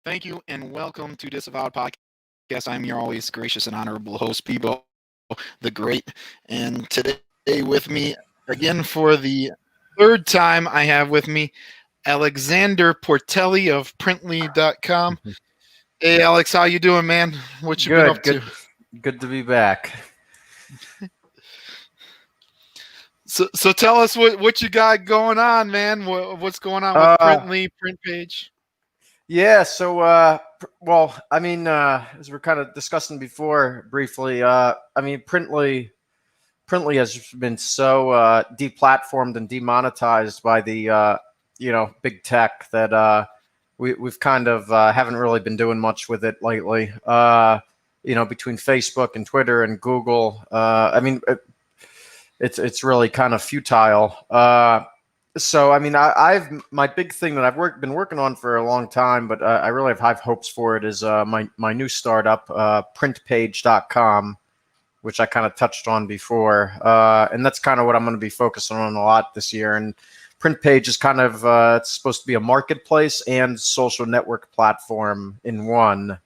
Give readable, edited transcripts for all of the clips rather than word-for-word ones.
Thank you and welcome to Disavowed Podcast. I'm your always gracious and honorable host, Peebo the Great. And today with me, again for the third time, I have with me Alexander Portelli of Printly.com. Hey, Alex, how you doing, man? What you been Good, up to? good to be back. So tell us what you got going on, man. What's going on with Uh, Printly, Printpage? yeah. Well, as we're kind of discussing before briefly, Printly has been so deplatformed and demonetized by the big tech that we've kind of haven't really been doing much with it lately. Between Facebook and Twitter and Google, it's really kind of futile. I've my big thing that been working on for a long time, but I really have high hopes for it is my new startup, Printpage.com, which I kind of touched on before, and that's kind of what I'm going to be focusing on a lot this year. And Printpage is kind of it's supposed to be a marketplace and social network platform in one,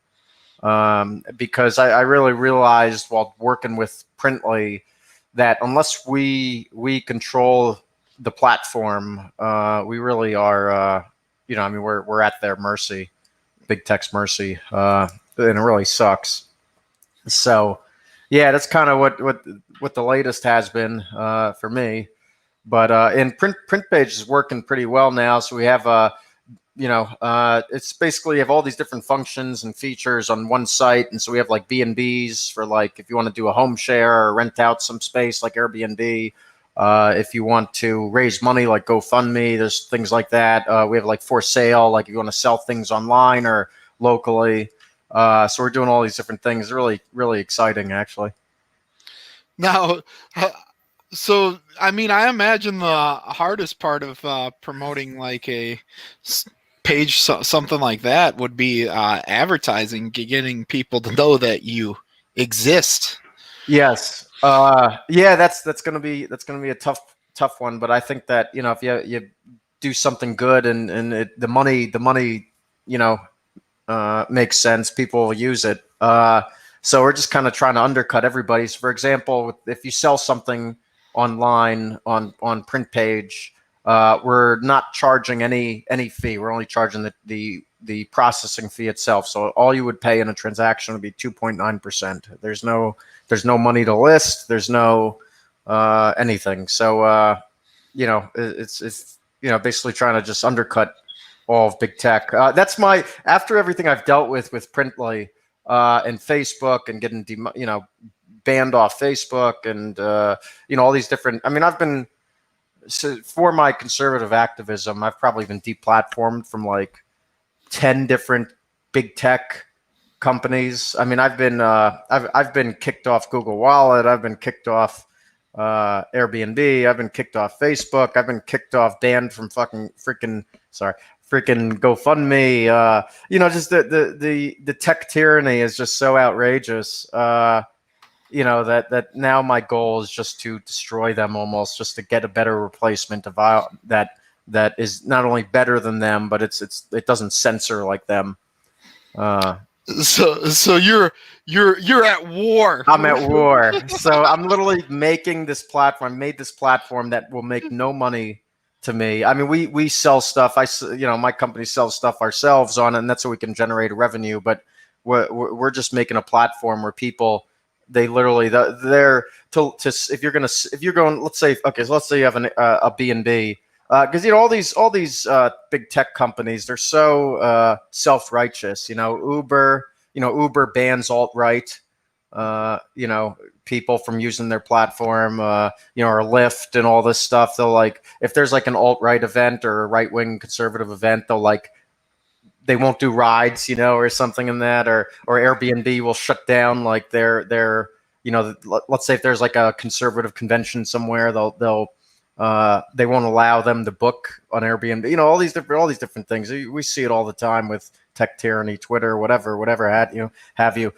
because I really realized while working with Printly that unless we control the platform, we really are, we're at their mercy, big tech's mercy, and it really sucks. So, yeah, that's kind of what the latest has been for me. But in Printpage is working pretty well now. So we have it's basically you have all these different functions and features on one site, and so we have like B&Bs for like if you want to do a home share or rent out some space like Airbnb. If you want to raise money like GoFundMe, there's things like that. We have like for sale, like if you want to sell things online or locally. So we're doing all these different things. Really, really exciting, actually. Now, I imagine the hardest part of promoting like a page, something like that, would be advertising, getting people to know that you exist. Yes. Yeah, that's gonna be a tough one. But I think that if you do something good and the money makes sense, people will use it. So we're just kind of trying to undercut everybody. So for example, if you sell something online on Printpage, we're not charging any fee. We're only charging the processing fee itself. So all you would pay in a transaction would be 2.9%. There's no money to list. There's no anything. So it's basically trying to just undercut all of big tech. That's after everything I've dealt with Printly and Facebook and getting banned off Facebook and all these different. I mean, for my conservative activism, I've probably been deplatformed from like 10 different big tech companies. I mean, I've been kicked off Google Wallet. I've been kicked off Airbnb. I've been kicked off Facebook. I've been kicked off, banned from freaking GoFundMe. Just the tech tyranny is just so outrageous. That now my goal is just to destroy them, almost just to get a better replacement of that is not only better than them, but it doesn't censor like them. So you're at war. I'm at war. So I'm literally making this platform. I made this platform that will make no money to me. I mean, we sell stuff. My company sells stuff ourselves on it, and that's how we can generate revenue. But we're just making a platform where people, they literally they're to if you're going, let's say you have a B&B. Because all these big tech companies, they're so self-righteous. Uber bans alt-right, people from using their platform. Or Lyft and all this stuff. They'll if there's like an alt-right event or a right-wing conservative event, they won't do rides, or something in that, or Airbnb will shut down like their let's say if there's like a conservative convention somewhere, they won't allow them to book on Airbnb. All these different things. We see it all the time with tech tyranny, Twitter, whatever have you.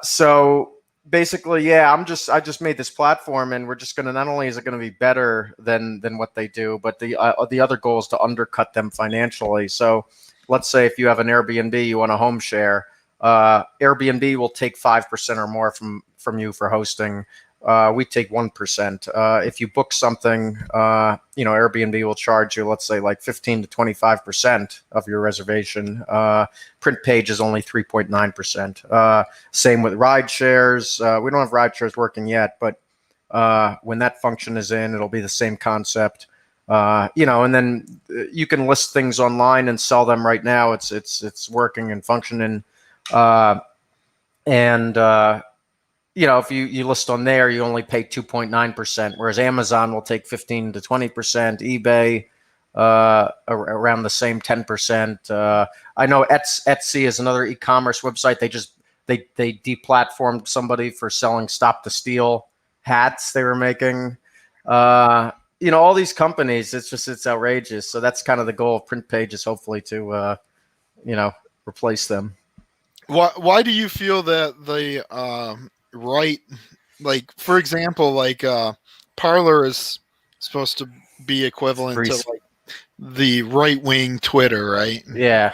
So basically, yeah, I just made this platform, and we're just gonna, not only is it gonna be better than what they do, but the other goal is to undercut them financially. So let's say if you have an Airbnb, you want a home share, Airbnb will take 5% or more from you for hosting. We take 1%. If you book something, Airbnb will charge you, let's say, like 15 to 25% of your reservation. Printpage is only 3.9%. Same with ride shares. We don't have ride shares working yet, but when that function is in, it'll be the same concept. And then you can list things online and sell them right now. It's working and functioning. If you list on there, you only pay 2.9%, whereas Amazon will take 15 to 20%, eBay around the same 10%. I know Etsy is another e-commerce website. They deplatformed somebody for selling Stop the Steal hats they were making. All these companies, it's outrageous. So that's kind of the goal of Printpage, is hopefully to replace them. Why do you feel that the right, like, for example, like Parler is supposed to be equivalent to like the right-wing Twitter, right? Yeah.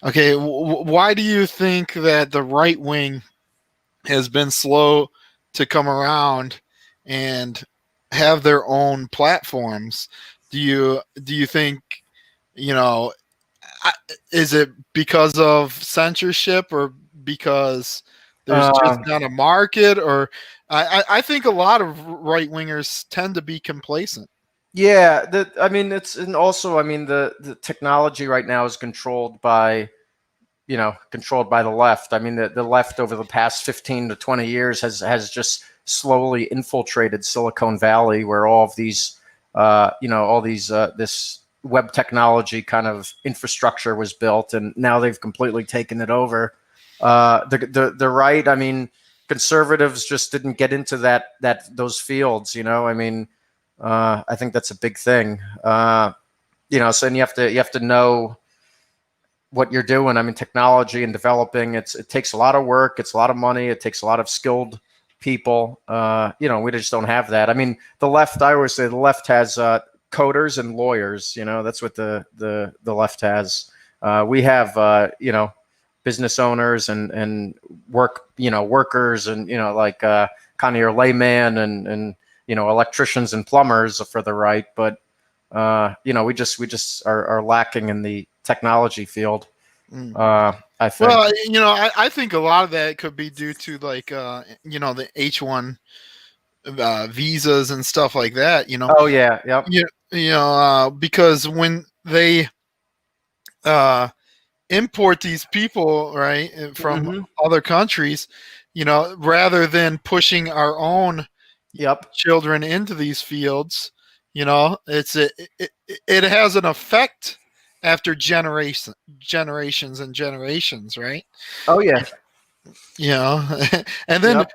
Okay, why do you think that the right wing has been slow to come around and have their own platforms? Do you think, is it because of censorship, or because there's just not a market? Or I think a lot of right wingers tend to be complacent. Yeah, the technology right now is controlled by the left. I mean, the left over the past 15 to 20 years has just slowly infiltrated Silicon Valley, where all of these, this web technology kind of infrastructure was built, and now they've completely taken it over. The right, I mean, conservatives just didn't get into those fields. I think that's a big thing. So then you have to know what you're doing. I mean, technology and developing, it takes a lot of work. It's a lot of money. It takes a lot of skilled people. We just don't have that. I mean, the left, I always say the left has coders and lawyers. That's what the left has. We have, business owners and workers and, like kind of your layman and electricians and plumbers for the right. But, we just are lacking in the technology field. I think. Well, I think a lot of that could be due to like the H-1 visas and stuff like that. Oh yeah, yep. Because when they import these people, right, from other countries, rather than pushing our own children into these fields, it has an effect after generations and generations, right? Oh yeah. And then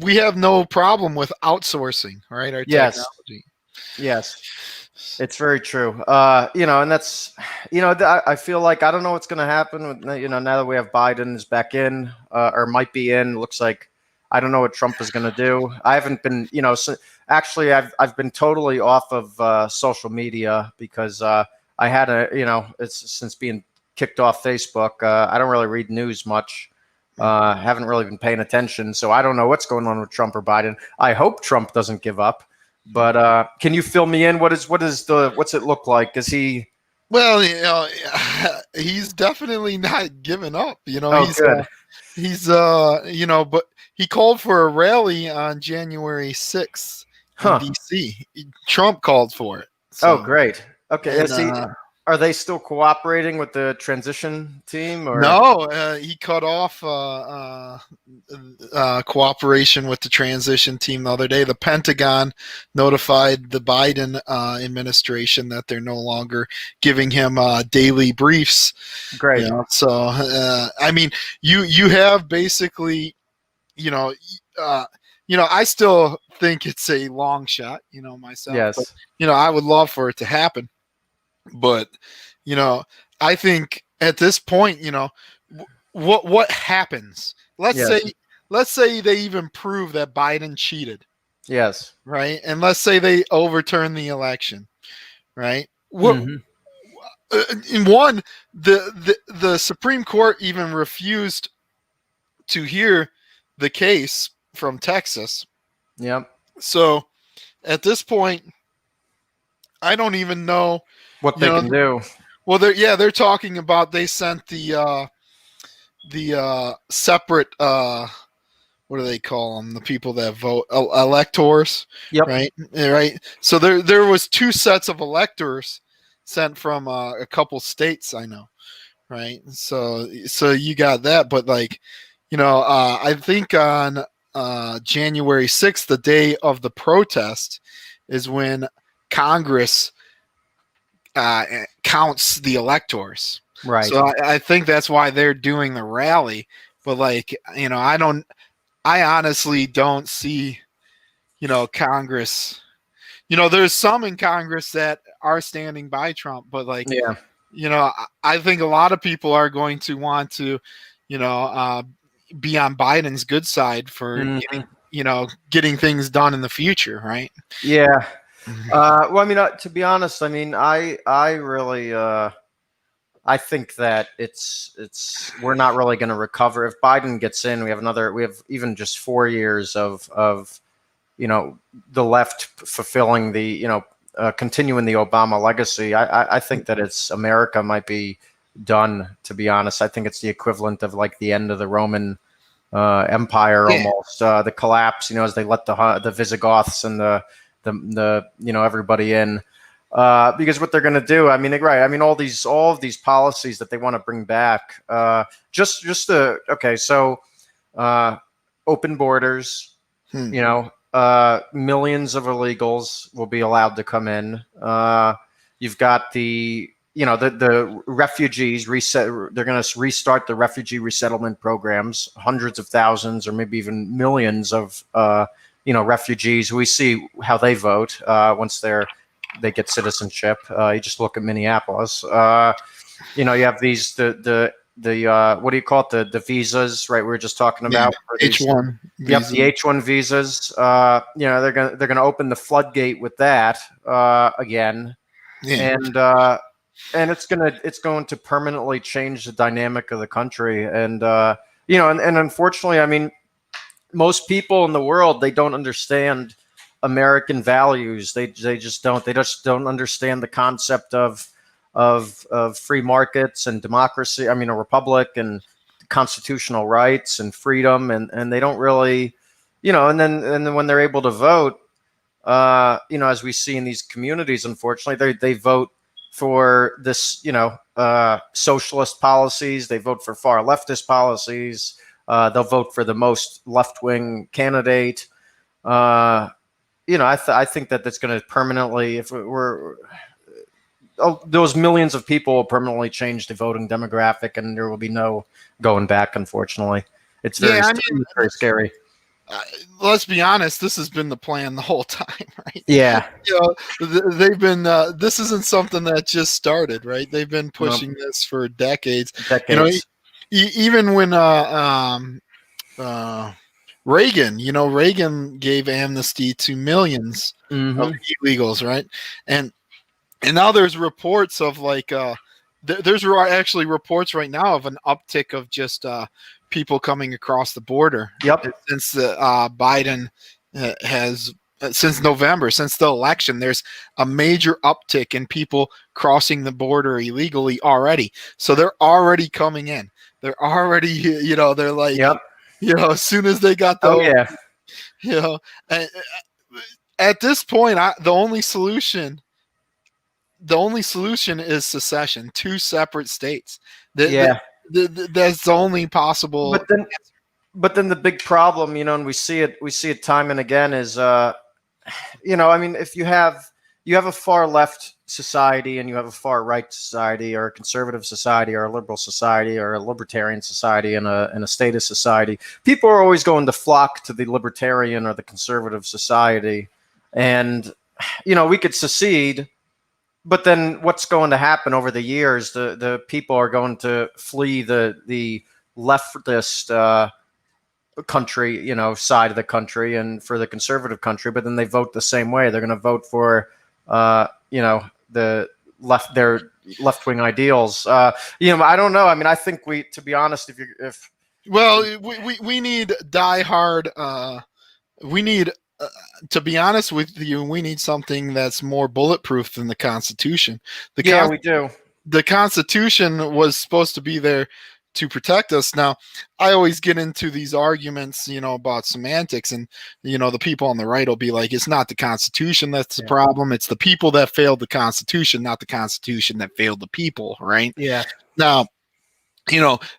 we have no problem with outsourcing, right? Our technology. Yes. It's very true. And that's, I feel like, I don't know what's going to happen with, now that we have Biden is back in, or might be in. Looks like, I don't know what Trump is going to do. I haven't been, actually, I've been totally off of social media because I had it's since being kicked off Facebook. I don't really read news much. Haven't really been paying attention, so I don't know what's going on with Trump or Biden. I hope Trump doesn't give up. But can you fill me in? What's it look like? Is he? Well, he's definitely not giving up. Good. But he called for a rally on January 6th in DC. Trump called for it. So, great. Okay. Are they still cooperating with the transition team? Or? No, he cut off cooperation with the transition team the other day. The Pentagon notified the Biden administration that they're no longer giving him daily briefs. Great. So, I mean, you have basically, I still think it's a long shot, myself. Yes. But, I would love for it to happen. But, I think at this point, what happens? Let's say they even prove that Biden cheated. Yes. Right. And let's say they overturn the election. Right. in one, the Supreme Court even refused to hear the case from Texas. Yep. So at this point, I don't even know What they can do. Well, they're talking about they sent the separate what do they call them? The people that vote, electors, Yep. right? Right. So there was two sets of electors sent from a couple states I know, right? So you got that, but like, I think on January 6th, the day of the protest, is when Congress counts the electors. Right. So I think that's why they're doing the rally. But like, I honestly don't see, Congress. There's some in Congress that are standing by Trump, but like, Yeah. I think a lot of people are going to want to, be on Biden's good side for getting things done in the future, right? Yeah. Well, I mean, to be honest, I mean, I really, I think that we're not really going to recover if Biden gets in. We have even just 4 years of the left fulfilling the continuing the Obama legacy. I think that America might be done. To be honest, I think it's the equivalent of like the end of the Roman Empire, almost the collapse. As they let the Visigoths and the everybody in. Because what they're going to do, I mean, right? I mean, all of these policies that they want to bring back, so open borders, millions of illegals will be allowed to come in. You've got the refugees reset. They're going to restart the refugee resettlement programs. Hundreds of thousands, or maybe even millions of refugees. We see how they vote once they get citizenship. You just look at Minneapolis. You have these the what do you call it? The visas, right? We were just talking about H1. Yep, the H1 visas. They're gonna open the floodgate with that again, and it's going to permanently change the dynamic of the country. And and unfortunately, I mean, most people in the world, they don't understand American values. They just don't. They just don't understand the concept of free markets and democracy. I mean, a republic and constitutional rights and freedom, and they don't really, And then when they're able to vote, as we see in these communities, unfortunately, they vote for this, socialist policies. They vote for far leftist policies. They'll vote for the most left-wing candidate. I think that that's going to permanently, those millions of people will permanently change the voting demographic, and there will be no going back. Unfortunately, it's very scary. Let's be honest. This has been the plan the whole time, right? Yeah. They've been. This isn't something that just started, right? They've been pushing this for decades. Even when Reagan, Reagan gave amnesty to millions of illegals, right? And now there's reports of like there's actually reports right now of an uptick of just people coming across the border. Yep. Since Biden has since November, since the election, there's a major uptick in people crossing the border illegally already. So they're already coming in. They're already, they're like, yep. As soon as they got at this point, the only solution is secession, two separate states. That's the only possible. But then the big problem, and we see it time and again is, I mean, if you have a far left society and you have a far right society, or a conservative society, or a liberal society, or a libertarian society, and a statist society, people are always going to flock to the libertarian or the conservative society. And we could secede, but then what's going to happen over the years? The people are going to flee the leftist country, side of the country, and for the conservative country, but then they vote the same way. They're going to vote for the left, their left-wing ideals. I don't know. I mean, I think to be honest, well, we need die-hard. We need, to be honest with you, we need something that's more bulletproof than the Constitution. We do. The Constitution was supposed to be there to protect us. Now, I always get into these arguments, about semantics, and the people on the right will be like, it's not the Constitution that's the problem, it's the people that failed the Constitution, not the Constitution that failed the people, right? Yeah. Now,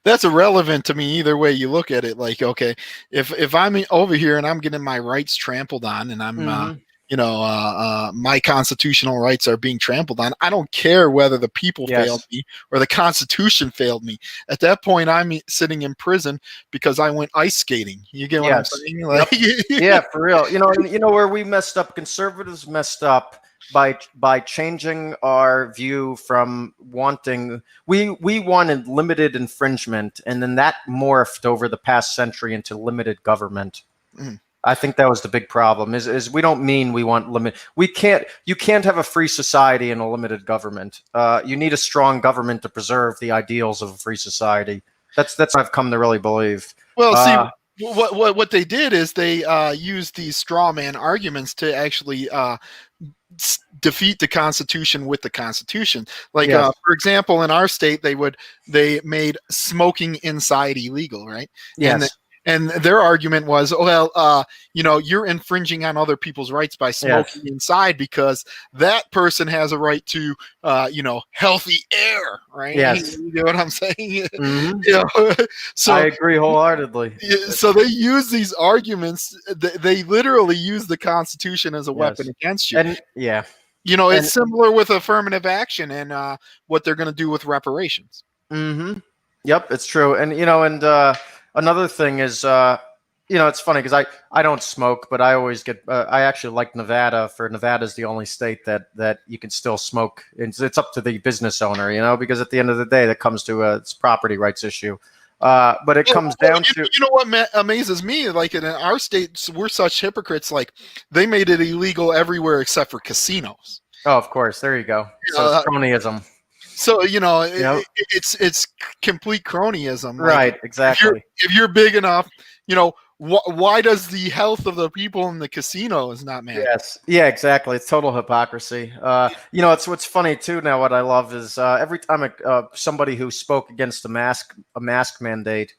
that's irrelevant to me either way you look at it. Like, okay, if I'm over here and I'm getting my rights trampled on, and I'm my constitutional rights are being trampled on, I don't care whether the people failed me or the Constitution failed me. At that point, I'm sitting in prison because I went ice skating. You get what I'm saying? Like, yeah, for real. Where we messed up, conservatives messed up by changing our view from wanting, we wanted limited infringement, and then that morphed over the past century into limited government. I think that was the big problem. Is we don't mean we want you can't have a free society in a limited government. You need a strong government to preserve the ideals of a free society. That's what I've come to really believe. Well, see, what they did is they used these straw man arguments to actually defeat the Constitution with the Constitution. Like, for example, in our state, they made smoking inside illegal, right? Yes. And their argument was, well, you're infringing on other people's rights by smoking inside, because that person has a right to, healthy air, right? Yes. You know what I'm saying? Mm-hmm. So I agree wholeheartedly. So they use these arguments. They literally use the Constitution as a weapon against you. And it's similar with affirmative action and what they're going to do with reparations. Mm-hmm. Yep, it's true. And another thing is, it's funny because I don't smoke, but I always get. I actually like Nevada. Nevada's the only state that you can still smoke. It's up to the business owner, because at the end of the day, that comes to it's property rights issue. But it comes down to what amazes me. Like in our state, we're such hypocrites. Like they made it illegal everywhere except for casinos. Oh, of course. There you go. So it's cronyism. So it's complete cronyism, right? Like, exactly. If you're big enough, why does the health of the people in the casino is not matter? Yes, yeah, exactly. It's total hypocrisy. It's what's funny too. Now, what I love is every time somebody who spoke against a mask mandate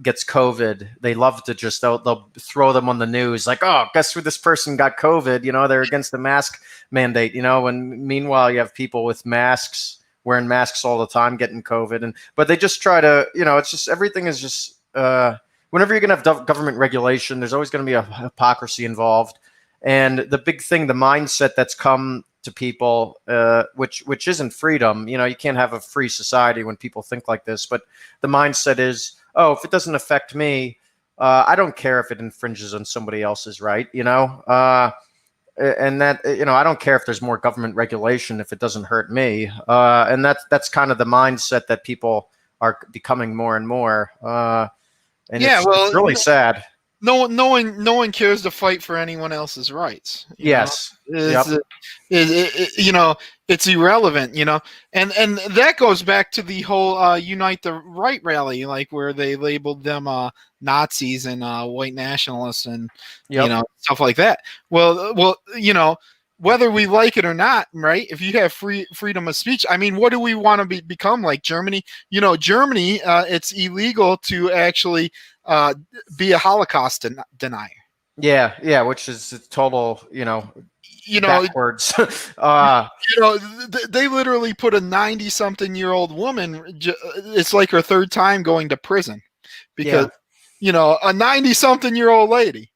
gets COVID, they love to just they'll throw them on the news like, oh, guess who, this person got COVID? They're against the mask mandate. And meanwhile you have people with masks, wearing masks all the time, getting COVID, but they just try to, it's just everything is just whenever you're gonna have government regulation, there's always going to be a hypocrisy involved. And the big thing, the mindset that's come to people, which isn't freedom. You can't have a free society when people think like this. But the mindset is, oh, if it doesn't affect me, I don't care if it infringes on somebody else's right. And that, I don't care if there's more government regulation if it doesn't hurt me. And that's kind of the mindset that people are becoming more and more. And it's really sad. No one cares to fight for anyone else's rights. Yes. It's irrelevant, and that goes back to the whole Unite the Right rally, like where they labeled them Nazis and white nationalists and stuff like that. Well, whether we like it or not, right? If you have freedom of speech, I mean, what do we want to become like Germany? Germany, it's illegal to actually be a Holocaust denier. Yeah, which is a total, backwards. They literally put a 90-something-year-old woman. It's like her third time going to prison because, a 90-something-year-old lady,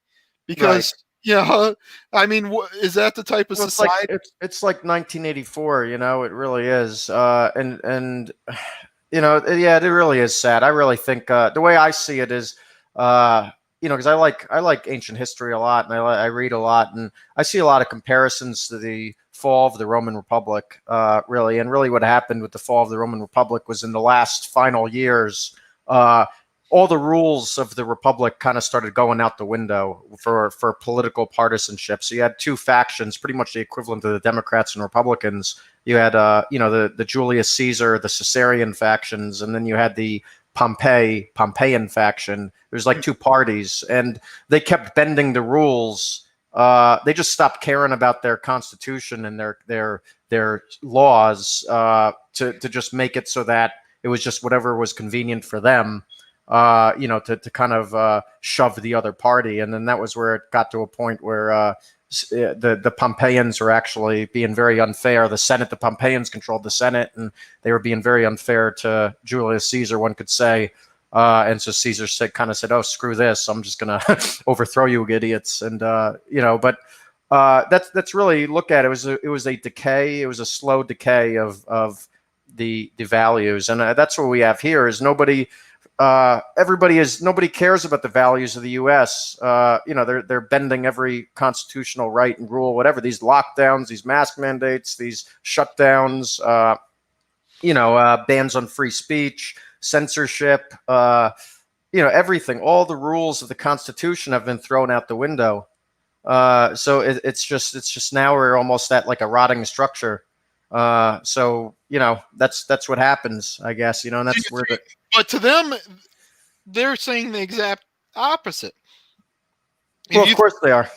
because. Right. I mean, is that the type of society? It's like 1984. It really is. And it really is sad. I really think the way I see it is, because I like ancient history a lot, and I read a lot, and I see a lot of comparisons to the fall of the Roman Republic, really. And really what happened with the fall of the Roman Republic was in the last final years, all the rules of the republic kind of started going out the window for political partisanship. So you had two factions, pretty much the equivalent of the Democrats and Republicans. You had, the Julius Caesar, the Caesarian factions, and then you had the Pompeian faction. There's like two parties, and they kept bending the rules. They just stopped caring about their constitution and their laws to just make it so that it was just whatever was convenient for them. To kind of shove the other party. And then that was where it got to a point where the Pompeians were actually being very unfair. The Pompeians controlled the Senate, and they were being very unfair to Julius Caesar, one could say. And so Caesar kind of said, "Oh, screw this! I'm just going to overthrow you, idiots." And but that's really, look at it. It was a decay. It was a slow decay of the values, and that's what we have here. Is nobody cares about the values of the U.S. They're bending every constitutional right and rule, whatever. These lockdowns, these mask mandates, these shutdowns, bans on free speech, censorship, everything. All the rules of the Constitution have been thrown out the window. So it's just now we're almost at like a rotting structure. So that's what happens, I guess. And that's where But to them, they're saying the exact opposite. Well, of course they are.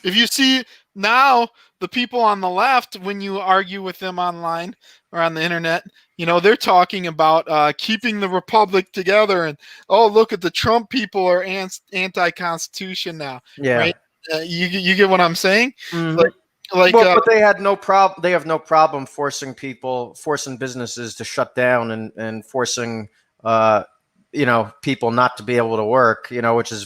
If you see now the people on the left, when you argue with them online or on the internet, they're talking about keeping the republic together, and look at the Trump people are anti-constitution now. Yeah. Right? You get what I'm saying? Mm-hmm. But they had no problem. They have no problem forcing businesses to shut down and forcing people not to be able to work, which is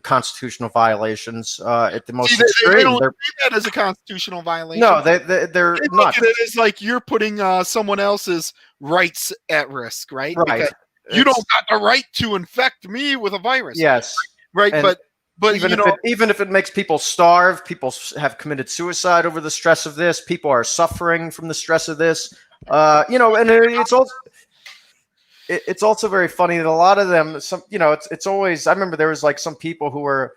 constitutional violations at the most extreme. They don't see that as a constitutional violation. No, they're they not. Look at it as like you're putting someone else's rights at risk, right? Right. Because you don't got the right to infect me with a virus. Yes. Right. And but even if it makes people starve, people have committed suicide over the stress of this. People are suffering from the stress of this. And it's also very funny that a lot of them, it's always, I remember there was like some people who were,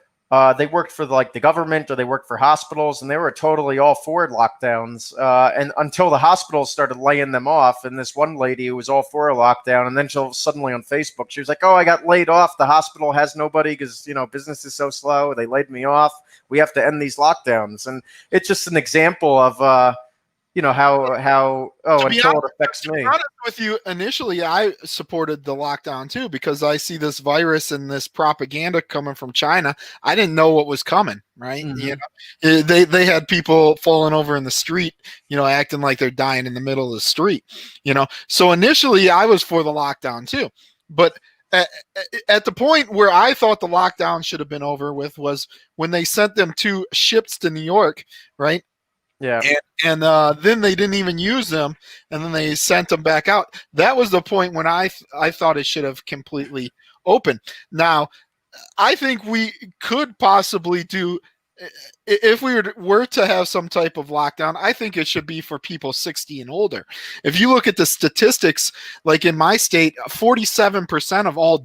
they worked for the government, or they worked for hospitals, and they were totally all for lockdowns. And until the hospitals started laying them off, and this one lady who was all for a lockdown, and then suddenly on Facebook, she was like, "Oh, I got laid off. The hospital has nobody because, business is so slow. They laid me off. We have to end these lockdowns." And it's just an example of, how until it affects me. To be honest with you, initially I supported the lockdown too, because I see this virus and this propaganda coming from China. I didn't know what was coming, right? Mm-hmm. They had people falling over in the street, acting like they're dying in the middle of the street, So initially I was for the lockdown too, but at the point where I thought the lockdown should have been over with was when they sent them 2 ships to New York, right? Yeah. And then they didn't even use them, and then they sent them back out. That was the point when I thought it should have completely opened. Now, I think we could possibly do, if we were to have some type of lockdown, I think it should be for people 60 and older. If you look at the statistics, like in my state, 47% of all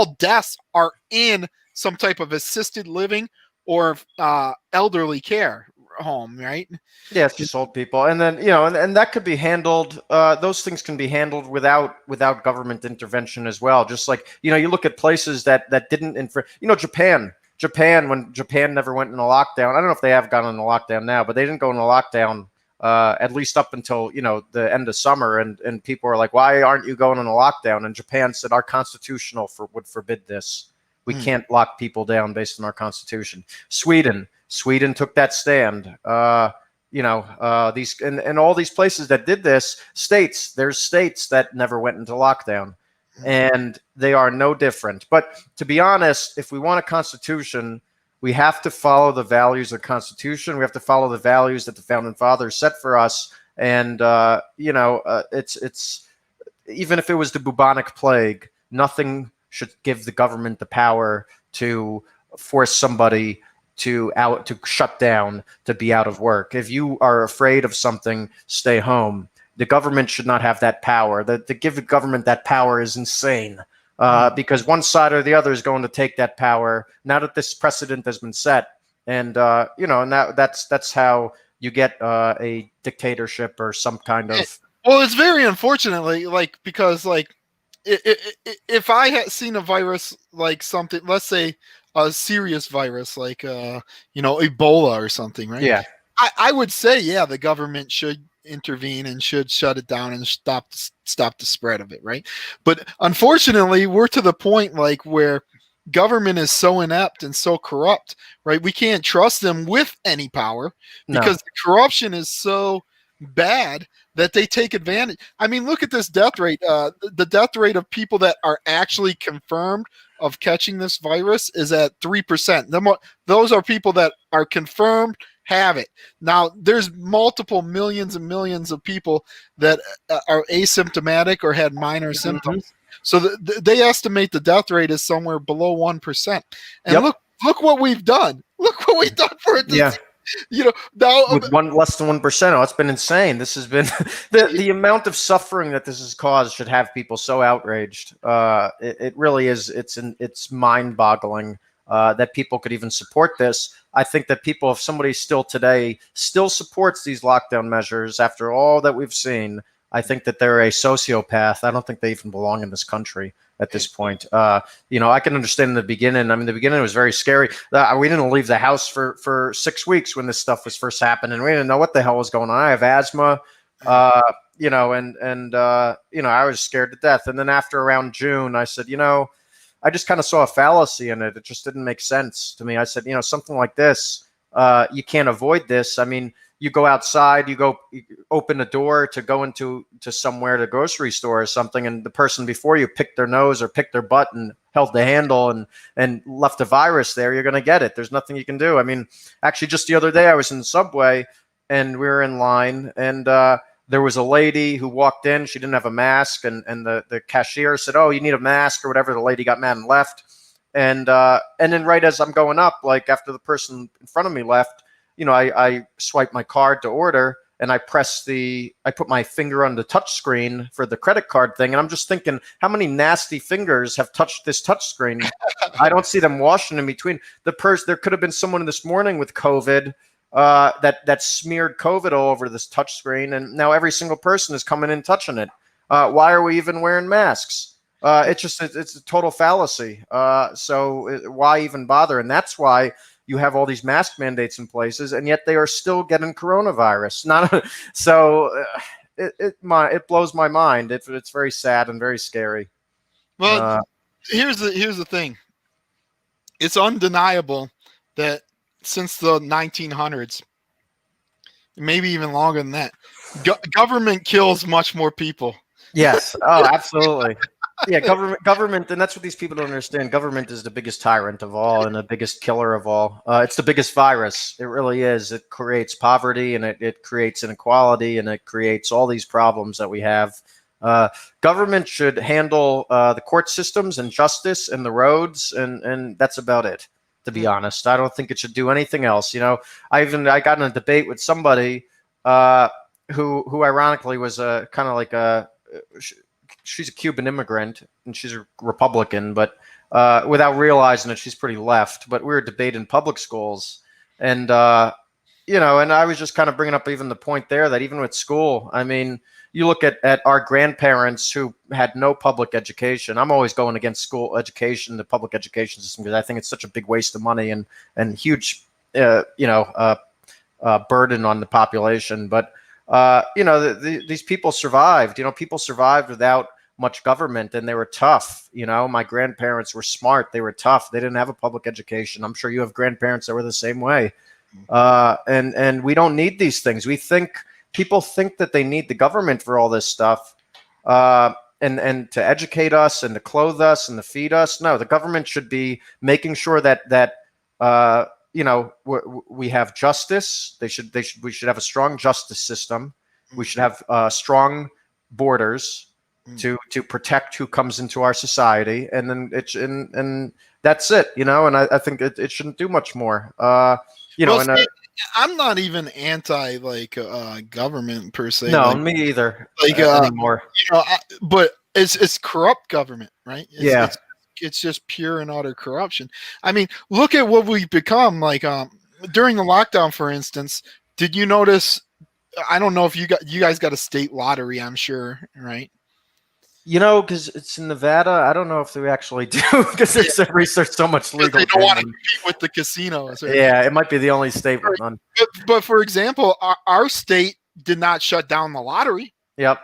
deaths are in some type of assisted living or elderly care home, right? Yeah, it's just old people. And then, and that could be handled, those things can be handled without government intervention as well. Just like, you look at places that didn't, Japan, when Japan never went into lockdown, I don't know if they have gone into lockdown now, but they didn't go into lockdown, at least up until, the end of summer. And people were like, "Why aren't you going into lockdown?" And Japan said, "Our constitutional would forbid this. We can't lock people down based on our constitution." Sweden took that stand. These and all these places that did this, there's states that never went into lockdown, and they are no different. But to be honest, if we want a constitution, we have to follow the values of the Constitution. We have to follow the values that the founding fathers set for us. And it's even if it was the bubonic plague, nothing should give the government the power to force somebody to shut down, to be out of work. If you are afraid of something, stay home. The government should not have that power. To give the government that power is insane. because one side or the other is going to take that power now that this precedent has been set. And and that's how you get a dictatorship or some kind of. Well, it's very unfortunately because if I had seen a virus like something, let's say a serious virus like Ebola or something, right? Yeah. I would say, yeah, the government should intervene and should shut it down and stop the spread of it, right? But unfortunately, we're to the point where government is so inept and so corrupt, right? We can't trust them with any power because the corruption is so bad that they take advantage. I mean, look at this death rate. The death rate of people that are actually confirmed of catching this virus is at 3%. Those are people that are confirmed have it. Now, there's multiple millions and millions of people that are asymptomatic or had minor symptoms. So they estimate the death rate is somewhere below 1%. And look what we've done. Look what we've done for it. Yeah. Now with less than 1%. Oh, it's been insane. This has been the amount of suffering that this has caused should have people so outraged. It really is. It's mind-boggling that people could even support this. I think that if somebody still today supports these lockdown measures after all that we've seen, I think that they're a sociopath. I don't think they even belong in this country at this point. I can understand in the beginning. I mean, the beginning was very scary. We didn't leave the house for 6 weeks when this stuff was first happening. We didn't know what the hell was going on. I have asthma, I was scared to death. And then after around June, I said, I just kind of saw a fallacy in it. It just didn't make sense to me. I said, something like this, you can't avoid this. I mean, you go outside, you open a door to go into somewhere, to grocery store or something, and the person before you picked their nose or picked their butt and held the handle and left a virus there, you're going to get it. There's nothing you can do. I mean, actually, just the other day, I was in the subway, and we were in line, and there was a lady who walked in. She didn't have a mask, and the cashier said, "Oh, you need a mask," or whatever. The lady got mad and left. And then right as I'm going up, after the person in front of me left, I swipe my card to order, and I put my finger on the touch screen for the credit card thing. And I'm just thinking, how many nasty fingers have touched this touch screen? I don't see them washing in between. There could have been someone this morning with COVID that smeared COVID all over this touch screen. And now every single person is coming in touching it. Why are we even wearing masks? It's a total fallacy. So why even bother? And that's why you have all these mask mandates in places, and yet they are still getting coronavirus. It blows my mind. It's very sad and very scary. Well, here's the thing. It's undeniable that since the 1900s, maybe even longer than that, government kills much more people. Yes. Oh, absolutely. Yeah, government, and that's what these people don't understand. Government is the biggest tyrant of all and the biggest killer of all. It's the biggest virus. It really is. It creates poverty, and it creates inequality, and it creates all these problems that we have. Government should handle the court systems and justice and the roads, and that's about it, to be honest. I don't think it should do anything else. I got in a debate with somebody who ironically was kind of like she's a Cuban immigrant, and she's a Republican, but without realizing it, she's pretty left. But we were debating public schools, and and I was just kind of bringing up even the point there that even with school, I mean, you look at our grandparents who had no public education. I'm always going against school education, the public education system, because I think it's such a big waste of money and huge, burden on the population. But these people survived. People survived without much government, and they were tough. My grandparents were smart. They were tough. They didn't have a public education. I'm sure you have grandparents that were the same way. And we don't need these things. People think that they need the government for all this stuff, and to educate us and to clothe us and to feed us. No, the government should be making sure that we have justice. We should have a strong justice system. We should have strong borders to protect who comes into our society, and then and that's it. And I think it shouldn't do much more. I'm not even anti like government per se. No, me either. Like Anymore. but it's corrupt government, right? Yeah. It's just pure and utter corruption. I mean, look at what we've become. Like during the lockdown, for instance, did you notice? I don't know if you guys got a state lottery. I'm sure, right? Because it's in Nevada. I don't know if they actually do, because there's so much legal. They don't want to compete with the casinos. Right? Yeah, it might be the only state with none. But for example, our state did not shut down the lottery. Yep.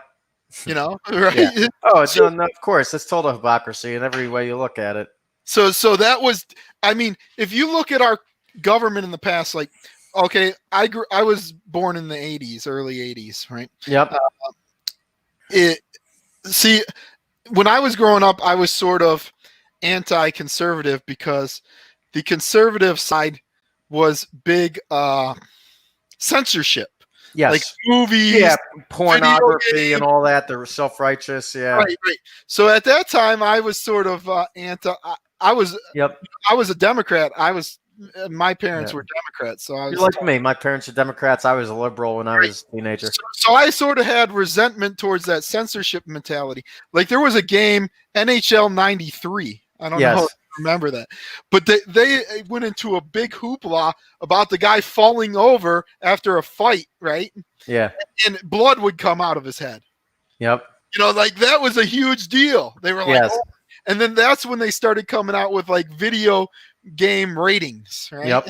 Right? Yeah. Oh, no, of course. It's total hypocrisy in every way you look at it. So that was, I mean, if you look at our government in the past, like, okay, I was born in the 80s, early 80s, right? Yep. See, when I was growing up, I was sort of anti-conservative because the conservative side was big censorship. Yes. Like movies, pornography and all that. They were self-righteous. Yeah. Right. So at that time, I was sort of anti. I was a Democrat. My parents were Democrats, so I was. You're like me. My parents are Democrats. I was a liberal when I was a teenager. So I sort of had resentment towards that censorship mentality. Like there was a game, NHL '93. I don't know if you remember that, but they went into a big hoopla about the guy falling over after a fight, right? Yeah. And blood would come out of his head. Yep. Like that was a huge deal. They were like, oh. And then that's when they started coming out with like video game ratings, right? Yep.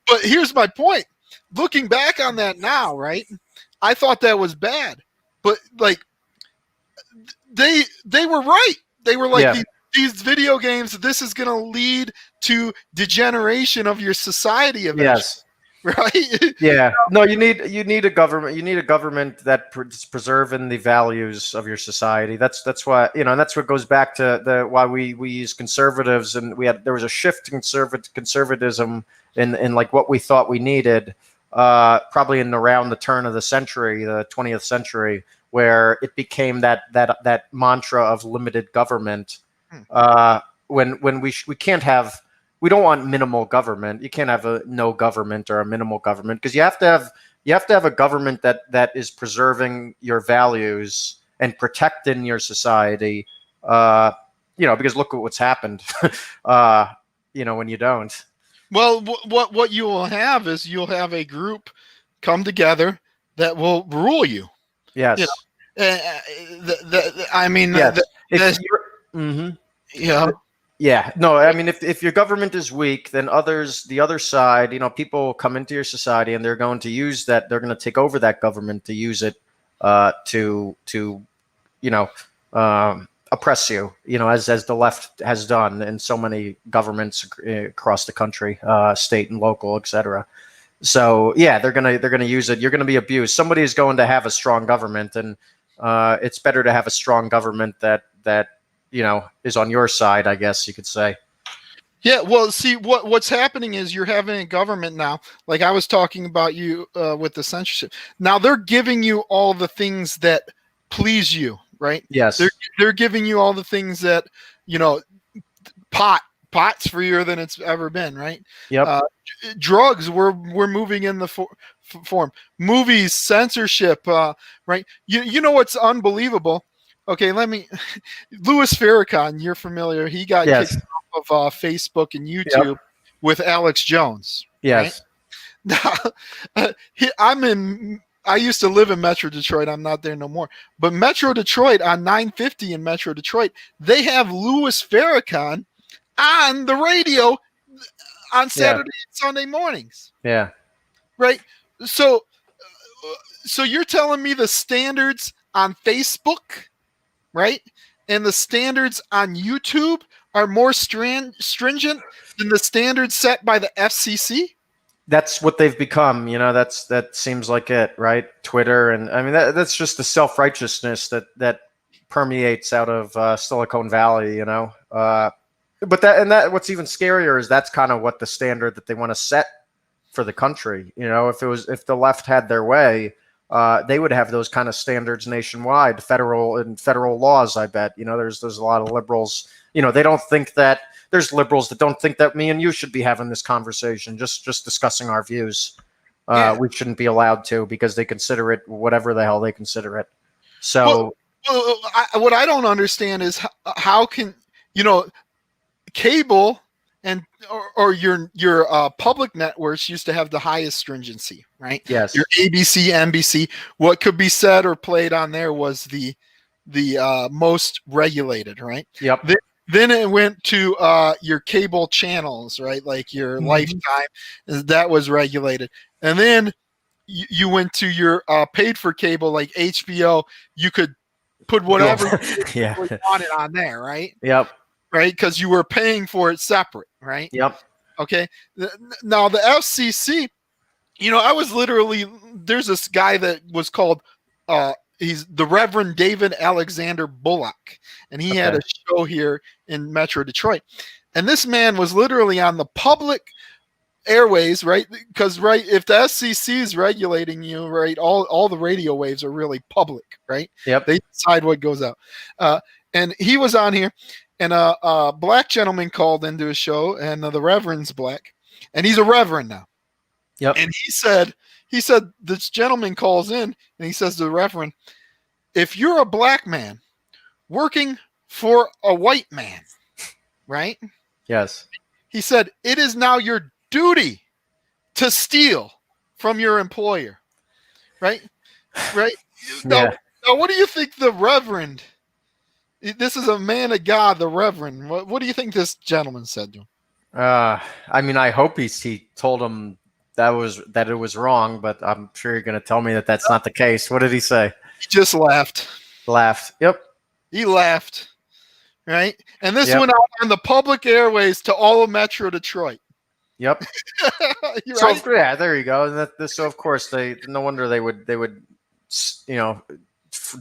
But here's my point. Looking back on that now, right? I thought that was bad, but like they were right. They were like these video games. This is going to lead to degeneration of your society eventually. Yes. Right. Yeah. No, you need a government. You need a government that is preserving the values of your society. That's why, and that's what goes back to why we use conservatives, and there was a shift to conservatism in like what we thought we needed, probably in around the turn of the century, the 20th century, where it became that mantra of limited government. When we can't have. We don't want minimal government. You can't have a no government or a minimal government, because you have to have a government that is preserving your values and protecting your society. Because look at what's happened. When you don't. Well, what you will have is you'll have a group come together that will rule you. Yes. I mean. Yes. Yeah. Yeah, no, I mean, if your government is weak, then the other side, people come into your society and they're going to use that. They're going to take over that government to use it to oppress you, as the left has done in so many governments across the country, state and local, etc. So yeah, they're gonna use it. You're going to be abused. Somebody is going to have a strong government, and it's better to have a strong government that is on your side, I guess you could say. Yeah, well, see, what's happening is you're having a government now, like I was talking about you with the censorship. Now they're giving you all the things that please you, right? Yes. They're giving you all the things that, pot's freer than it's ever been, right? Yep. Drugs, we're moving in the form. Movies, censorship, right? You know what's unbelievable? Okay, Louis Farrakhan, you're familiar. He got kicked off of Facebook and YouTube with Alex Jones. Yes. Right? Now, I used to live in Metro Detroit. I'm not there no more. But Metro Detroit, on 950 in Metro Detroit, they have Louis Farrakhan on the radio on Saturday and Sunday mornings. Yeah. Right? So you're telling me the standards on Facebook, right, and the standards on YouTube are more stringent than the standards set by the FCC? That's what they've become. That seems like it, right? Twitter, and I mean that's just the self-righteousness that permeates out of Silicon Valley. But what's even scarier is that's kind of what the standard that they want to set for the country. If the left had their way, they would have those kind of standards nationwide, federal laws. I bet. There's a lot of liberals. They don't think that there's liberals that don't think that me and you should be having this conversation, just discussing our views. We shouldn't be allowed to because they consider it whatever the hell they consider it. So, what I don't understand is how can cable and or your public networks used to have the highest stringency, right? yes, Your ABC, NBC, what could be said or played on there was the most regulated, right? yep. Then it went to your cable channels, right? Like your Lifetime, that was regulated. And then you went to your paid for cable, like HBO. You could put whatever Yeah. you wanted on there, right? Yep. Right, because you were paying for it separate, right? Yep. Okay. Now the FCC, I was literally, there's this guy that was called he's the Reverend David Alexander Bullock, and he had a show here in Metro Detroit, and this man was literally on the public airways, right? Because if the FCC is regulating you, right, all the radio waves are really public, right? Yep. They decide what goes out, and he was on here, and a black gentleman called into a show, and the Reverend's black, and he's a reverend now. Yep. And he said this gentleman calls in, and he says to the Reverend, if you're a black man working for a white man, right? Yes. He said, it is now your duty to steal from your employer, right? Right? Now, what do you think the Reverend, this is a man of God, the Reverend, what do you think this gentleman said to him? I mean, I hope he told him that it was wrong, but I'm sure you're going to tell me that that's not the case. What did he say? He just laughed. Yep. He laughed, right? And this went out on the public airways to all of Metro Detroit. Yep. So yeah, there you go. And so of course no wonder they would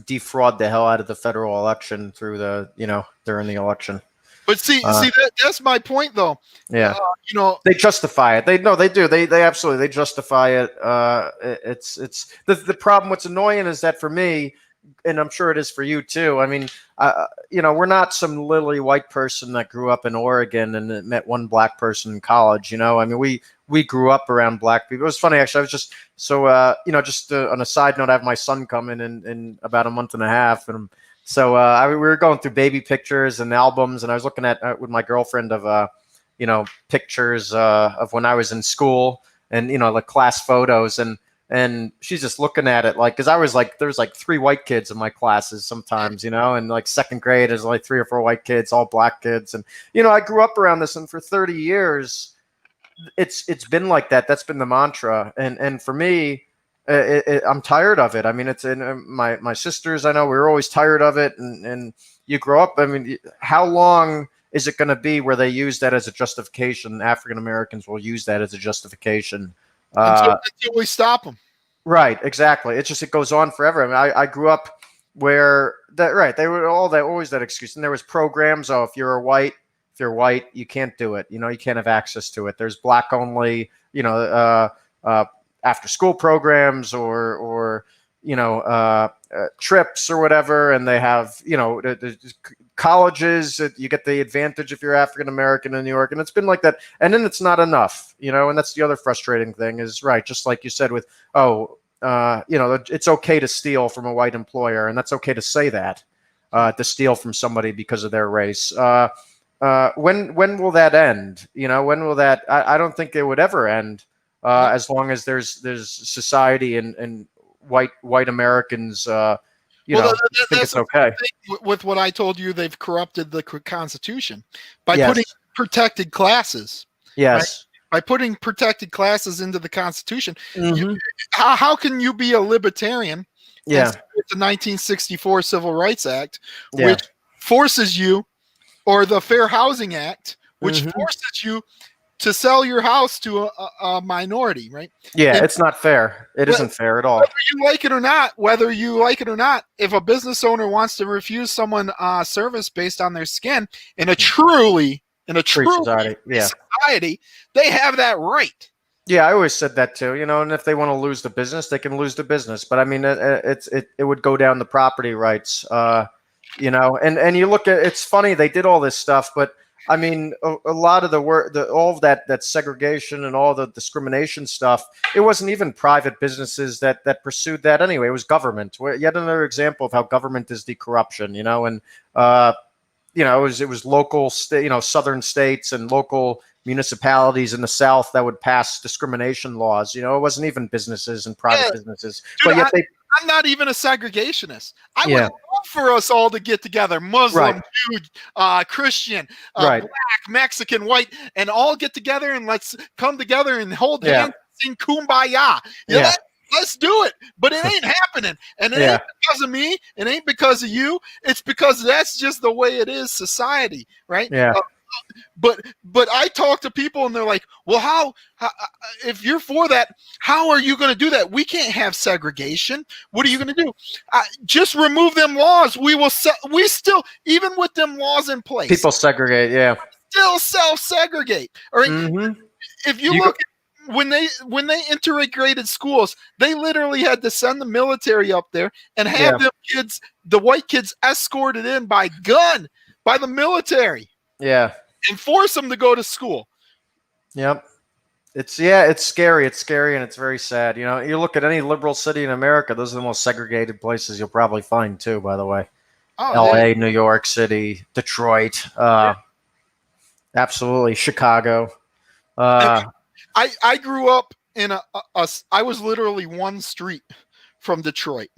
defraud the hell out of the federal election through during the election. But see, that's my point, though. Yeah, they justify it. They do. They absolutely justify it. It's the problem. What's annoying is that for me, and I'm sure it is for you too. I mean, we're not some lily white person that grew up in Oregon and met one black person in college. I mean, we grew up around black people. It was funny, actually. I was just on a side note, I have my son coming in about a month and a half, and so we were going through baby pictures and albums, and I was looking at with my girlfriend of pictures of when I was in school, and like class photos, and she's just looking at it like, because I was like, there's like 3 white kids in my classes sometimes, and like second grade there's like 3 or 4 white kids, all black kids, and I grew up around this, and for 30 years it's been like that. That's been the mantra, and for me, I'm tired of it. I mean, it's in my sisters. I know we were always tired of it, and you grow up. I mean, how long is it going to be where they use that as a justification? African Americans will use that as a justification until we stop them. Right, exactly. It goes on forever. I mean, I grew up where they were always that excuse, and there was programs. Oh, if you're white, you can't do it. You can't have access to it. There's black only. After school programs or trips or whatever, and they have colleges. You get the advantage if you're African American in New York, and it's been like that. And then it's not enough, and that's the other frustrating thing is just like you said with it's okay to steal from a white employer, and that's okay to say that to steal from somebody because of their race. When will that end? When will that? I don't think it would ever end. As long as there's society and white Americans, think it's okay. With what I told you, they've corrupted the Constitution by putting protected classes. Yes, right? By putting protected classes into the Constitution. How can you be a libertarian? Yeah, with the 1964 Civil Rights Act, which forces you, or the Fair Housing Act, which forces you to sell your house to a minority, right? Yeah, and it's not fair. It isn't fair at all. Whether you like it or not, if a business owner wants to refuse someone service based on their skin in a truly society, they have that right. Yeah, I always said that too. And if they want to lose the business, they can lose the business. But I mean, it would go down the property rights. And you look at, it's funny they did all this stuff, but I mean, a lot of the work, all of that segregation and all the discrimination stuff, it wasn't even private businesses that pursued that anyway. It was government. Yet another example of how government is the corruption, and it was local state, southern states and local municipalities in the South that would pass discrimination laws. It wasn't even businesses and private businesses, dude, but yet I'm not even a segregationist. I would Yeah. love for us all to get together, Muslim, Right. Jew, Christian, Right. black, Mexican, white, and all get together and let's come together and hold Yeah. hands and sing kumbaya. Yeah. Let's do it. But it ain't happening. And it ain't because of me. It ain't because of you. It's because that's just the way it is, society, right? Yeah. But I talk to people and they're like, well, how if you're for that, how are you going to do that? We can't have segregation. What are you going to do? Just remove them laws. We still, even with them laws in place, People segregate. Yeah. still self-segregate. All right. Mm-hmm. If you look at when they integrated schools, they literally had to send the military up there and have them kids, the white kids, escorted in by gun by the military. Yeah. And force them to go to school. Yep. It's scary. It's scary and it's very sad. You look at any liberal city in America, those are the most segregated places you'll probably find too, by the way. LA, New York City, Detroit, absolutely, Chicago. I grew up in I was literally one street from Detroit,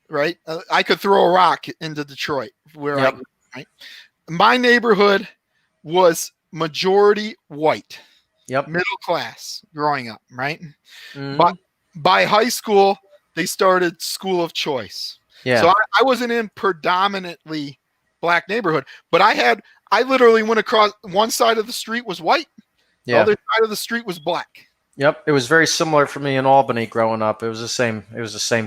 right? I could throw a rock into Detroit where I grew, right? My neighborhood was majority white, middle class growing up, right? Mm-hmm. But by high school, they started school of choice. Yeah. So I wasn't in predominantly black neighborhood, but I literally went across, one side of the street was white, the other side of the street was black. Yep, it was very similar for me in Albany growing up. It was the same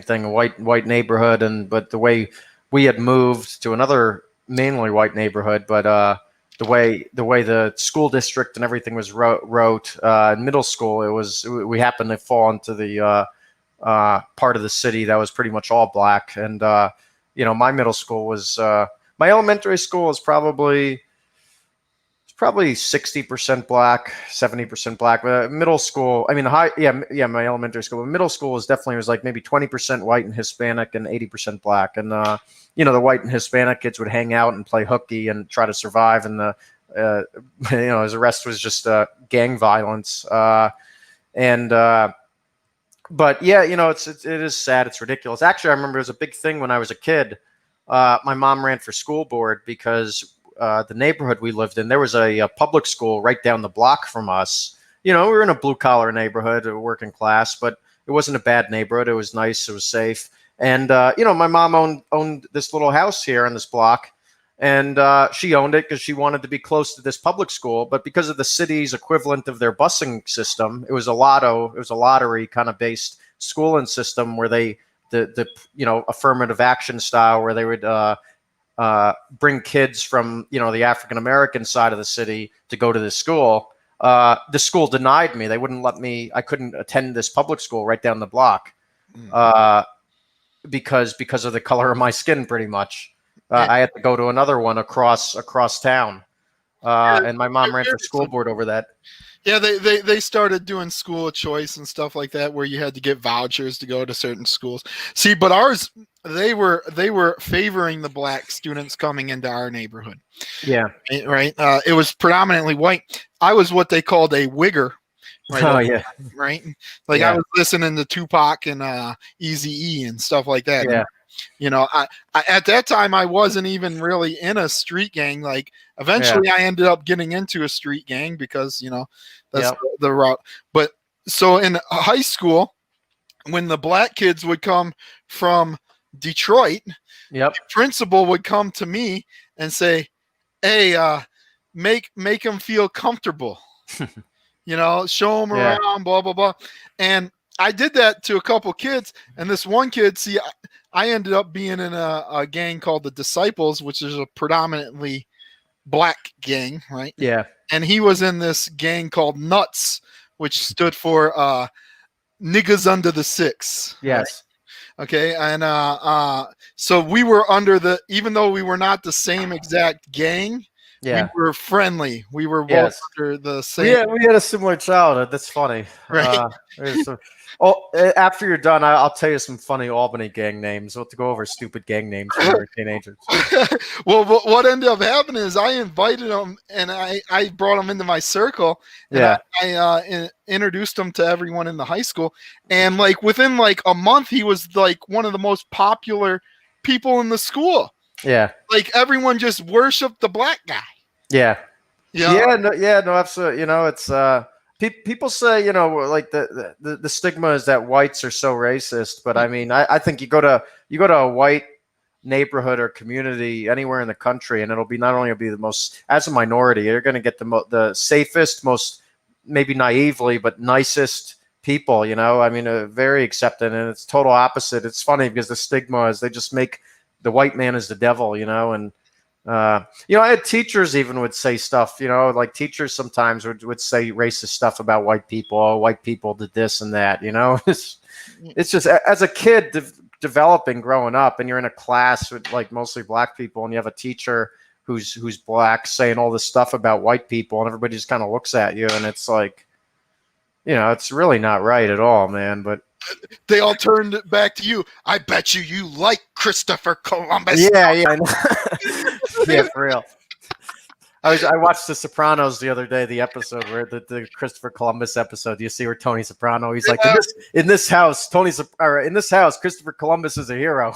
thing, a white neighborhood, but the way we had moved to another mainly white neighborhood, but the way the school district and everything was wrote in middle school, we happened to fall into the part of the city that was pretty much all black, and my middle school was my elementary school was probably 60% black, 70% black. But middle school, I mean, my elementary school, but middle school was like maybe 20% white and Hispanic and 80% black. And, the white and Hispanic kids would hang out and play hooky and try to survive. And the rest was just gang violence. But yeah, it is sad. It's ridiculous. Actually, I remember it was a big thing when I was a kid. My mom ran for school board because the neighborhood we lived in, there was a public school right down the block from us. We were in a blue collar neighborhood, a working class, but it wasn't a bad neighborhood. It was nice. It was safe. And, my mom owned this little house here on this block, and she owned it because she wanted to be close to this public school. But because of the city's equivalent of their busing system, it was a lottery kind of based schooling system where the affirmative action style, where they would bring kids from the African American side of the city to go to this school. The school denied me. They wouldn't let me. I couldn't attend this public school right down the block because of the color of my skin, pretty much. I had to go to another one across town, and my mom ran for school board over that. Yeah, they started doing school of choice and stuff like that, where you had to get vouchers to go to certain schools. See, but ours, they were favoring the black students coming into our neighborhood. Yeah, right. It was predominantly white. I was what they called a wigger. Right. Oh yeah. Right. Like I was listening to Tupac and Eazy-E and stuff like that. Yeah. I at that time I wasn't even really in a street gang. Like eventually I ended up getting into a street gang because that's the route. But so in high school, when the black kids would come from Detroit, the principal would come to me and say, "Hey, make them feel comfortable." Show them around, blah, blah, blah. And I did that to a couple kids. And this one kid, I ended up being in a gang called the Disciples, which is a predominantly black gang, right? Yeah. And he was in this gang called Nuts, which stood for Niggas Under the Six. Yes. Right? Okay. And so we were under even though we were not the same exact gang, Yeah. were friendly. We were both Yes. under the We same, had a similar childhood. That's funny. right? After you're done, I'll tell you some funny Albany gang names. We'll have to go over stupid gang names when we were teenagers. Well, what ended up happening is I invited him and I brought him into my circle and Yeah. introduced him to everyone in the high school. And like within like a month, he was like one of the most popular people in the school. Yeah. Like everyone just worshipped the black guy. Yeah. You know? No, absolutely. It's people say, like the stigma is that whites are so racist, but I mean, I think you go to a white neighborhood or community anywhere in the country, and it'll be not only be the most, as a minority, you're going to get the safest, most maybe naively, but nicest people. I mean, very accepting, and it's total opposite. It's funny because the stigma is they just make the white man is the devil, and I had teachers even would say stuff, like teachers sometimes would say racist stuff about white people. Oh, white people did this and that, it's just as a kid developing, growing up, and you're in a class with like mostly black people, and you have a teacher who's black saying all this stuff about white people, and everybody just kind of looks at you, and it's like, it's really not right at all, man. But they all turned it back to you. I bet you like Christopher Columbus. Yeah, I know. Yeah, for real. I watched The Sopranos the other day, the episode where the Christopher Columbus episode. You see where Tony Soprano, he's like, in this house, Christopher Columbus is a hero.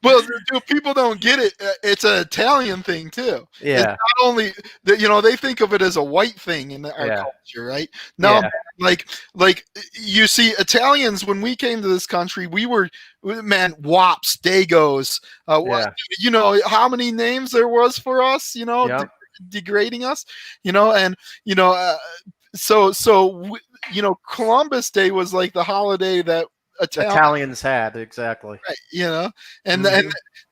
Well, dude, people don't get it. It's an Italian thing too. Yeah. It's not only that, they think of it as a white thing in our culture, right? No, like you see, Italians, when we came to this country, we were, man, wops, dagos. How many names there was for us, degrading us, Columbus Day was like the holiday that Italians had, exactly. Right, and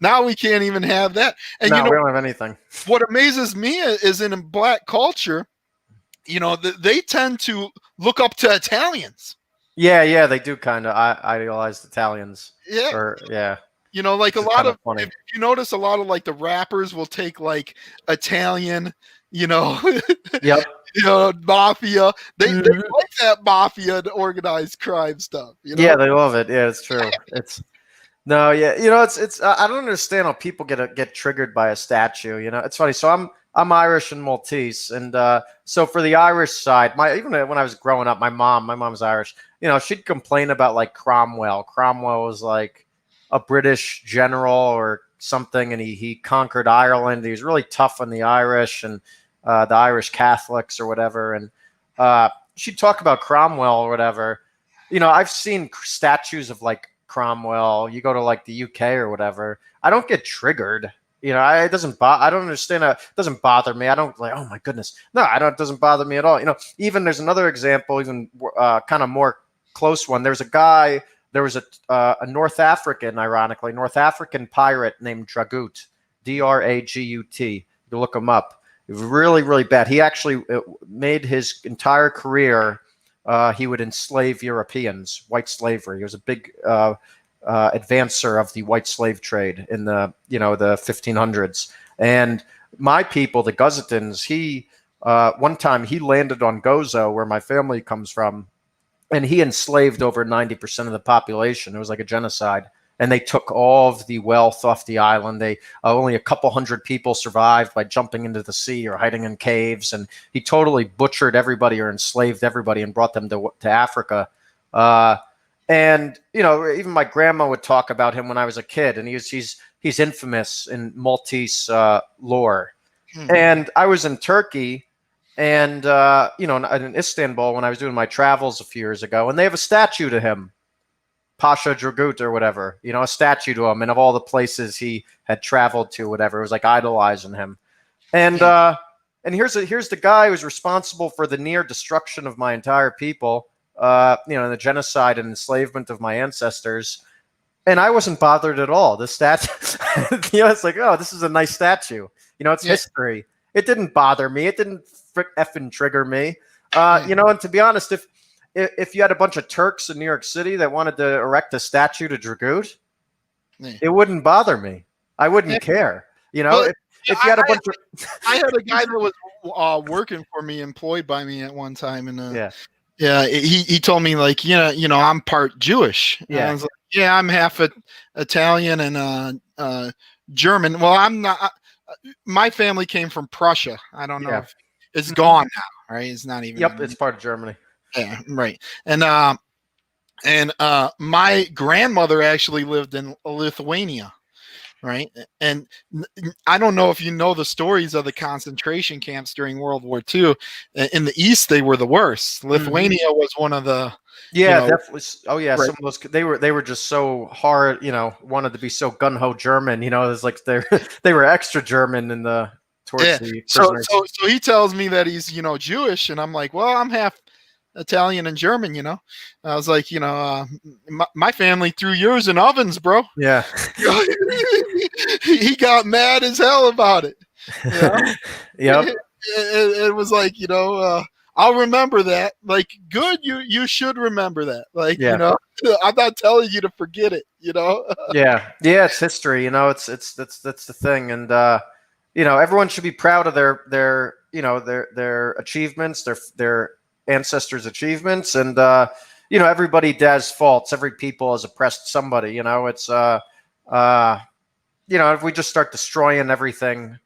now we can't even have that. And we don't have anything. What amazes me is in black culture, they tend to look up to Italians. Yeah, they do kind of idealize Italians. Yeah. Like a lot of, if you notice, a lot of like the rappers will take like Italian, Yep. mafia. They like that mafia and organized crime stuff. Yeah, they love it. Yeah, it's true. It's I don't understand how people get triggered by a statue. It's funny. So I'm Irish and Maltese, and so for the Irish side, even when I was growing up, my mom's Irish. She'd complain about like Cromwell. Cromwell was like a British general or something, and he conquered Ireland. He was really tough on the Irish and the Irish Catholics or whatever. And she'd talk about Cromwell or whatever. I've seen statues of like Cromwell. You go to like the UK or whatever. I don't get triggered. It doesn't I don't understand. It doesn't bother me. I don't like, oh my goodness. No, it doesn't bother me at all. Even there's another example, even kind of more close one. There was a North African pirate named Dragut, Dragut. You look him up. Really, really bad. He actually made his entire career. He would enslave Europeans, white slavery. He was a big advancer of the white slave trade in the the 1500s. And my people, the Guzitans, one time he landed on Gozo, where my family comes from, and he enslaved over 90% of the population. It was like a genocide. And they took all of the wealth off the island. Only a couple hundred people survived by jumping into the sea or hiding in caves. And he totally butchered everybody or enslaved everybody and brought them to Africa. And even my grandma would talk about him when I was a kid. And he's infamous in Maltese lore. Mm-hmm. And I was in Turkey, and in Istanbul when I was doing my travels a few years ago, and they have a statue to him. Pasha Dragut or whatever, a statue to him, and of all the places he had traveled to, whatever, it was like idolizing him. And here's the guy who's responsible for the near destruction of my entire people, the genocide and enslavement of my ancestors. And I wasn't bothered at all. The statue, it's like, oh, this is a nice statue. It's history. It didn't bother me. It didn't effing trigger me. And to be honest, if you had a bunch of Turks in New York City that wanted to erect a statue to Dragut, it wouldn't bother me. I wouldn't care. if you had a bunch of I had a guy that was working for me, employed by me at one time, and yeah, yeah, he told me like, I'm part Jewish. And I yeah, was like, yeah, I'm half Italian and German. Well, I'm not. My family came from Prussia. I don't know yeah. if it's gone now, right? It's not even. Yep, it's part of Germany. Yeah, right. And my grandmother actually lived in Lithuania, right? And I don't know if you know the stories of the concentration camps during World War II. In the East, they were the worst. Lithuania was one of the, Yeah, definitely. Oh yeah, right. some of those they were just so hard, wanted to be so gun ho German. It's like they were extra German in the towards Yeah. the So prisoners. he tells me that he's Jewish, and I'm like, well, I'm half Italian and German. I was like, my family threw yours in ovens, bro. Yeah. He got mad as hell about it. Yep. It was like, I'll remember that. Like, good, you should remember that. Like, Yeah. I'm not telling you to forget it. Yeah, it's history. It's that's the thing, and everyone should be proud of their achievements, their ancestors' achievements, and everybody does faults. Every people has oppressed somebody. It's if we just start destroying everything,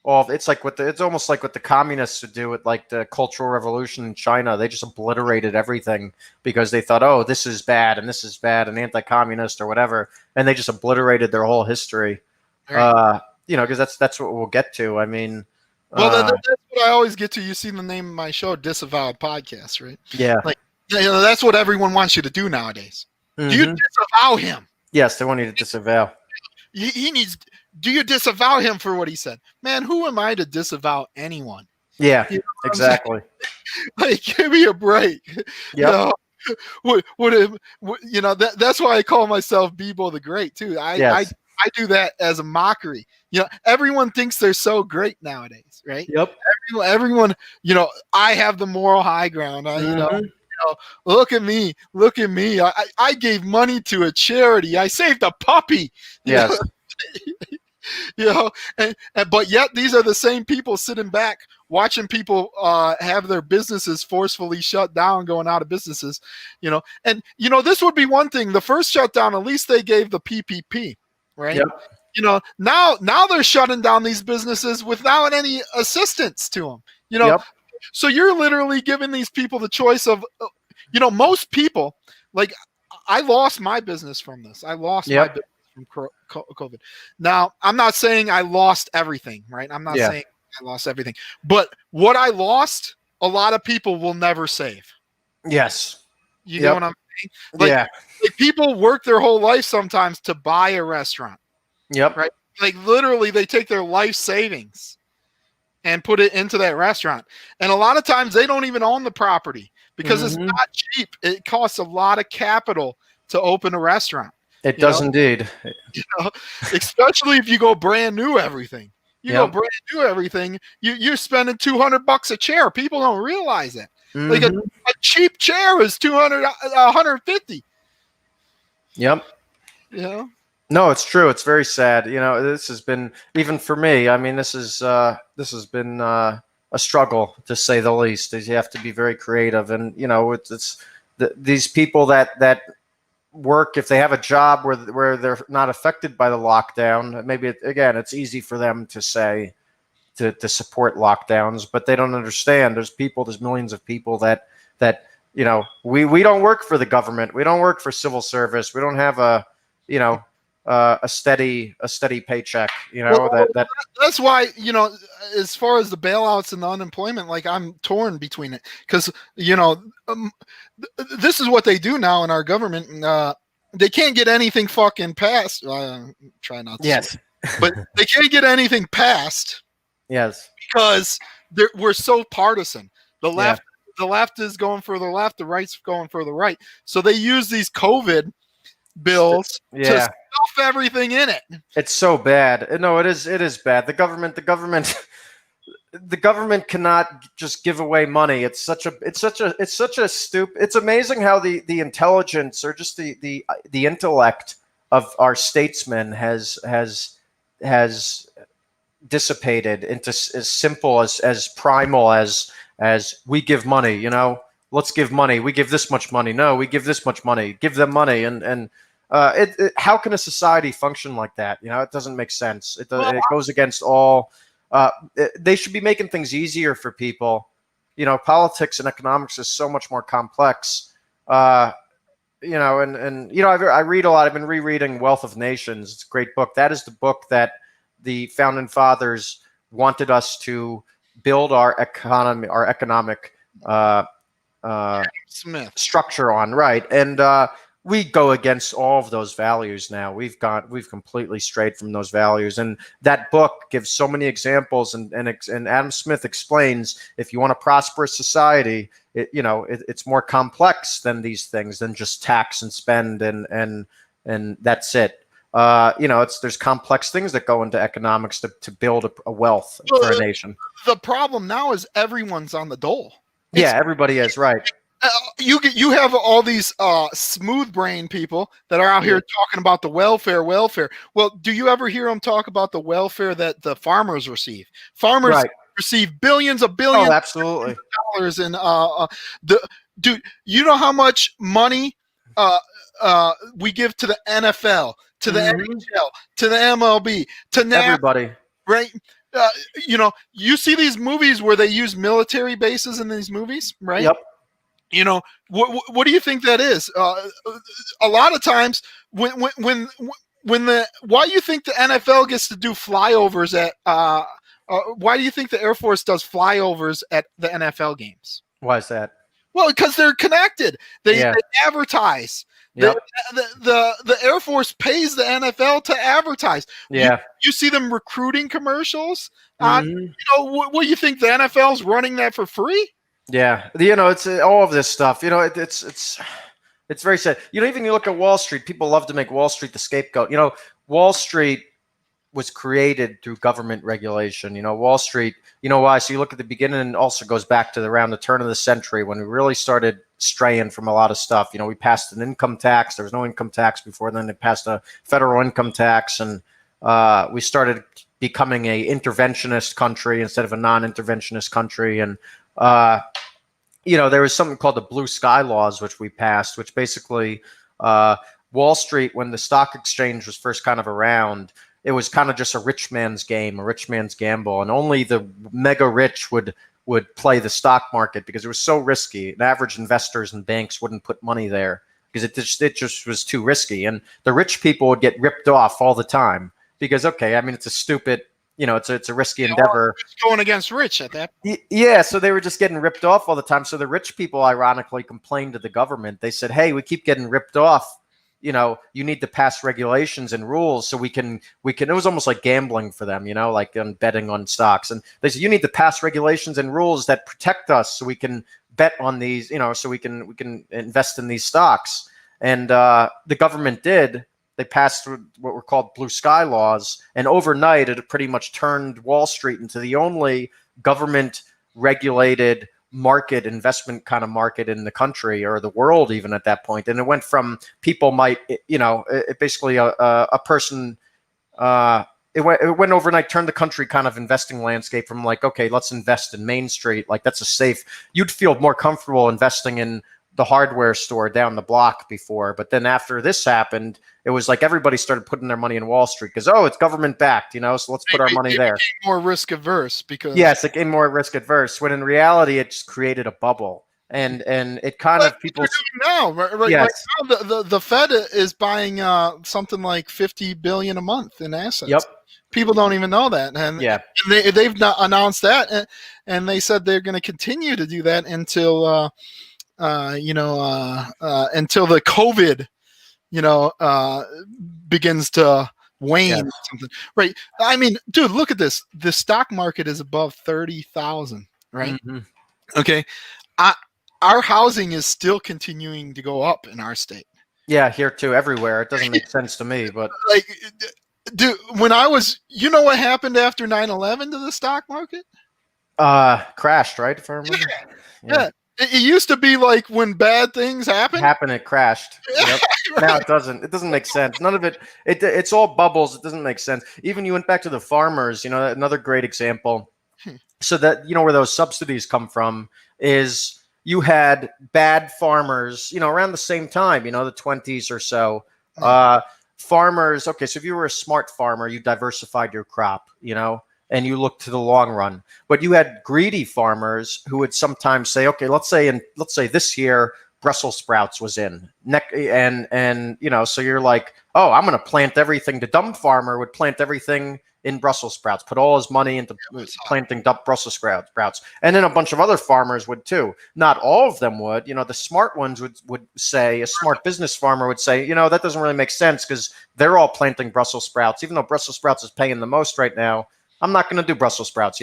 it's like it's almost like what the communists would do with like the Cultural Revolution in China. They just obliterated everything because they thought, oh, this is bad and anti-communist or whatever, and they just obliterated their whole history. Right. Because that's what we'll get to. I mean, well, that's what I always get to. You see the name of my show, Disavowed Podcast, right? Yeah. Like, that's what everyone wants you to do nowadays. Mm-hmm. Do you disavow him? Yes, they want you to disavow. He needs. Do you disavow him for what he said? Man, who am I to disavow anyone? Yeah, exactly. Like, give me a break. Yeah. That's why I call myself Bebo the Great too. I do that as a mockery. Everyone thinks they're so great nowadays, right? Yep. Everyone, I have the moral high ground. Look at me. I gave money to a charity. I saved a puppy. Yes. But yet these are the same people sitting back watching people have their businesses forcefully shut down, going out of businesses. And this would be one thing. The first shutdown, at least they gave the PPP, right? Yep. Now they're shutting down these businesses without any assistance to them. Yep. So you're literally giving these people the choice of, most people, like, I lost my business from this. I lost my business from COVID. Now, I'm not saying I lost everything, right? I'm not saying I lost everything. But what I lost, a lot of people will never save. Yes. You know what I'm saying? Like, people work their whole life sometimes to buy a restaurant. Yep. Right? Like, literally, they take their life savings and put it into that restaurant. And a lot of times they don't even own the property because it's not cheap. It costs a lot of capital to open a restaurant. It does indeed. Especially if you go brand new everything. Go brand new everything. You're spending $200 a chair. People don't realize that. Like a cheap chair is $200, $150. Yep. No, it's true. It's very sad. This has been, even for me, I mean, this has been a struggle, to say the least. You have to be very creative, and these people that work, if they have a job where they're not affected by the lockdown, maybe it's easy for them to say to support lockdowns, but they don't understand. There's millions of people that we don't work for the government. We don't work for civil service. We don't have a steady paycheck. That's why, as far as the bailouts and the unemployment, like, I'm torn between it, because this is what they do now in our government. They can't get anything fucking passed. Try not to. Yes. But they can't get anything passed. Yes. Because we're so partisan. The left is going for the left. The right's going for the right. So they use these COVID bills to stuff everything in it. It's so bad. No, it is bad. The government cannot just give away money. It's such a stupid. It's amazing how the intelligence, or just the intellect of our statesmen has dissipated into as simple as primal as we give money. Let's give money. We give this much money. No, we give this much money. Give them money. And how can a society function like that? It doesn't make sense. It goes against all. They should be making things easier for people. Politics and economics is so much more complex. I read a lot. I've been rereading Wealth of Nations. It's a great book. That is the book that the founding fathers wanted us to build our economy, our economic structure on, right? And we go against all of those values now. We've completely strayed from those values. And that book gives so many examples. And Adam Smith explains, if you want a prosperous society, it's more complex than these things, than just tax and spend and that's it. There's complex things that go into economics to build a wealth for a nation. The problem now is everyone's on the dole. Everybody is, right. You have all these smooth brain people that are out here talking about the welfare. Well, do you ever hear them talk about the welfare that the farmers receive? Farmers receive billions of absolutely. of dollars, and dude, you know how much money we give to the NFL, to the NHL, to the MLB, to everybody, right? You see these movies where they use military bases in these movies, right? Yep. What do you think that is? A lot of times, why do you think the NFL gets to do flyovers at? Why do you think the Air Force does flyovers at the NFL games? Why is that? Well, because they're connected. They advertise. Yep. The Air Force pays the NFL to advertise. Yeah. You see them recruiting commercials. What do you think, the NFL's running that for free? Yeah, it's all of this stuff. It's very sad. Even you look at Wall Street. People love to make Wall Street the scapegoat. Wall Street was created through government regulation. Wall Street. Why? So you look at the beginning, and also goes back to around the turn of the century when we really started straying from a lot of stuff. We passed an income tax. There was no income tax before then. They passed a federal income tax, and we started becoming a interventionist country instead of a non-interventionist country. And there was something called the Blue Sky Laws, which we passed, which basically Wall Street, when the stock exchange was first kind of around, it was kind of just a rich man's game, a rich man's gamble, and only the mega rich would play the stock market because it was so risky. And average investors and banks wouldn't put money there because it just was too risky. And the rich people would get ripped off all the time because, it's a stupid. It's a risky endeavor. Going against rich at that. Yeah, so they were just getting ripped off all the time. So the rich people, ironically, complained to the government. They said, "Hey, we keep getting ripped off. You need to pass regulations and rules so we can." It was almost like gambling for them, like betting on stocks. And they said, "You need to pass regulations and rules that protect us so we can bet on these. So we can invest in these stocks." And the government did. They passed through what were called Blue Sky Laws, and overnight it pretty much turned Wall Street into the only government-regulated market, investment kind of market in the country or the world even at that point. And it went from people might, basically a person, it went overnight, turned the country kind of investing landscape from like, okay, let's invest in Main Street. Like that's a safe, you'd feel more comfortable investing in the hardware store down the block before. But then after this happened, it was like everybody started putting their money in Wall Street because, it's government backed, so let's put our money there. More risk averse because yes, it became more risk adverse. When in reality, it just created a bubble, and it kind of people now right now the Fed is buying something like $50 billion a month in assets. Yep. People don't even know that, and they've not announced that, and they said they're going to continue to do that until until the COVID, begins to wane. Something, right? I mean, dude, look at this. The stock market is above 30,000, right? Mm-hmm. Okay, our housing is still continuing to go up in our state. Yeah, here too, everywhere. It doesn't make sense to me, but like, dude, when I was, what happened after 9/11 to the stock market? Crashed, right? If I remember. Yeah. It used to be like when bad things happen. It crashed. Yep. Now it doesn't. It doesn't make sense. None of it. It's all bubbles. It doesn't make sense. Even you went back to the farmers. Another great example. So that where those subsidies come from is you had bad farmers. Around the same time. The 20s or so. Farmers. Okay, so if you were a smart farmer, you diversified your crop. And you look to the long run. But you had greedy farmers who would sometimes say, okay, let's say this year Brussels sprouts was in, and so you're like, oh, I'm going to plant everything. The dumb farmer would plant everything in Brussels sprouts, put all his money into planting Brussels sprouts, and then a bunch of other farmers would too. Not all of them would. The smart ones would say, a smart business farmer would say, that doesn't really make sense because they're all planting Brussels sprouts, even though Brussels sprouts is paying the most right now. I'm not going to do Brussels sprouts,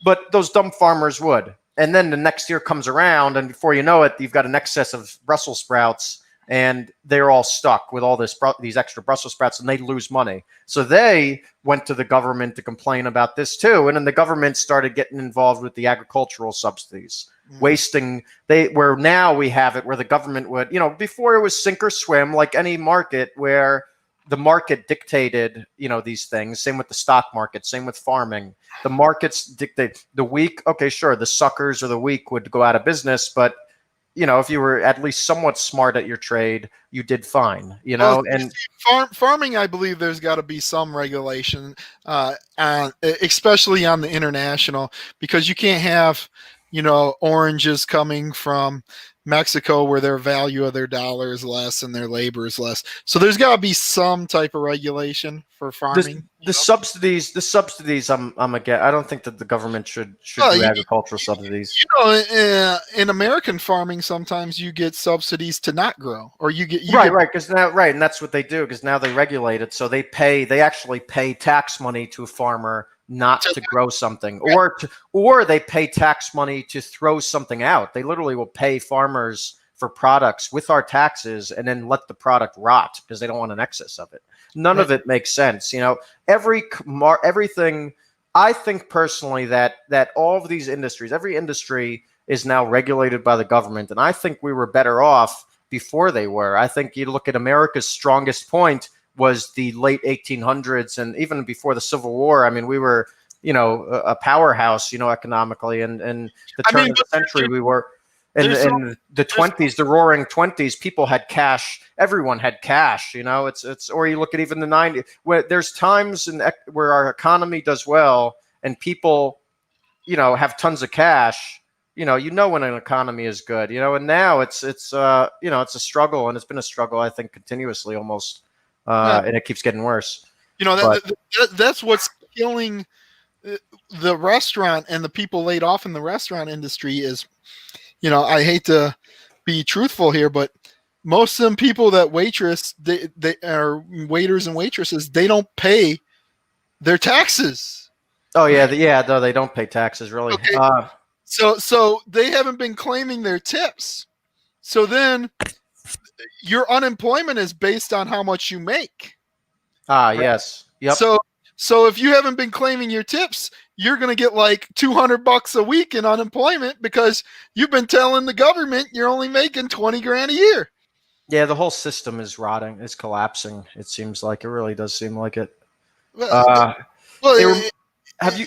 but those dumb farmers would. And then the next year comes around, and before you know it, you've got an excess of Brussels sprouts, and they're all stuck with all these extra Brussels sprouts, and they lose money. So they went to the government to complain about this too, and then the government started getting involved with the agricultural subsidies, wasting. Where now we have it where the government would, before it was sink or swim, like any market where the market dictated, these things. Same with the stock market, same with farming. The markets dictate the weak. Okay, sure. The suckers or the weak would go out of business. But, if you were at least somewhat smart at your trade, you did fine, Well, and farming, I believe there's got to be some regulation, especially on the international, because you can't have, oranges coming from Mexico where their value of their dollar is less and their labor is less. So there's got to be some type of regulation for farming. The subsidies, I'm again. I don't think that the government should do agricultural subsidies. In American farming, sometimes you get subsidies to not grow, or you get and that's what they do because now they regulate it. So they actually pay tax money to a farmer not to grow something, or they pay tax money to throw something out. They literally will pay farmers for products with our taxes and then let the product rot because they don't want an excess of it. None of it makes sense. Everything. I think personally that all of these industries, every industry is now regulated by the government, and I think we were better off before they were. I think you look at America's strongest point was the late 1800s, and even before the Civil War. I mean, we were, a powerhouse, economically, and the turn of the century we were. In the 20s, the roaring 20s, people had cash. Everyone had cash, it's, or you look at even the 90s, where there's times where our economy does well and people, have tons of cash, when an economy is good, and now it's it's a struggle, and it's been a struggle, I think, continuously almost, and it keeps getting worse. That's what's killing the restaurant and the people laid off in the restaurant industry is, I hate to be truthful here, but most of them people that waitress, they are waiters and waitresses, they don't pay their taxes. Oh yeah, no, they don't pay taxes really. Okay. So they haven't been claiming their tips. So then your unemployment is based on how much you make. Right? Yes. Yep. So if you haven't been claiming your tips, you're going to get like $200 a week in unemployment because you've been telling the government you're only making 20 grand a year. Yeah, the whole system is rotting. It's collapsing. It seems like it really does seem like it. Have you?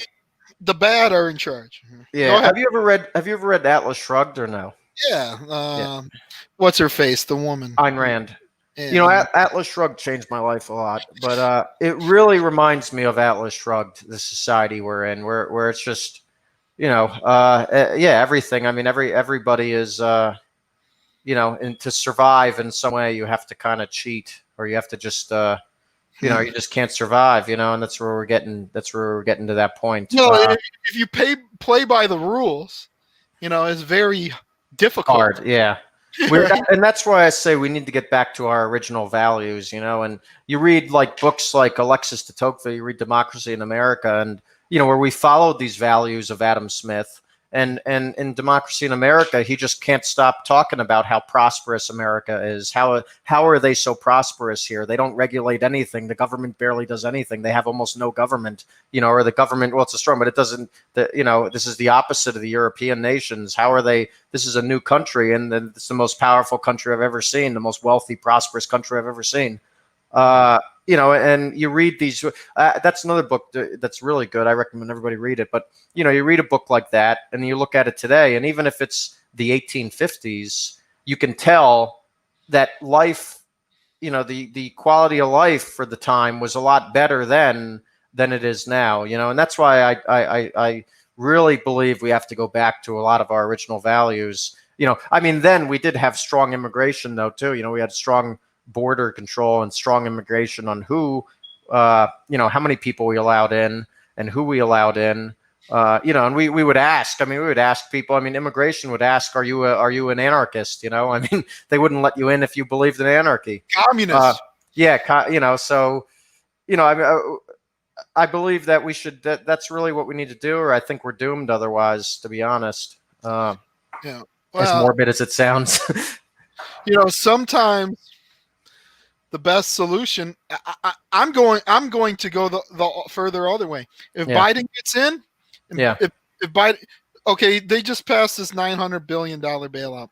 The bad are in charge. Yeah. Have you ever read Atlas Shrugged or no? Yeah. What's her face? The woman. Ayn Rand. Yeah. Atlas Shrugged changed my life a lot, but it really reminds me of Atlas Shrugged, the society we're in, where it's just, everything. I mean, everybody is, and to survive in some way, you have to kind of cheat, or you have to just, you just can't survive, and that's where we're getting. That's where we're getting to that point. If you play by the rules, it's very difficult. Hard, yeah. And that's why I say we need to get back to our original values, and you read like books like Alexis de Tocqueville, you read Democracy in America, and where we followed these values of Adam Smith, And in Democracy in America, he just can't stop talking about how prosperous America is. How are they so prosperous here? They don't regulate anything. The government barely does anything. They have almost no government, or the government, well, it's a strong, but it doesn't, this is the opposite of the European nations. How are they? This is a new country, and it's the most powerful country I've ever seen, the most wealthy, prosperous country I've ever seen. And you read these, that's another book that's really good. I recommend everybody read it. But, you read a book like that and you look at it today, and even if it's the 1850s, you can tell that life, the quality of life for the time was a lot better then than it is now, and that's why I really believe we have to go back to a lot of our original values. Then we did have strong immigration though, too. We had strong border control and strong immigration on who, how many people we allowed in and who we allowed in, and we would ask, we would ask people, immigration would ask, are you an anarchist? They wouldn't let you in if you believed in anarchy. Communist. So, I believe that we should, that's really what we need to do, or I think we're doomed otherwise, to be honest. As morbid as it sounds. Sometimes the best solution, I'm going to go the further other way. If Biden gets in, if Biden, okay, they just passed this $900 billion bailout.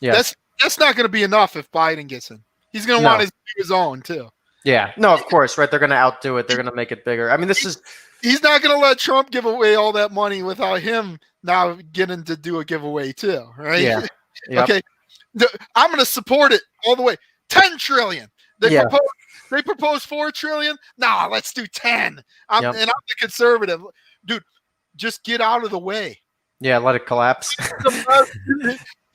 Yeah, that's not going to be enough if Biden gets in. He's going to want his own too. Yeah, no, of course, right? They're going to outdo it. They're going to make it bigger. He's not going to let Trump give away all that money without him now getting to do a giveaway too, right? Yeah. Yep. Okay, I'm going to support it all the way. 10 trillion. They proposed 4 trillion. Nah, let's do 10. And I'm the conservative. Dude, just get out of the way. Yeah, let it collapse.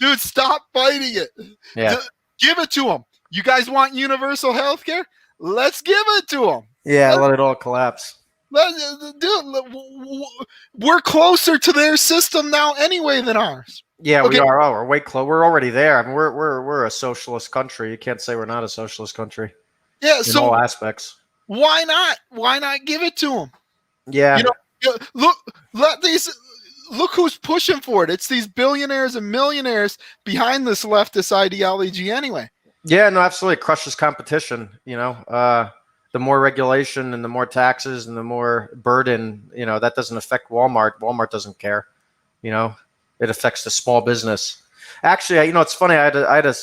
Dude, stop fighting it. Yeah. Give it to them. You guys want universal health care? Let's give it to them. Yeah, let it all collapse. Dude, we're closer to their system now anyway than ours. Yeah, okay. We are. Oh, we're way close. We're already there. We're a socialist country. You can't say we're not a socialist country. Yeah, in all aspects. Why not? Why not give it to them? Yeah. Look who's pushing for it. It's these billionaires and millionaires behind this leftist ideology anyway. Yeah, no, absolutely. It crushes competition. The more regulation and the more taxes and the more burden, that doesn't affect Walmart. Walmart doesn't care. It affects the small business. Actually, it's funny. I had a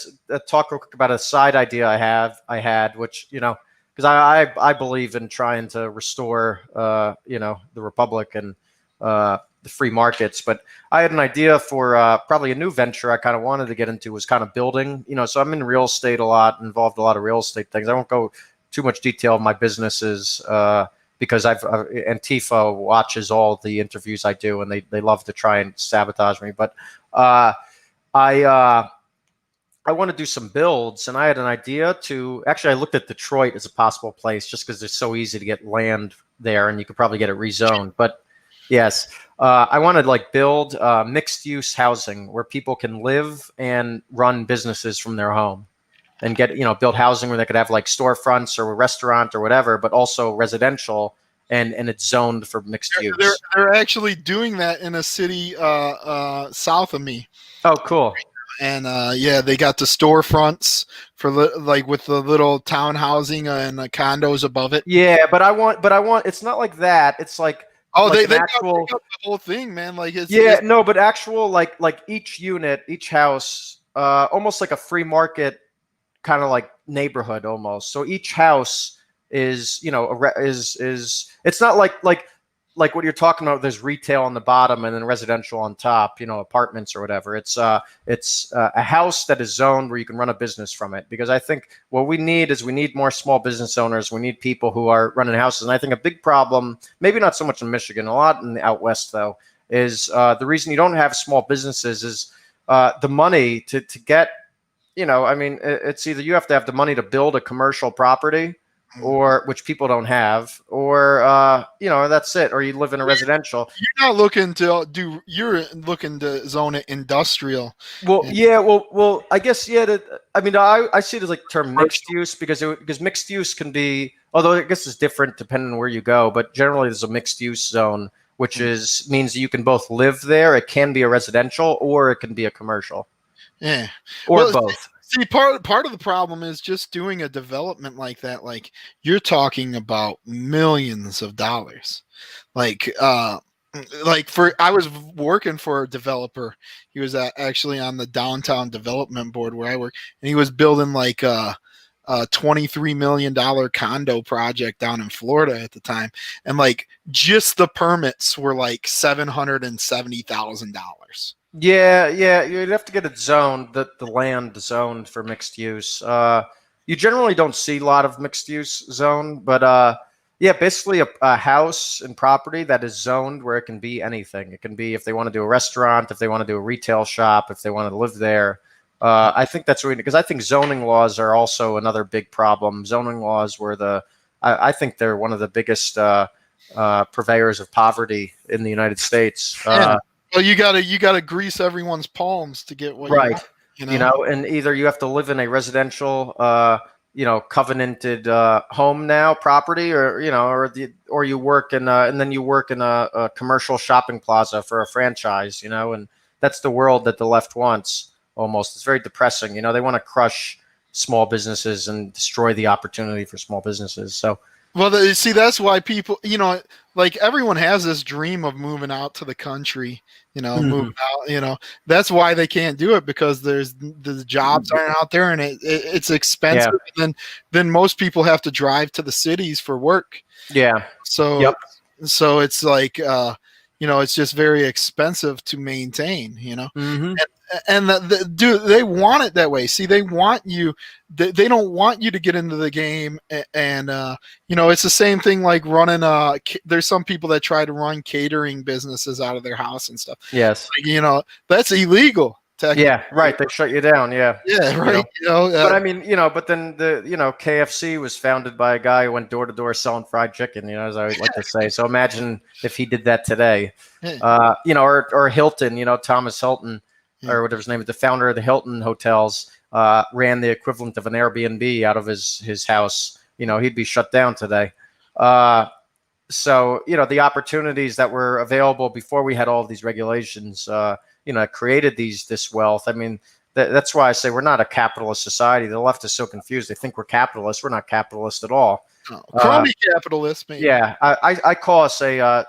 talk real quick about a side idea I had, which, because I believe in trying to restore, the republic and the free markets. But I had an idea for probably a new venture I kind of wanted to get into, was kind of building. So I'm in real estate a lot, involved in a lot of real estate things. I won't go too much detail of my businesses because Antifa watches all the interviews I do, and they love to try and sabotage me. But I want to do some builds, and I had an idea to actually. I looked at Detroit as a possible place just because it's so easy to get land there, and you could probably get it rezoned. But yes, I want to build mixed-use housing where people can live and run businesses from their home, and get build housing where they could have storefronts or a restaurant or whatever, but also residential, and it's zoned for mixed use. They're actually doing that in a city south of me. Oh, cool. And they got the storefronts for with the little town housing and condos above it. Yeah, but I want. It's not like that. It's like they got the whole thing, man. But actual each unit, each house, almost like a free market kind of neighborhood almost. So each house is it's not like what you're talking about. There's retail on the bottom and then residential on top, apartments or whatever. It's a house that is zoned where you can run a business from it. Because I think what we need more small business owners. We need people who are running houses. And I think a big problem, maybe not so much in Michigan, a lot in the out west though, is the reason you don't have small businesses is the money to get. It's either you have to have the money to build a commercial property, or which people don't have, or that's it, or you live in a residential. You're not looking to do. You're looking to zone it industrial. Well, Well, I guess I see it as term mixed use because mixed use can be, although I guess it's different depending on where you go, but generally there's a mixed use zone which means that you can both live there. It can be a residential or it can be a commercial. Yeah. Or both. See, part of the problem is just doing a development like that. Like, you're talking about millions of dollars. Like I was working for a developer. He was actually on the downtown development board where I work, and he was building like a $23 million condo project down in Florida at the time, and like just the permits were like $770,000. Yeah, you'd have to get it zoned, the land zoned for mixed use. You generally don't see a lot of mixed use zone, but yeah, basically a house and property that is zoned where it can be anything. It can be if they want to do a restaurant, if they want to do a retail shop, if they want to live there. I think that's really, because I think zoning laws are also another big problem. Zoning laws were I think they're one of the biggest purveyors of poverty in the United States. Well, you gotta grease everyone's palms to get what right. you want. You know? And either you have to live in a residential, covenanted home now, property, or or you work in, and then you work in a commercial shopping plaza for a franchise, and that's the world that the left wants. Almost, it's very depressing. They want to crush small businesses and destroy the opportunity for small businesses. So. Well, see, that's why people, like everyone has this dream of moving out to the country, moving out, that's why they can't do it, because the jobs aren't out there, and it's expensive. Yeah. And then most people have to drive to the cities for work. Yeah. So it's like, it's just very expensive to maintain, And dude, they want it that way. See, they want you. They don't want you to get into the game, and it's the same thing like running. There's some people that try to run catering businesses out of their house and stuff. Yes, like, that's illegal. Yeah, right. They shut you down. Yeah. Yeah, right. But I mean, but then KFC was founded by a guy who went door to door selling fried chicken. As I would like to say. So imagine if he did that today. Or Hilton. Thomas Hilton. Or whatever his name is, the founder of the Hilton hotels, ran the equivalent of an Airbnb out of his house. He'd be shut down today. So the opportunities that were available before we had all of these regulations, created this wealth. I mean, that's why I say we're not a capitalist society. The left is so confused; they think we're capitalists. We're not capitalist at all. Crony capitalists, maybe. Yeah, I call us a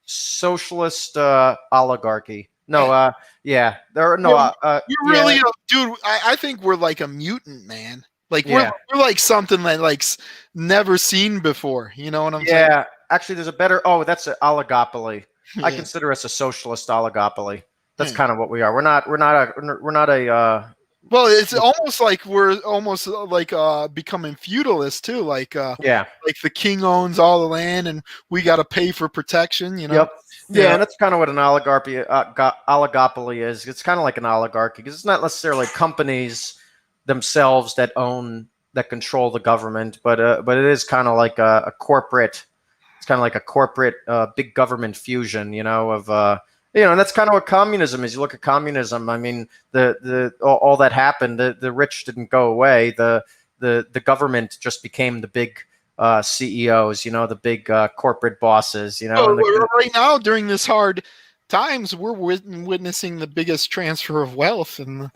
socialist oligarchy. No, yeah, there are no. You're really, dude. I think we're like a mutant, man. Like we're like something that never seen before. You know what I'm saying? Yeah, actually, there's a better. Oh, that's an oligopoly. Yeah. I consider us a socialist oligopoly. That's kind of what we are. We're not a. Well, it's almost like we're almost like becoming feudalist too. Like like the king owns all the land, and we got to pay for protection. Yep. Yeah, and that's kind of what an oligopoly is. It's kind of like an oligarchy, because it's not necessarily companies themselves that control the government, but it is kind of like a corporate. It's kind of like a corporate big government fusion, of and that's kind of what communism is. You look at communism. I mean, all that happened. The rich didn't go away. The government just became the big. CEOs, the big corporate bosses, right now during this hard times, we're witnessing the biggest transfer of wealth in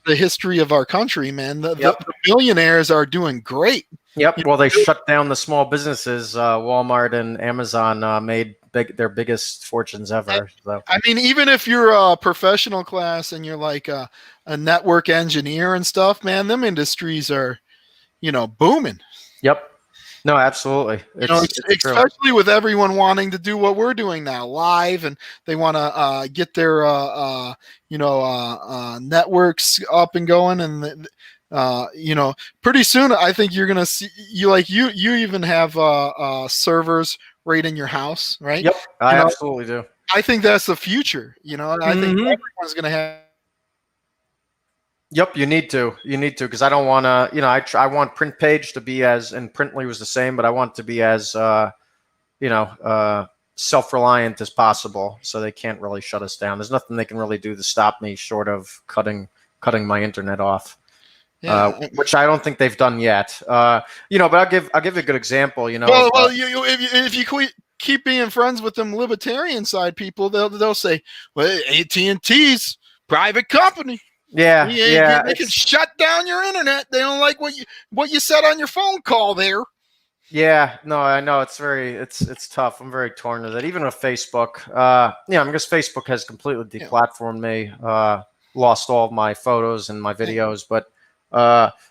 the history of our country, man. The billionaires are doing great. Yep. Well, they shut down the small businesses. Walmart and Amazon made their biggest fortunes ever. So. I mean, even if you're a professional class and you're like a network engineer and stuff, man, them industries are, booming. Yep. No, absolutely. Especially with everyone wanting to do what we're doing now, live, and they want to get their networks up and going, and pretty soon I think you're gonna see you even have servers right in your house, right? Yep, I absolutely do. I think that's the future. I think everyone's gonna have. Yep, you need to, because I don't want to, I want Printpage to be and Printly was the same, but I want it to be as, self-reliant as possible, so they can't really shut us down. There's nothing they can really do to stop me short of cutting my internet off, which I don't think they've done yet. But I'll give you a good example. Well, if you quit. keep being friends with them libertarian side people, they'll say, well, AT&T's private company. Yeah, yeah. They can shut down your internet. They don't like what you said on your phone call there. Yeah, no, I know it's tough. I'm very torn with it. Even with Facebook, because Facebook has completely deplatformed me, lost all of my photos and my videos. But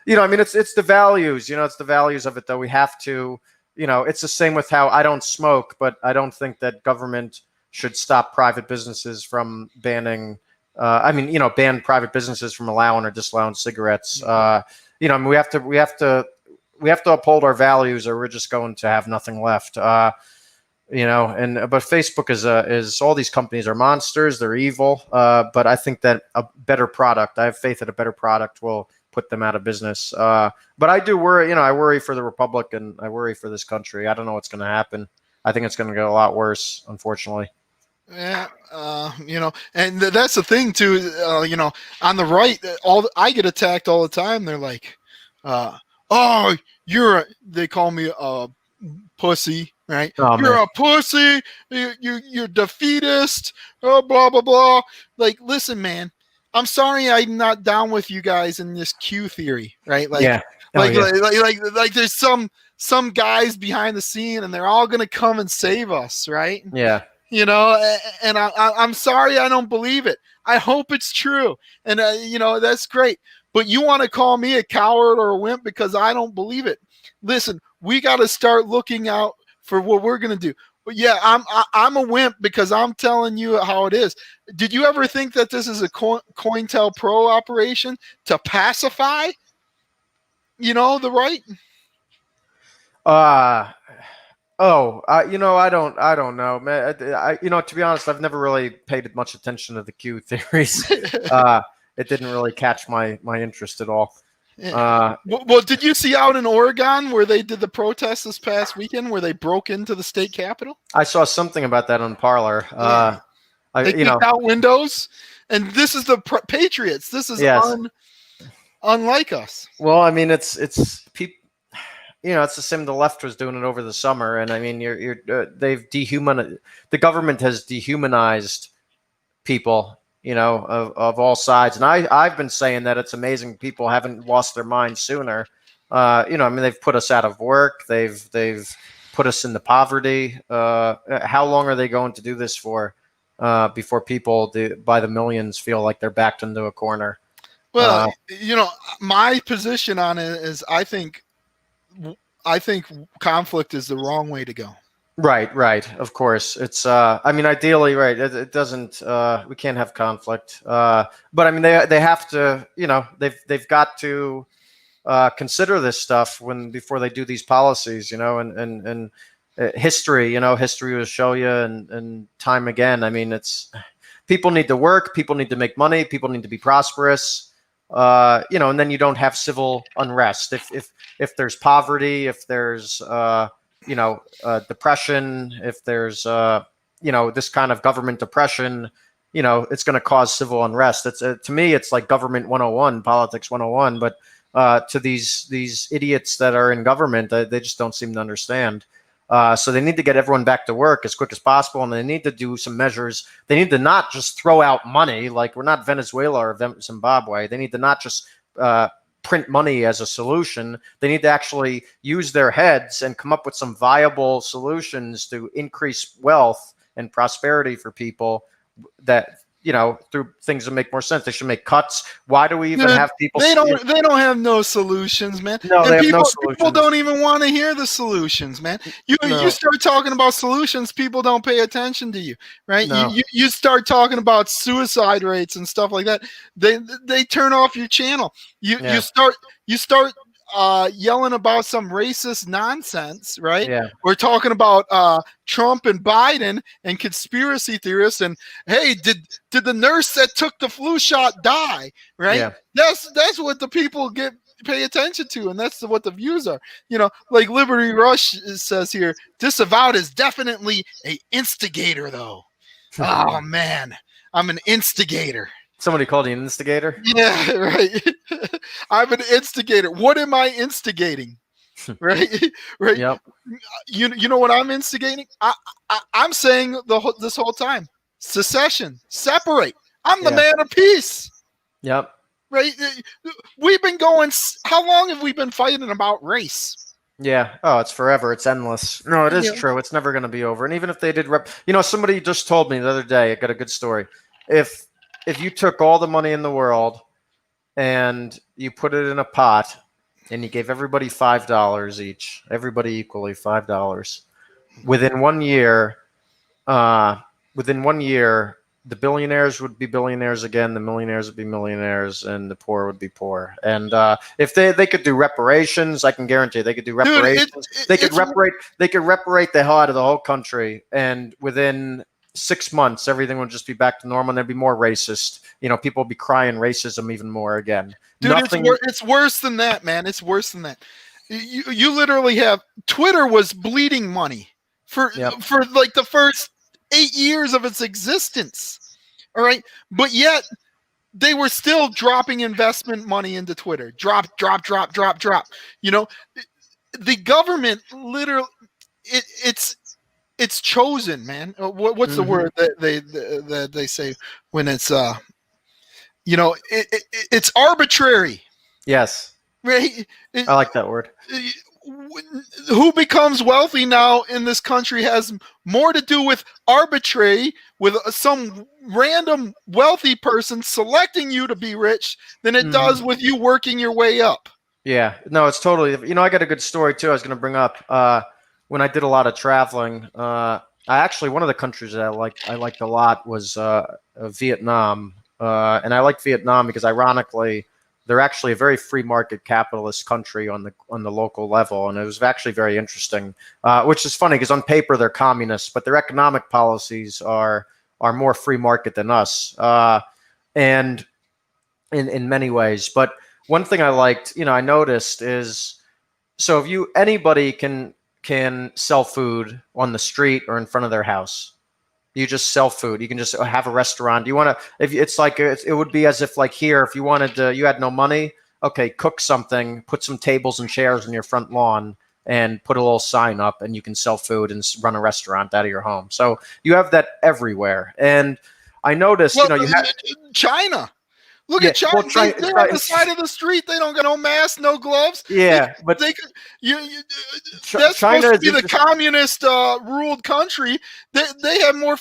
it's the values. It's the values of it that we have to. It's the same with how I don't smoke, but I don't think that government should stop private businesses from banning. Ban private businesses from allowing or disallowing cigarettes. We have to uphold our values, or we're just going to have nothing left. But Facebook is all these companies are monsters. They're evil. But I think that a better product, I have faith that a better product will put them out of business. But I do worry. I worry for the Republic, and I worry for this country. I don't know what's going to happen. I think it's going to get a lot worse, unfortunately. Yeah, and that's the thing too. On the right, I get attacked all the time. They're like, "Oh, they call me a pussy, right? Oh, you're man. a pussy. You're defeatist. Oh, blah blah blah." Like, listen, man. I'm sorry, I'm not down with you guys in this Q theory, right? Like, yeah. Like there's some guys behind the scene, and they're all gonna come and save us, right? Yeah. And I'm sorry, I don't believe it. I hope it's true. And, that's great. But you want to call me a coward or a wimp because I don't believe it. Listen, we got to start looking out for what we're going to do. But yeah, I'm a wimp because I'm telling you how it is. Did you ever think that this is a COINTELPRO operation to pacify, the right? I don't know, man. To be honest, I've never really paid much attention to the Q theories. It didn't really catch my interest at all. Well, did you see out in Oregon where they did the protest this past weekend, where they broke into the state capitol? I saw something about that on Parler. They kicked out windows, and this is the Patriots. This is unlike us. Well, I mean, it's people. It's the same. The left was doing it over the summer, and I mean, they've dehumanized. The government has dehumanized people, of all sides. And I've been saying that it's amazing people haven't lost their minds sooner. They've put us out of work. They've put us into poverty. How long are they going to do this for? Before people by the millions feel like they're backed into a corner. Well, my position on it is I think conflict is the wrong way to go. Right. Of course, it's. Ideally, right. It doesn't. We can't have conflict. But I mean, they have to. They've got to consider this stuff before they do these policies. And history. History will show you, and time again. I mean, it's people need to work. People need to make money. People need to be prosperous. And then you don't have civil unrest. If there's poverty, if there's depression, if there's this kind of government depression, it's going to cause civil unrest. It's to me, it's like government 101, politics 101. But to these idiots that are in government, they just don't seem to understand. So they need to get everyone back to work as quick as possible, and they need to do some measures. They need to not just throw out money, like we're not Venezuela or Zimbabwe. They need to not just print money as a solution. They need to actually use their heads and come up with some viable solutions to increase wealth and prosperity for people that, through things that make more sense. They should make cuts. Why do we even have people? They don't have no solutions, man. No, they have no solutions. People don't even want to hear the solutions, man. You start talking about solutions, people don't pay attention to you, right? No. You start talking about suicide rates and stuff like that. They turn off your channel. You start yelling about some racist nonsense, right? Yeah. We're talking about Trump and Biden and conspiracy theorists, and hey, did the nurse that took the flu shot die? Right? Yeah. That's what the people pay attention to, and that's what the views are. Like Liberty Rush says here, disavowed is definitely a instigator, though. Oh man, I'm an instigator. Somebody called you an instigator? Yeah, right. I'm an instigator. What am I instigating? right? Right? Yep. You know what I'm instigating? I'm saying this whole time, secession, separate. I'm the Yeah. man of peace, Yep. right? We've been going. How long have we been fighting about race? Yeah. Oh, it's forever. It's endless. No, it is You know, true. It's never going to be over. And even if they did somebody just told me the other day, I got a good story. If you took all the money in the world and you put it in a pot and you gave everybody $5 each, everybody equally $5, within 1 year, uh, within 1 year, the billionaires would be billionaires again, the millionaires would be millionaires, and the poor would be poor. And if they could do reparations, I can guarantee they could do reparations. Dude, They could reparate the hell out of the whole country, and within 6 months, everything would just be back to normal, and there'd be more racist. People would be crying racism even more again. dude, it's worse than that, man. It's worse than that. You literally have Twitter was bleeding money for like the first 8 years of its existence. All right. But yet they were still dropping investment money into Twitter. Drop. The government literally it's chosen, man. What's the word that they say when it's it's arbitrary. Yes. Right? I like that word. Who becomes wealthy now in this country has more to do with arbitrary, with some random wealthy person selecting you to be rich than it does with you working your way up. Yeah, no, it's totally. I got a good story too. I was going to bring up when I did a lot of traveling. I actually, one of the countries that I liked a lot was Vietnam, and I liked Vietnam because ironically, they're actually a very free market capitalist country on the local level, and it was actually very interesting. Which is funny because on paper they're communists, but their economic policies are more free market than us, and in many ways. But one thing I liked, I noticed is, so if anybody can sell food on the street or in front of their house. You just sell food. You can just have a restaurant. You want to, if it's like, it would be as if like here, if you wanted to, you had no money. Okay, cook something, put some tables and chairs in your front lawn and put a little sign up and you can sell food and run a restaurant out of your home. So you have that everywhere. And I noticed, you have China. Look at China. They're on the side of the street. They don't got no mask, no gloves. Yeah, but they could. That's China supposed to be the communist ruled country. They have more.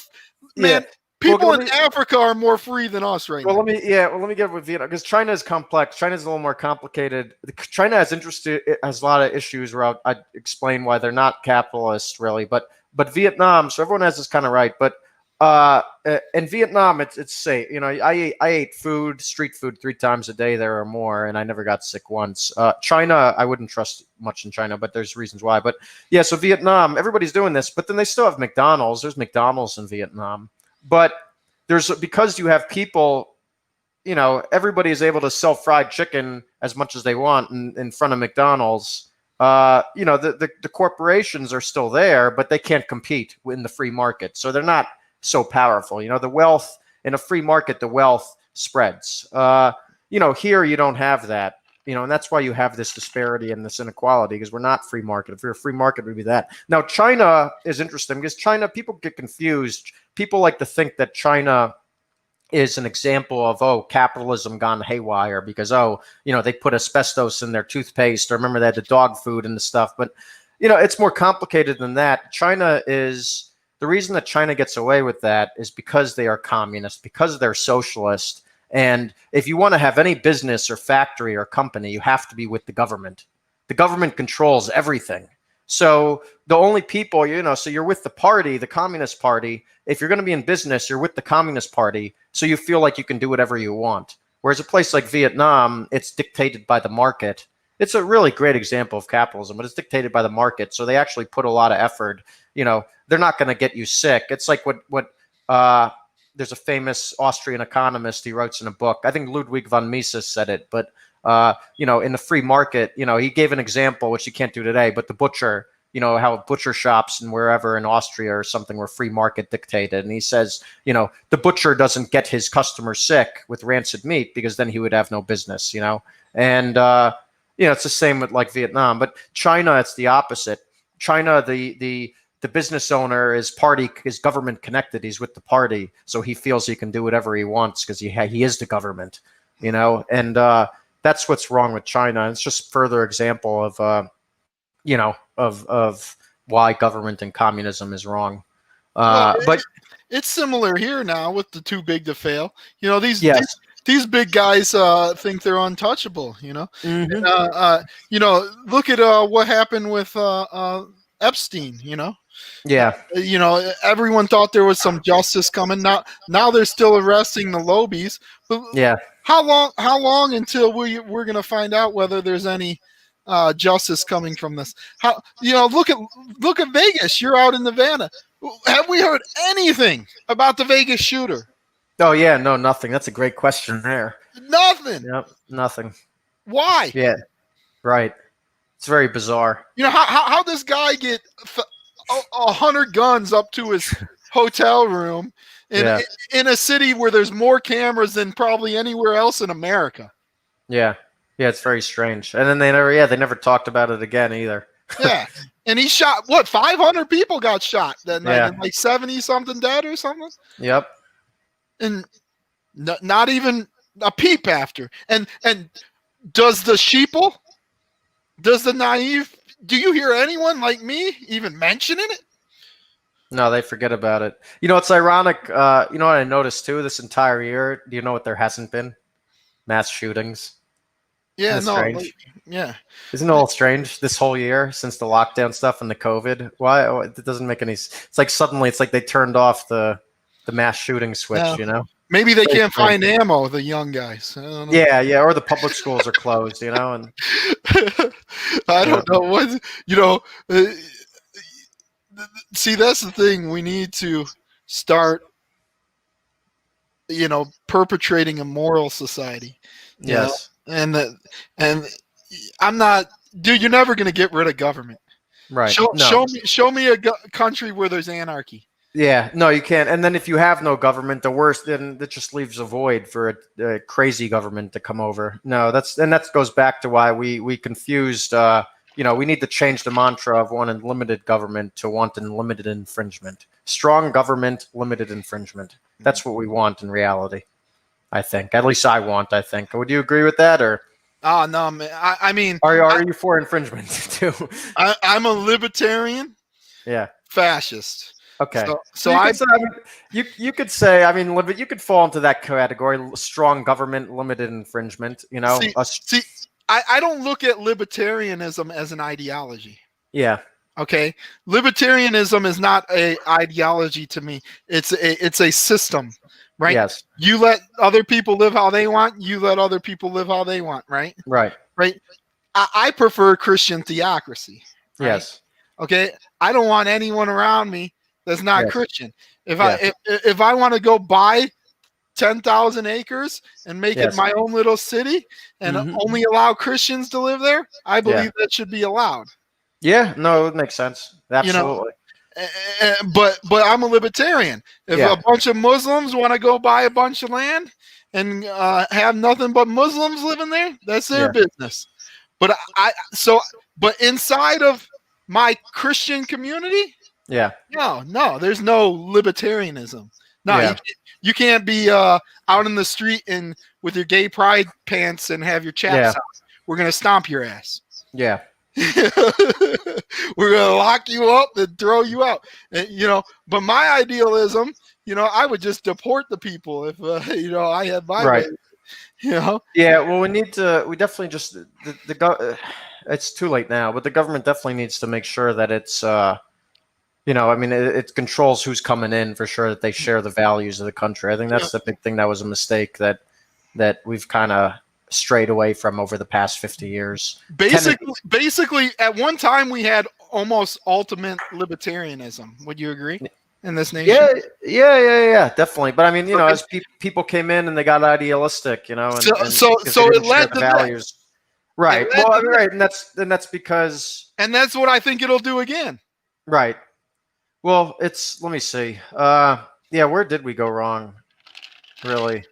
Man, people in Africa are more free than us right now. Let me get with Vietnam because China is complex. China's a little more complicated. China has a lot of issues where I'd explain why they're not capitalist really, but Vietnam. So everyone has this kind of right, but. In Vietnam, it's safe. I ate street food 3 times a day there or more, and I never got sick once. China, I wouldn't trust much in China, but there's reasons why. But yeah, so Vietnam, everybody's doing this, but then they still have McDonald's. There's McDonald's in Vietnam, but because you have people, everybody is able to sell fried chicken as much as they want in front of McDonald's. The corporations are still there, but they can't compete in the free market, so they're not so powerful. The wealth in a free market, the wealth spreads. Here you don't have that. And that's why you have this disparity and this inequality because we're not free market. If you're a free market, it would be that. Now, China is interesting because China, people get confused. People like to think that China is an example of, capitalism gone haywire because, they put asbestos in their toothpaste, or remember they had the dog food and the stuff. But, it's more complicated than that. The reason that China gets away with that is because they are communist, because they're socialist. And if you want to have any business or factory or company, you have to be with the government. The government controls everything. So the only people, so you're with the party, the Communist Party. If you're going to be in business, you're with the Communist Party. So you feel like you can do whatever you want. Whereas a place like Vietnam, it's dictated by the market. It's a really great example of capitalism, but it's dictated by the market. So they actually put a lot of effort. They're not going to get you sick. It's like what there's a famous Austrian economist. He writes in a book. I think Ludwig von Mises said it, but in the free market, he gave an example, which you can't do today, but the butcher, how butcher shops and wherever in Austria or something were free market dictated. And he says, the butcher doesn't get his customers sick with rancid meat because then he would have no business, and it's the same with like Vietnam, but China, it's the opposite. China, the business owner is government connected. He's with the party, so he feels he can do whatever he wants because he is the government, and that's what's wrong with China. It's just further example of of why government and communism is wrong. But it's similar here now with the too big to fail. yes, These big guys think they're untouchable. mm-hmm. Look at what happened with Epstein. Yeah, Everyone thought there was some justice coming. Now they're still arresting the lobies. But yeah. how long until we're going to find out whether there's any justice coming from this? Look at Vegas. You're out in Nevada. Have we heard anything about the Vegas shooter? Oh yeah, no, nothing. That's a great question there. Nothing. Yep, nothing. Why? Yeah, right. It's very bizarre. How this guy get 100 guns up to his hotel room in a city where there's more cameras than probably anywhere else in America? Yeah, it's very strange. And then they never talked about it again either. Yeah, and he shot 500 people got shot that night, and like 70 something dead or something. Yep. And not even a peep after. And does the sheeple, does the naive, do you hear anyone like me even mentioning it? No, they forget about it. It's ironic. You know what I noticed too this entire year? Do you know what there hasn't been? Mass shootings. Yeah, Isn't it strange? Yeah. Isn't it all strange this whole year since the lockdown stuff and the COVID? Why? It doesn't make any. It's like suddenly it's like they turned off the mass shooting switch. Maybe they can't find ammo. The young guys. I don't know. Yeah, or the public schools are closed. And I don't know what. See, that's the thing. We need to start, perpetrating a moral society. Yes. And I'm not, dude. You're never gonna get rid of government. Right. Show me a country where there's anarchy. Yeah, no, you can't. And then if you have no government, the worst, then it just leaves a void for a crazy government to come over. No, that goes back to why we confused. We need to change the mantra of one unlimited government to one unlimited infringement. Strong government, limited infringement. That's what we want in reality. I think. At least I want. I think. Would you agree with that, or? Oh no, man. I mean, are you for infringement too? I'm a libertarian. Yeah. Fascist. Okay. So you could say, you could fall into that category: strong government, limited infringement. I don't look at libertarianism as an ideology. Yeah. Okay. Libertarianism is not an ideology to me. It's a system, right? Yes. You let other people live how they want. You let other people live how they want, right? Right. Right. I prefer Christian theocracy. Right? Yes. Okay. I don't want anyone around me that's not Christian. If I want to go buy 10,000 acres and make it my own little city and only allow Christians to live there, I believe that should be allowed. Yeah, no, it makes sense. Absolutely. But I'm a libertarian. If a bunch of Muslims want to go buy a bunch of land and have nothing but Muslims living there, that's their business. But but inside of my Christian community, no, there's no libertarianism. No, you can't be out in the street and with your gay pride pants and have your chaps out. We're gonna stomp your ass. Yeah. We're gonna lock you up and throw you out. But my idealism, I would just deport the people if I had my way. Yeah. Well, we definitely just it's too late now, but the government definitely needs to make sure that it's it controls who's coming in for sure, that they share the values of the country. I think that's the big thing that was a mistake that we've kind of strayed away from over the past 50 years. Basically, at one time we had almost ultimate libertarianism. Would you agree? In this nation? Yeah, definitely. But as people came in and they got idealistic, and so it led to values. Right. Well, right, and that's because. And that's what I think it'll do again. Right. Well, let me see. Where did we go wrong? Really?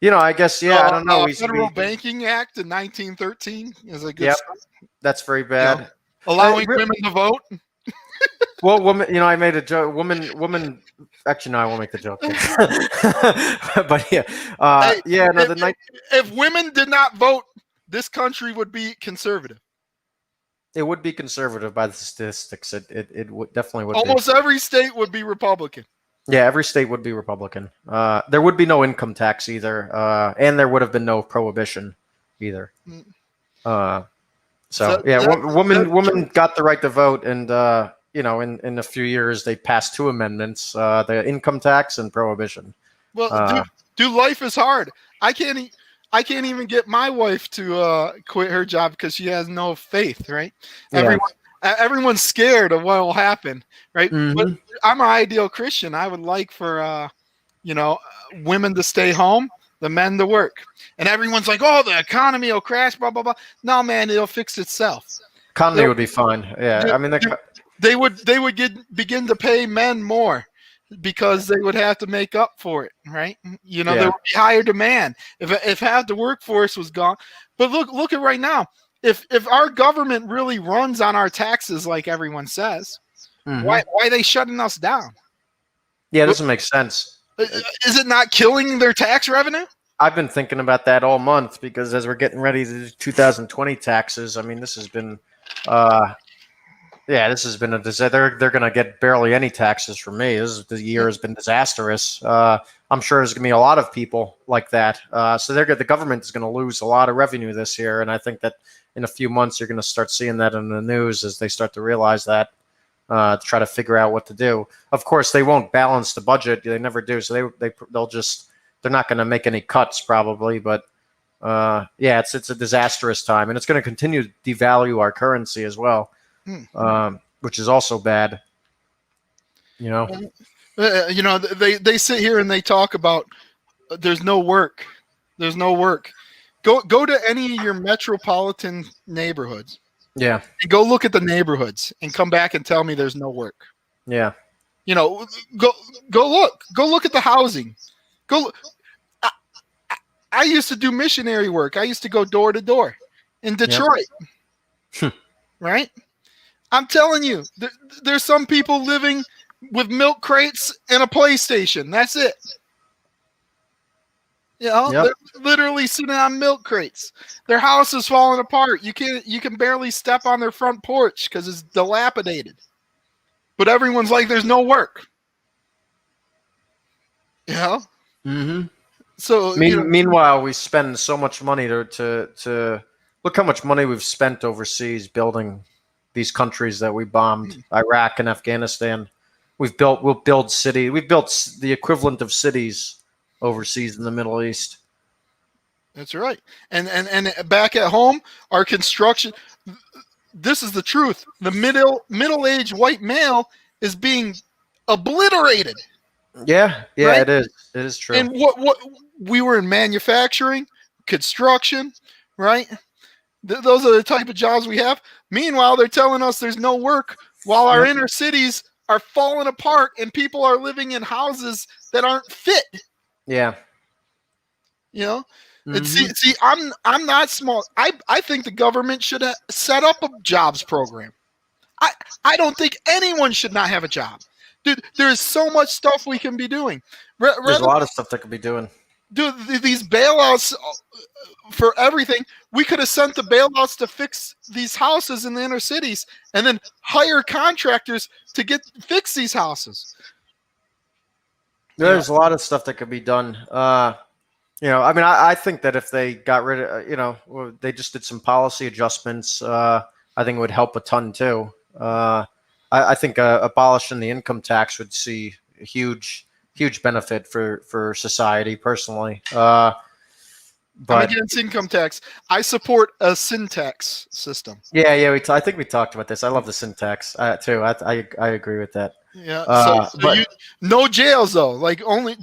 I guess, I don't know. Federal Banking Act in 1913 is a good Yep, start. that's very bad. Allowing women to vote. Well, woman, I made a joke. Woman. Actually, no, I won't make the joke. But yeah, Hey, no. If women did not vote, this country would be conservative. It would be conservative by the statistics. It definitely would. Almost every state would be Republican. Yeah, every state would be Republican. There would be no income tax either, and there would have been no prohibition either. Woman got the right to vote, and in a few years they passed two amendments: the income tax and prohibition. Well, dude, life is hard. I can't even get my wife to quit her job because she has no faith. Right? Yeah. Everyone's scared of what will happen. Right? Mm-hmm. But I'm an ideal Christian. I would like for women to stay home, the men to work. And everyone's like, "Oh, the economy will crash." Blah blah blah. No, man, it'll fix itself. Economy would be fine. Yeah, I mean, they would begin to pay men more because they would have to make up for it, right? There would be higher demand if half the workforce was gone. But look at right now. If our government really runs on our taxes like everyone says, why are they shutting us down? Yeah, it doesn't make sense. Is it not killing their tax revenue? I've been thinking about that all month because as we're getting ready to do 2020 taxes, I mean, this has been a disaster. They're going to get barely any taxes from me. The year has been disastrous. I'm sure there's going to be a lot of people like that. So the government is going to lose a lot of revenue this year, and I think that in a few months you're going to start seeing that in the news as they start to realize that, to try to figure out what to do. Of course, they won't balance the budget. They never do. So they're not going to make any cuts probably, but it's a disastrous time, and it's going to continue to devalue our currency as well, which is also bad. They sit here and they talk about there's no work. There's no work. Go to any of your metropolitan neighborhoods. Yeah. And go look at the neighborhoods and come back and tell me there's no work. Yeah. Go look at the housing. I used to do missionary work. I used to go door to door in Detroit. Yep. Right? I'm telling you, there's some people living with milk crates and a PlayStation. That's it. They're literally sitting on milk crates. Their house is falling apart. You can barely step on their front porch because it's dilapidated. But everyone's like, there's no work. Mm-hmm. So meanwhile, we spend so much money to look how much money we've spent overseas building these countries that we bombed, Iraq and Afghanistan. We'll build cities. We've built the equivalent of cities overseas in the Middle East. That's right. And back at home, our construction. This is the truth. The middle-aged white male is being obliterated. Yeah, right? It is. It is true. And what we were in manufacturing, construction, right? Those are the type of jobs we have. Meanwhile, they're telling us there's no work while our inner cities are falling apart and people are living in houses that aren't fit. Yeah. And see, I'm not smart. I think the government should have set up a jobs program. I don't think anyone should not have a job. Dude, there's so much stuff we can be doing. There's a lot of stuff that could be doing. Dude, these bailouts for everything. We could have sent the bailouts to fix these houses in the inner cities and then hire contractors to fix these houses. There's a lot of stuff that could be done. I think that if they got rid of, they just did some policy adjustments, I think it would help a ton too. I think abolishing the income tax would see a huge benefit for society personally. But I'm against income tax. I support a sin tax system. Yeah. I think we talked about this. I love the sin tax too. I agree with that. Yeah. No jails though. Like only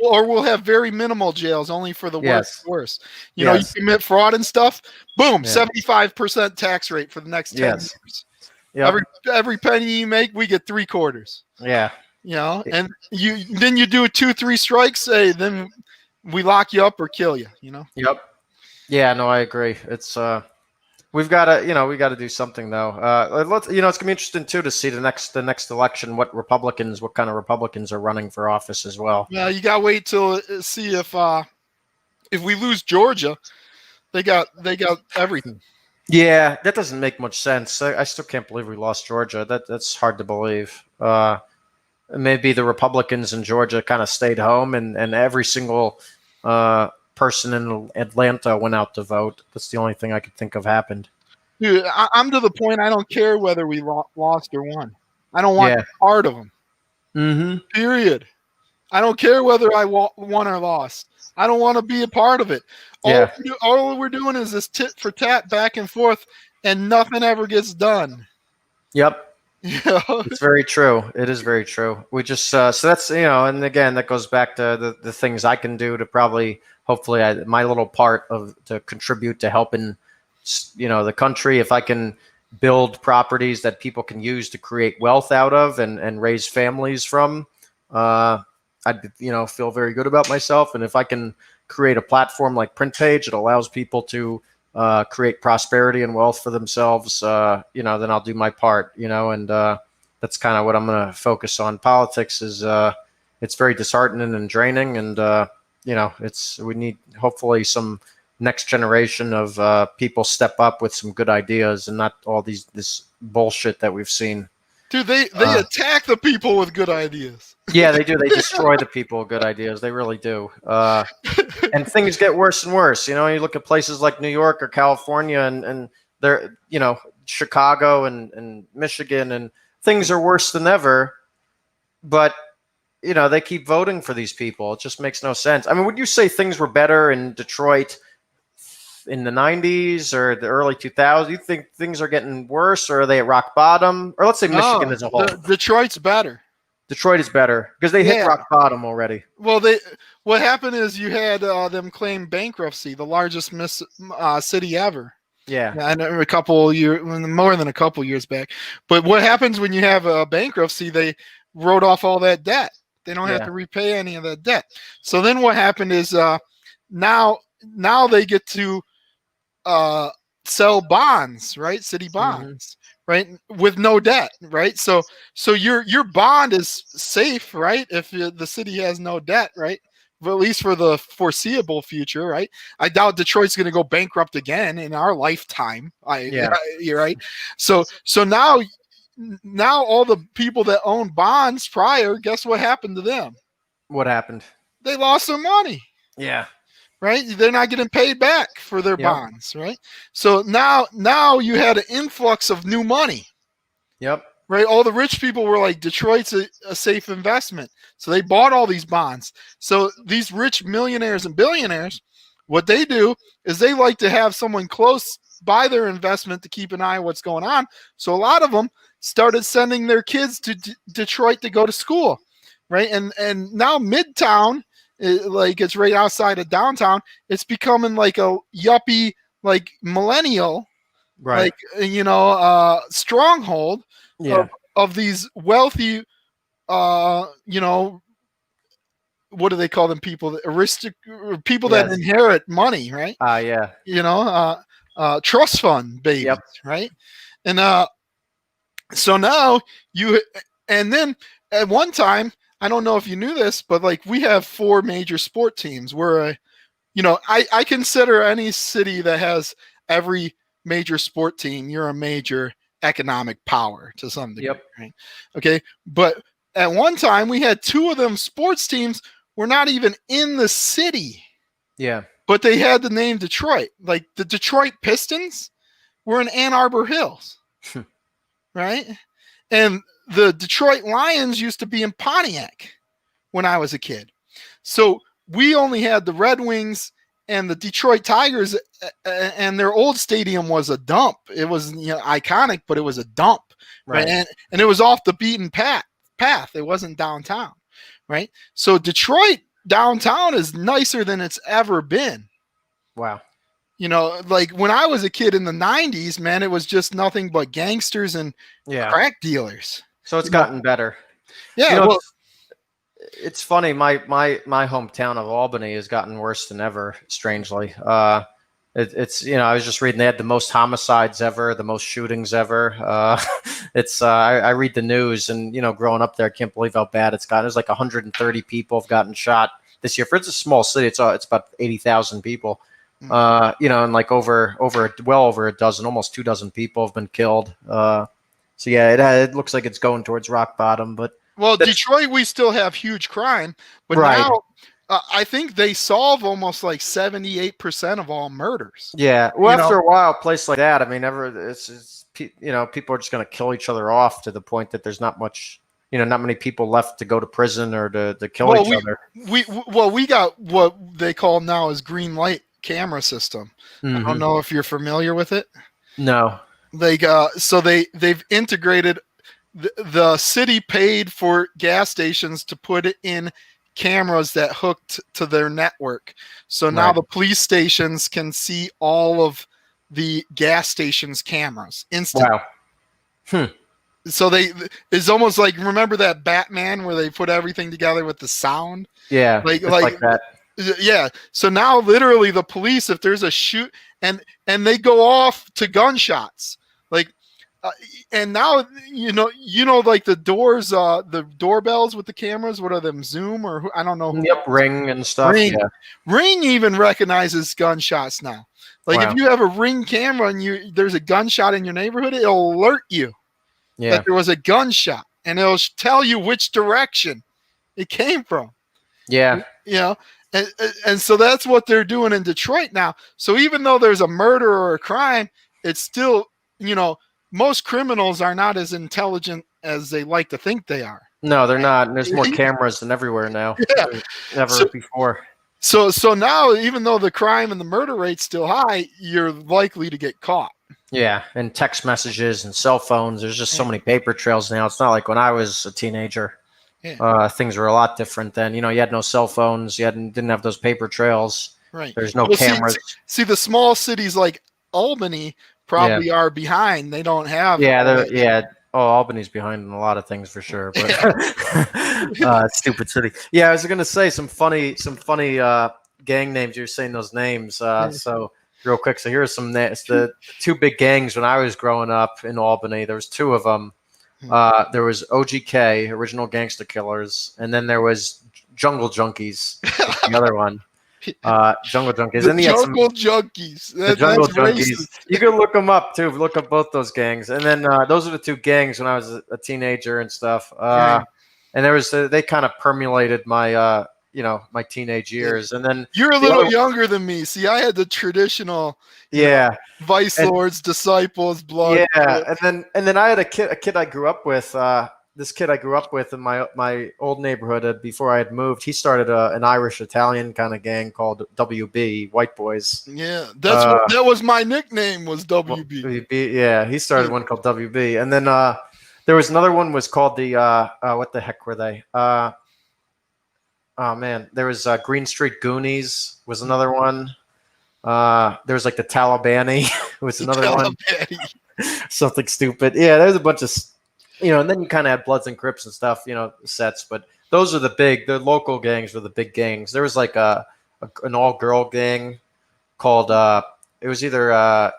or we'll have very minimal jails, only for the worst. You commit fraud and stuff. Boom, 75% tax rate for the next 10 years. Yep. Every penny you make, we get 3/4. Yeah. And you do 2-3 strikes. Then we lock you up or kill you. You know. Yep. Yeah, no, I agree. It's we've got to, we got to do something though. Let's, it's gonna be interesting too to see the next election what kind of Republicans are running for office as well. Yeah, you gotta wait till see if we lose Georgia, they got everything. Yeah, that doesn't make much sense. I still can't believe we lost Georgia. That's hard to believe. Maybe the Republicans in Georgia kind of stayed home, and every single person in Atlanta went out to vote. That's the only thing I could think of happened. Dude, I'm to the point I don't care whether we lost or won. I don't want part of them. Mm-hmm. Period. I don't care whether I won or lost. I don't want to be a part of it. All we're doing is this tit for tat back and forth, and nothing ever gets done. Yep. It's very true. It is very true. We just so that's and again that goes back to the things I can do to hopefully my little part to contribute to helping the country. If I can build properties that people can use to create wealth out of and raise families from, I'd feel very good about myself. And if I can create a platform like Printpage that allows people to create prosperity and wealth for themselves, then I'll do my part, and that's kind of what I'm going to focus on. Politics is it's very disheartening and draining, and we need hopefully some next generation of people step up with some good ideas and not all this bullshit that we've seen. Dude, they attack the people with good ideas. Yeah, they do. They destroy the people with good ideas. They really do. And things get worse and worse. You look at places like New York or California and they're, Chicago and Michigan, and things are worse than ever. But, they keep voting for these people. It just makes no sense. I mean, would you say things were better in Detroit in the 90s or the early 2000s? You think things are getting worse, or are they at rock bottom? Or let's say Michigan as a whole. Detroit's better. Detroit is better because they hit rock bottom already. Well, what happened is you had them claim bankruptcy, the largest city ever. Yeah, and more than a couple years back. But what happens when you have a bankruptcy? They wrote off all that debt. They don't have to repay any of that debt. So then what happened is now they get to sell bonds, right? City bonds, right? With no debt, right? So your bond is safe, right? If the city has no debt, right? But at least for the foreseeable future, right? I doubt Detroit's going to go bankrupt again in our lifetime. You're right. So now all the people that own bonds prior, guess what happened to them? What happened? They lost their money. Yeah. Right? They're not getting paid back for their bonds, right? So now you had an influx of new money. Yep. Right? All the rich people were like, Detroit's a safe investment. So they bought all these bonds. So these rich millionaires and billionaires, what they do is they like to have someone close by their investment to keep an eye on what's going on. So a lot of them started sending their kids to Detroit to go to school. Right? And now Midtown, it's right outside of downtown. It's becoming like a yuppie, like millennial, right? Stronghold of these wealthy, what do they call them? People that inherit money, right? Trust fund babies, right? And so now and then at one time, I don't know if you knew this, but we have 4 major sport teams. We're I consider any city that has every major sport team, you're a major economic power to some degree. Right? Okay. But at one time we had 2 of them sports teams were not even in the city. Yeah. But they had the name Detroit. Like the Detroit Pistons were in Ann Arbor Hills. Right? And the Detroit Lions used to be in Pontiac when I was a kid. So we only had the Red Wings and the Detroit Tigers, and their old stadium was a dump. It was iconic, but it was a dump. Right? And it was off the beaten path. It wasn't downtown. Right? So Detroit downtown is nicer than it's ever been. Wow. When I was a kid in the 90s, man, it was just nothing but gangsters and crack dealers. So it's gotten better. Yeah. it's funny. My hometown of Albany has gotten worse than ever. Strangely, it's I was just reading they had the most homicides ever, the most shootings ever. It's I read the news, and growing up there, I can't believe how bad it's gotten. There's like 130 people have gotten shot this year. For it's a small city, it's about 80,000 people. And like well over a dozen, almost 24 people have been killed. So yeah, it looks like it's going towards rock bottom. But Detroit, we still have huge crime, but right. now I think they solve almost like 78% of all murders. Yeah, well, after a while, a place like that, I mean, it's people are just going to kill each other off to the point that there's not much, not many people left to go to prison or to kill each other. We got what they call now is green light camera system. I don't know if you're familiar with it. No. So they've integrated the city paid for gas stations to put it in cameras that hooked to their network. So now the police stations can see all of the gas stations' cameras instantly. Wow. So it's almost like, remember that Batman where they put everything together with the sound? Yeah, like that. Yeah. So now literally the police, if there's a shoot and they go off to gunshots, and now like the doors, the doorbells with the cameras. What are them? Zoom or I don't know. Yep, Ring and stuff. Ring. Yeah. Ring even recognizes gunshots now. Like if you have a Ring camera and there's a gunshot in your neighborhood, it'll alert you that there was a gunshot, and it'll tell you which direction it came from. Yeah. And so that's what they're doing in Detroit now. So even though there's a murder or a crime, it's still most criminals are not as intelligent as they like to think they are. No, they're not. And there's more cameras than everywhere now. Yeah. Never before. So now, even though the crime and the murder rate's still high, you're likely to get caught. Yeah, and text messages and cell phones. There's just so many paper trails now. It's not like when I was a teenager. Yeah. Things were a lot different then. You had no cell phones. You didn't have those paper trails. Right. There's no cameras. See, the small cities like Albany probably are behind. They don't have. Yeah. Oh, Albany's behind in a lot of things for sure. But stupid city. Yeah, I was gonna say some funny gang names. You're saying those names. So real quick. So here are some names. The two big gangs when I was growing up in Albany. There was two of them. There was OGK, Original Gangster Killers, and then there was Jungle Junkies, the other one. Jungle Junkies. The Jungle Junkies. The Jungle Junkies. You can look them up too. Look up both those gangs. And then those are the two gangs when I was a teenager and stuff. And there was they kind of permeated my my teenage years. And then you're a little younger than me. See, I had the traditional Vice Lords, Disciples, Blood. Yeah, and then I had a kid I grew up with. This kid I grew up with in my old neighborhood before I had moved. He started an Irish Italian kind of gang called WB, White Boys. Yeah, that was my nickname, was WB. Yeah, he started one called WB, and then there was another one was called the what the heck were they? Oh man, there was Green Street Goonies was another one. There was like the Talibani was another one. Something stupid. Yeah, there's a bunch of and then you kind of had Bloods and Crips and stuff, sets. But those are the local gangs were the big gangs. There was like an all-girl gang called it was either it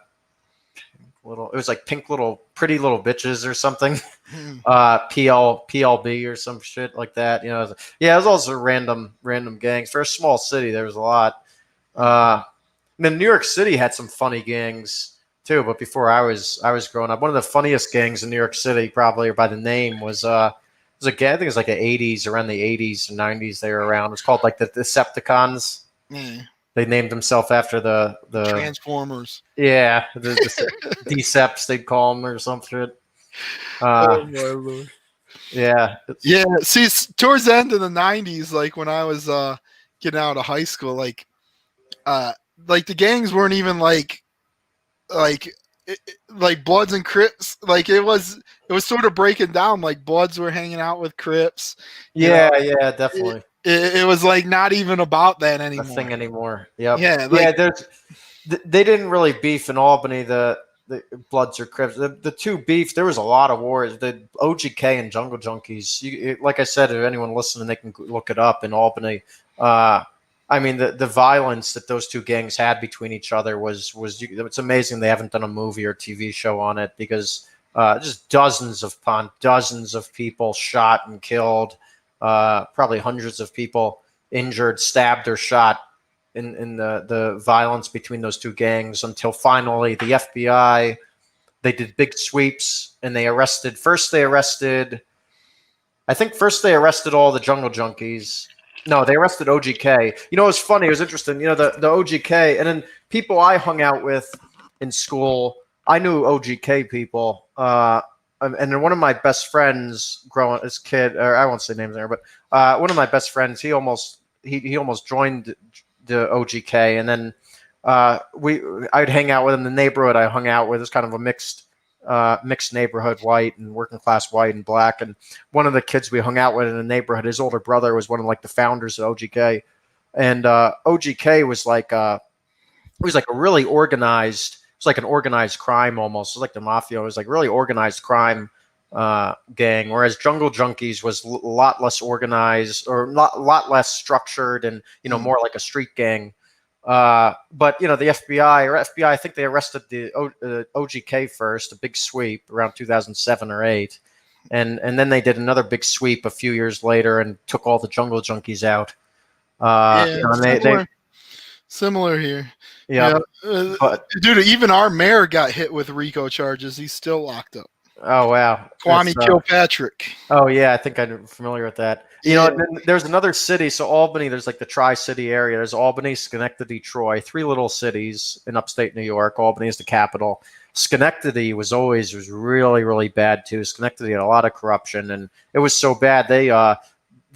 was like Pretty Little Bitches or something. PLB or some shit like that. Yeah, it was also random gangs. For a small city, there was a lot. And then New York City had some funny gangs too, but before I was growing up, one of the funniest gangs in New York City, probably, or by the name, was a gang. I think it was like the 80s, around the 80s and 90s. They were around. It's called like the Decepticons. They named themselves after the Transformers. Yeah, the Deceps, they'd call them or something. Oh my Lord. Yeah. See, towards the end of the 90s, like when I was getting out of high school, like the gangs weren't even like Bloods and Crips. Like it was sort of breaking down. Like Bloods were hanging out with Crips. Yeah, definitely. It was like not even about that anymore. Nothing anymore. Yep. Yeah. They didn't really beef in Albany. The the Bloods or Crips. The two beef. There was a lot of wars. The OGK and Jungle Junkies. Like I said, if anyone listening, they can look it up in Albany. I mean, the violence that those two gangs had between each other was it's amazing they haven't done a movie or TV show on it, because just dozens of people shot and killed, probably hundreds of people injured, stabbed, or shot in the violence between those two gangs, until finally the FBI, they did big sweeps and they arrested I think first they arrested all the Jungle Junkies. No, they arrested OGK. You know, it was funny. It was interesting. You know, the OGK, and then people I hung out with in school, I knew OGK people. And then one of my best friends growing as a kid, or I won't say names there, but one of my best friends, he almost joined the OGK, and then I'd hang out with him. The neighborhood I hung out with was kind of a mixed neighborhood, white and working class, white and black. And one of the kids we hung out with in the neighborhood, his older brother was one of like the founders of OGK, and OGK was like it was like a really organized. It was like an organized crime almost. It was like the mafia. It was like really organized crime gang, whereas Jungle Junkies was a lot less organized, or a lot less structured, and more like a street gang. But the FBI, I think they arrested the OGK first, a big sweep around 2007 or 8, and then they did another big sweep a few years later and took all the Jungle Junkies out. Similar here. Yeah, but dude, even our mayor got hit with RICO charges. He's still locked up. Oh wow, Kwame Kilpatrick. Oh yeah, I think I'm familiar with that. There's another city. So Albany, there's like the Tri-City area. There's Albany, Schenectady, Troy, 3 little cities in upstate New York. Albany is the capital. Schenectady was really, really bad too. Schenectady had a lot of corruption, and it was so bad they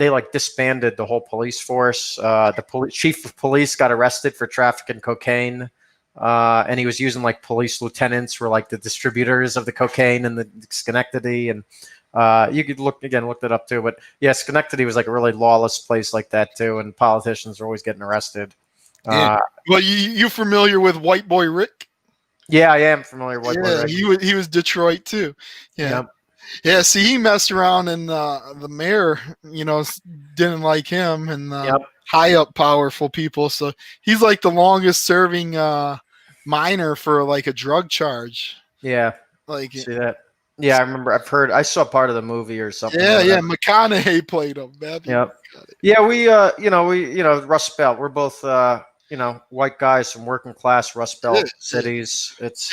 like disbanded the whole police force. The chief of police got arrested for trafficking cocaine. And he was using like police lieutenants were like the distributors of the cocaine in the Schenectady, and you could look that up too. But yeah, Schenectady was like a really lawless place like that too, and politicians were always getting arrested. Well, you familiar with White Boy Rick? Yeah, I am familiar with White Boy Rick. He was Detroit too. Yeah. Yeah, see, he messed around, and the mayor, didn't like him, and high up, powerful people. So he's like the longest serving minor for like a drug charge. Yeah, like see that. Yeah, I remember. I saw part of the movie or something. Yeah, McConaughey played him. Yeah, we Rust Belt. We're both white guys from working class Rust Belt cities. It's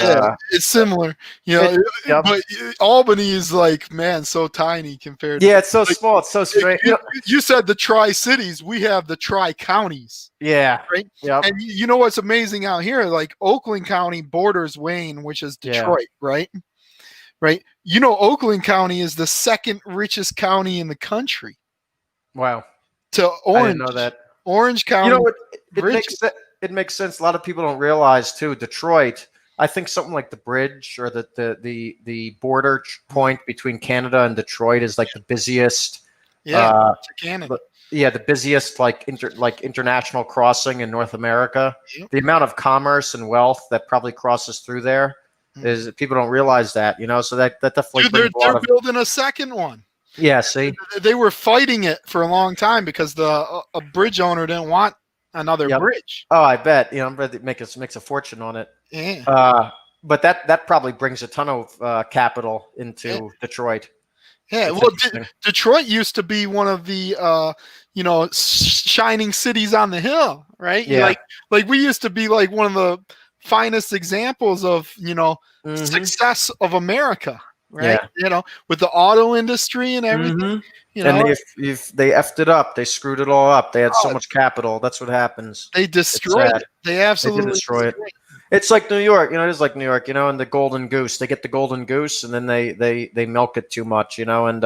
similar, but Albany is like, man, so tiny compared to it's so small, it's so strange. You said the Tri-Cities, we have the Tri-Counties. Yeah. Right? Yep. And you know what's amazing out here? Like Oakland County borders Wayne, which is Detroit, right? Right. Oakland County is the second richest county in the country. Wow. To Orange. I didn't know that. Orange County. It makes sense. A lot of people don't realize too. Detroit, I think something like the bridge or the border point between Canada and Detroit is like the busiest. Yeah, Canada. The busiest international crossing in North America. Yep. The amount of commerce and wealth that probably crosses through there is people don't realize that. So that definitely. Dude, they're building a second one. Yeah, see, they were fighting it for a long time because a bridge owner didn't want another bridge. Oh, I bet. I bet it makes a fortune on it. Yeah. But that probably brings a ton of capital into Detroit. Yeah. Well, Detroit used to be one of the shining cities on the hill, right? Yeah. Like we used to be like one of the finest examples of success of America. Right, with the auto industry and everything, and if they effed it up, they screwed it all up. They had so much capital. That's what happens. They destroyed it. They absolutely destroy it. It's like New York, it is like New York, and the golden goose. They get the golden goose, and then they milk it too much, and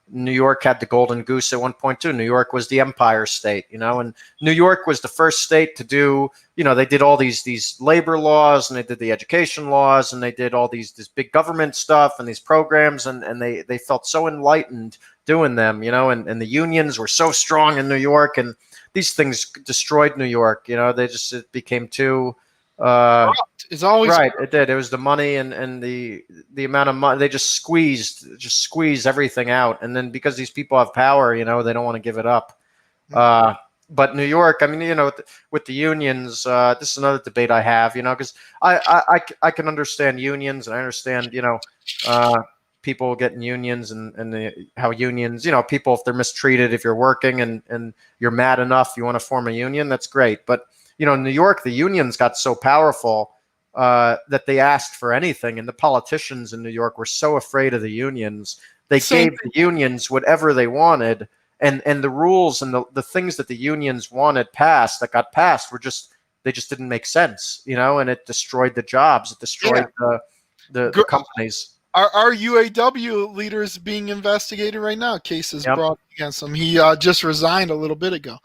New York had the golden goose at one point too. New York was the Empire State, and New York was the first state to do, they did all these labor laws, and they did the education laws, and they did all this big government stuff and these programs, and they felt so enlightened doing them, and the unions were so strong in New York, and these things destroyed New York. It became too It's always Right, it did. It was the money and the amount of money they just squeezed everything out, and then because these people have power, they don't want to give it up. But New York, I mean, with the unions, this is another debate I have, because I can understand unions, and I understand, people getting unions and how unions, people, if they're mistreated, if you're working and you're mad enough, you want to form a union, that's great. But, in New York, the unions got so powerful that they asked for anything. And the politicians in New York were so afraid of the unions. They gave the unions whatever they wanted. And the rules and the things that the unions wanted passed, that got passed, they just didn't make sense, and it destroyed the jobs. It destroyed the companies. Our UAW leaders being investigated right now. Cases brought against him. He just resigned a little bit ago.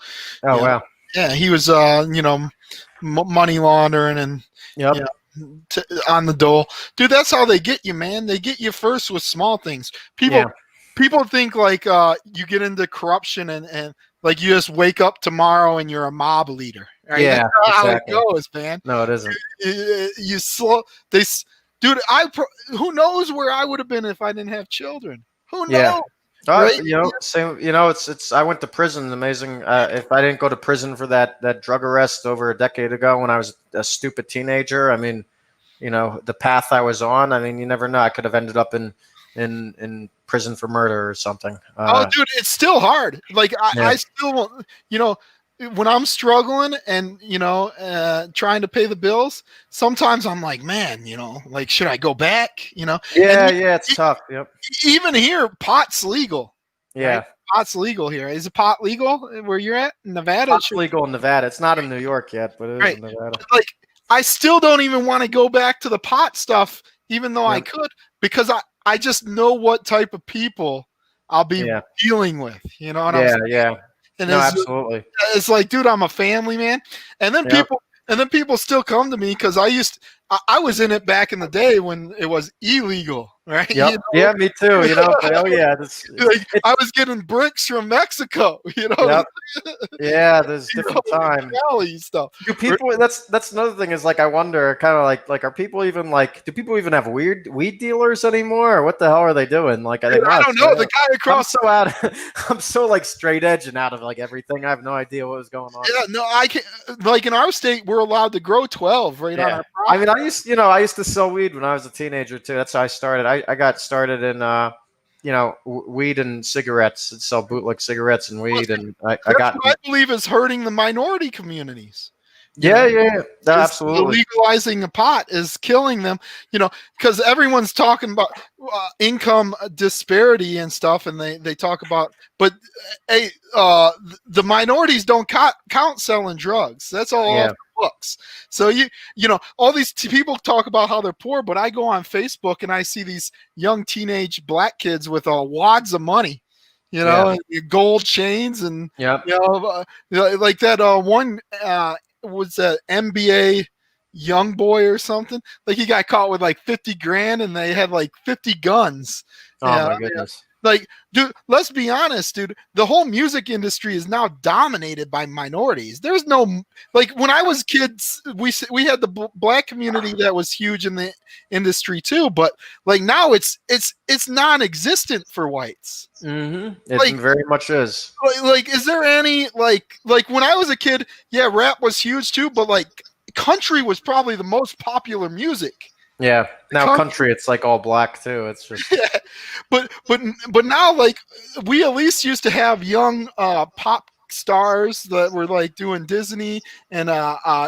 Oh, wow. Yeah, he was, money laundering and on the dole. Dude, that's how they get you, man. They get you first with small things. People think like you get into corruption and like you just wake up tomorrow and you're a mob leader. Right? Yeah, that's how exactly. it goes, man. No, it isn't. You slow. Dude, who knows where I would have been if I didn't have children? Who knows? Yeah. Right? Same. It's. I went to prison. Amazing. If I didn't go to prison for that drug arrest over a decade ago when I was a stupid teenager, I mean, the path I was on. I mean, you never know. I could have ended up in prison for murder or something. Dude, it's still hard. Like I still, when I'm struggling and trying to pay the bills, sometimes I'm like, man, like should I go back? Yeah, it's tough. Yep. Even here, pot's legal. Yeah, right? Pot's legal here. Is it pot legal where you're at, Nevada? Pot's legal in Nevada. It's not in New York yet, but it is in Nevada. Like I still don't even want to go back to the pot stuff, even though I could, because I just know what type of people I'll be dealing with. You know what I'm saying? Yeah. And no, absolutely. It's like, dude, I'm a family man. And then people still come to me because I was in it back in the day when it was illegal, right? Yep. Yeah, me too. Hell yeah. I was getting bricks from Mexico, Yep. Yeah, there's different time. Stuff. Do people? That's another thing. Is like I wonder, kind of like, are people even do people even have weed dealers anymore? Or what the hell are they doing? Like, I don't know. The guy across. I'm so like straight edge and out of like everything. I have no idea what was going on. Yeah, no, I can't. Like in our state, we're allowed to grow 12 on our property. I mean, I used to sell weed when I was a teenager too. That's how I started. I got started in weed and cigarettes. I'd sell bootleg cigarettes and weed, and I believe is hurting the minority communities. Yeah, absolutely. Legalizing the pot is killing them, because everyone's talking about income disparity and stuff, and they talk about, but the minorities don't count selling drugs. That's all off the books. So all these people talk about how they're poor, but I go on Facebook and I see these young teenage black kids with wads of money. And gold chains and like that one was that NBA young boy or something. Like he got caught with like 50 grand and they had like 50 guns. Oh my goodness. Like, dude, let's be honest, dude. The whole music industry is now dominated by minorities. There's no, like, when I was kids, we had the black community that was huge in the industry too. But like now, it's non-existent for whites. Mm-hmm. It very much is. Like, is there any like when I was a kid? Yeah, rap was huge too, but like, country was probably the most popular music. Yeah. Now country, it's like all black too. It's just but now, like, we at least used to have young pop stars that were like doing Disney and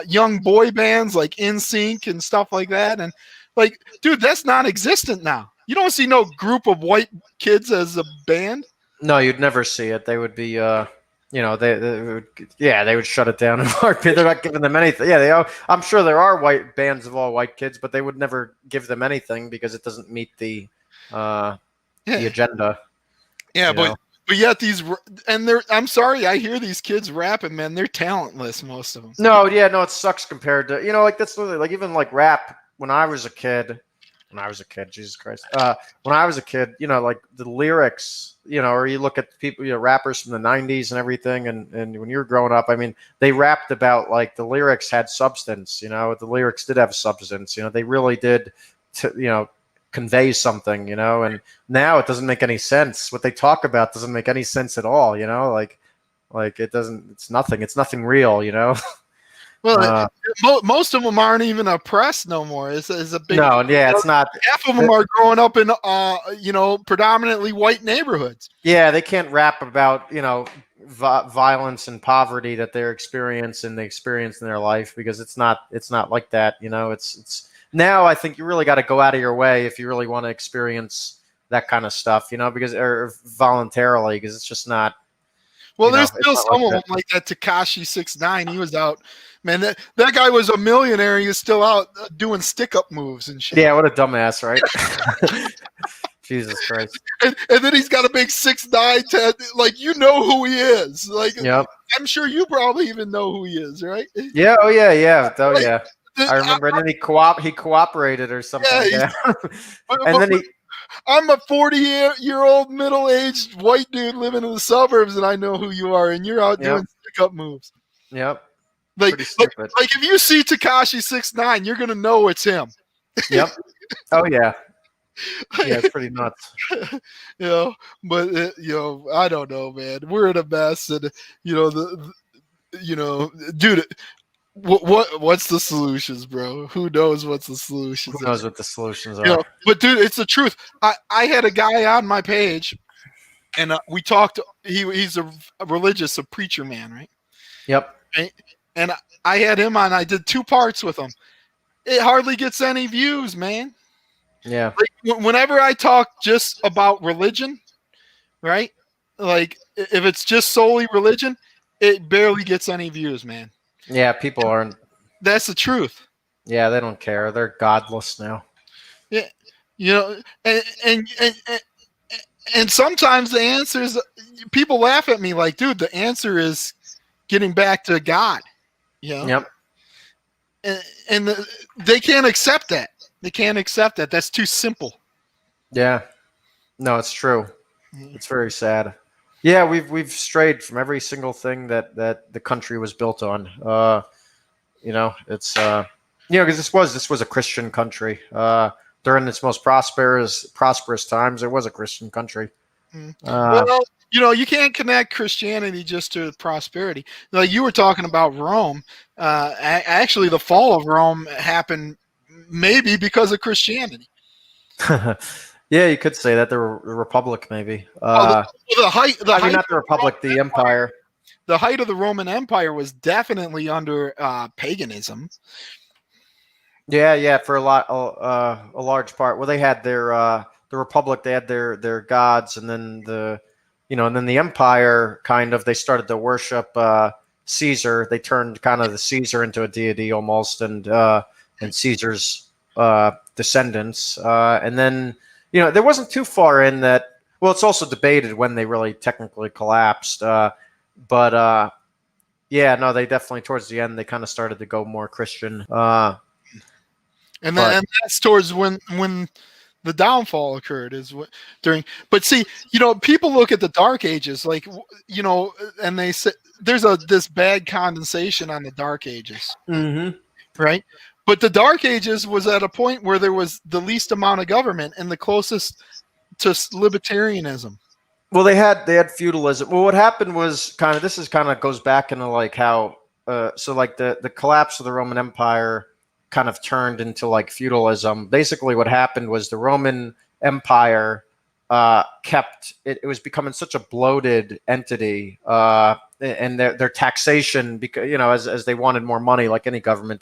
young boy bands like NSYNC and stuff like that. And like, dude, that's non-existent now. You don't see no group of white kids as a band. No, you'd never see it. They would be they would shut it down in a heartbeat. They're not giving them anything. Yeah, I'm sure there are white bands of all white kids, but they would never give them anything because it doesn't meet the agenda. Yeah, but yet I'm sorry, I hear these kids rapping, man. They're talentless, most of them. No, it sucks compared to like that's like even like rap when I was a kid. when I was a kid. Jesus Christ. When I was a kid, like the lyrics, or you look at people, rappers from the '90s and everything, and when you were growing up, I mean, they rapped about like the lyrics had substance. The lyrics did have substance. They really did, convey something. And now it doesn't make any sense. What they talk about doesn't make any sense at all. Like it doesn't. It's nothing. It's nothing real. Well, most of them aren't even oppressed no more. It's a big no, yeah, it's not. Half of them are growing up in predominantly white neighborhoods. Yeah, they can't rap about violence and poverty that they experience in their life, because it's not like that. It's now I think you really got to go out of your way if you really want to experience that kind of stuff. Because or voluntarily, because it's just not. Well, there's still some of them like that Tekashi 6ix9ine. He was out. Man, that guy was a millionaire. He was still out doing stick-up moves and shit. Yeah, what a dumbass, right? Jesus Christ. And then he's got a big 6ix9ine tat. Like, who he is. Like, yep. I'm sure you probably even know who he is, right? Yeah, oh yeah. Oh yeah. I remember, and then he cooperated or something. Yeah, and then I'm a 40-year-old middle-aged white dude living in the suburbs, and I know who you are, and you're out doing stick-up moves. Yep. Like if you see Tekashi 6ix9ine, you're gonna know it's him. Yep. Oh yeah. Yeah, it's pretty nuts. But I don't know, man. We're in a mess, and dude. What's the solutions, bro? Who knows what's the solutions? Who knows what the solutions are? But dude, it's the truth. I had a guy on my page, and we talked. He's a religious, a preacher man, right? Yep. Right? And I had him on. I did 2 parts with him. It hardly gets any views, man. Yeah. Like, whenever I talk just about religion, right? Like if it's just solely religion, it barely gets any views, man. Yeah, people aren't. That's the truth. Yeah, they don't care. They're godless now. Yeah, and sometimes the answer is, people laugh at me like, dude, the answer is getting back to God. Yep. And they can't accept that. They can't accept that. That's too simple. Yeah. No, it's true. It's very sad. Yeah, we've strayed from every single thing that the country was built on. It's because this was a Christian country. During its most prosperous times, it was a Christian country. Well, you can't connect Christianity just to prosperity. Like you were talking about Rome. Actually, the fall of Rome happened maybe because of Christianity. Yeah, you could say that. The Republic, maybe. Not the Republic, the Empire. The height of the Roman Empire was definitely under paganism. Yeah, for a large part. Well, they had the Republic. They had their gods, and then the Empire they started to worship Caesar. They turned kind of the Caesar into a deity almost, and Caesar's descendants, and then. There wasn't too far in that. Well, it's also debated when they really technically collapsed. But they definitely towards the end they kind of started to go more Christian. And that's towards when the downfall occurred But see, people look at the Dark Ages like and they say there's this bad condensation on the Dark Ages, right? But the Dark Ages was at a point where there was the least amount of government and the closest to libertarianism. Well, they had feudalism. Well, what happened was goes back into like how the collapse of the Roman Empire kind of turned into like feudalism. Basically, what happened was the Roman Empire it was becoming such a bloated entity, and their taxation, because as they wanted more money, like any government,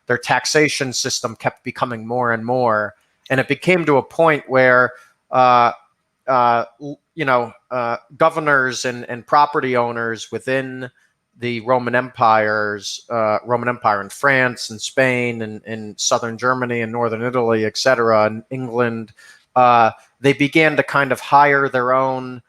their taxation system kept becoming more and more, and it became to a point where governors and property owners within the Roman Empire in France and Spain and southern Germany and northern Italy, etc., and England, they began to kind of hire their own,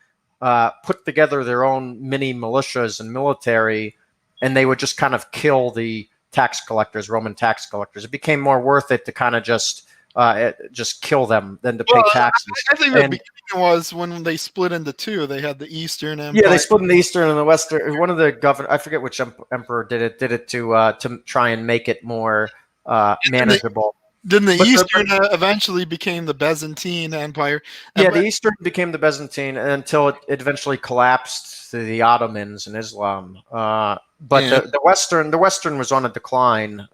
put together their own mini militias and military, and they would just kind of kill the tax collectors, Roman tax collectors. It became more worth it to kind of just just kill them than to pay taxes. I think the beginning was when they split into two. They had the Eastern Empire. Yeah, they split in the Eastern and the Western. One of the governor, I forget which emperor did it to try and make it more manageable. Then the Eastern eventually became the Byzantine Empire. Yeah, the Eastern became the Byzantine until it eventually collapsed to the Ottomans and Islam. But the Western was on a decline.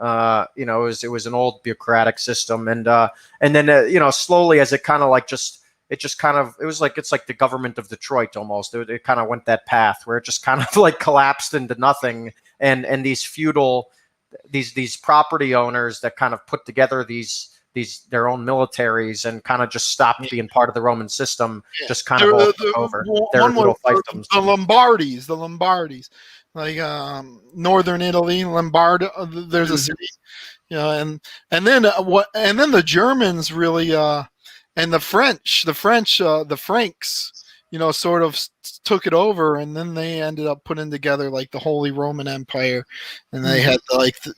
You know, it was an old bureaucratic system, and then you know, slowly as it kind of like it's like the government of Detroit almost. It kind of went that path where it just kind of like collapsed into nothing, and these feudal. These property owners that kind of put together these their own militaries and kind of just stopped being part of the Roman system, just kind of all took over their little fiefdoms. The Lombardies, like northern Italy, Lombard. There's a city, you know, and then the Germans really, and the French, the Franks, you know, sort of took it over, and then they ended up putting together like the Holy Roman Empire, and they had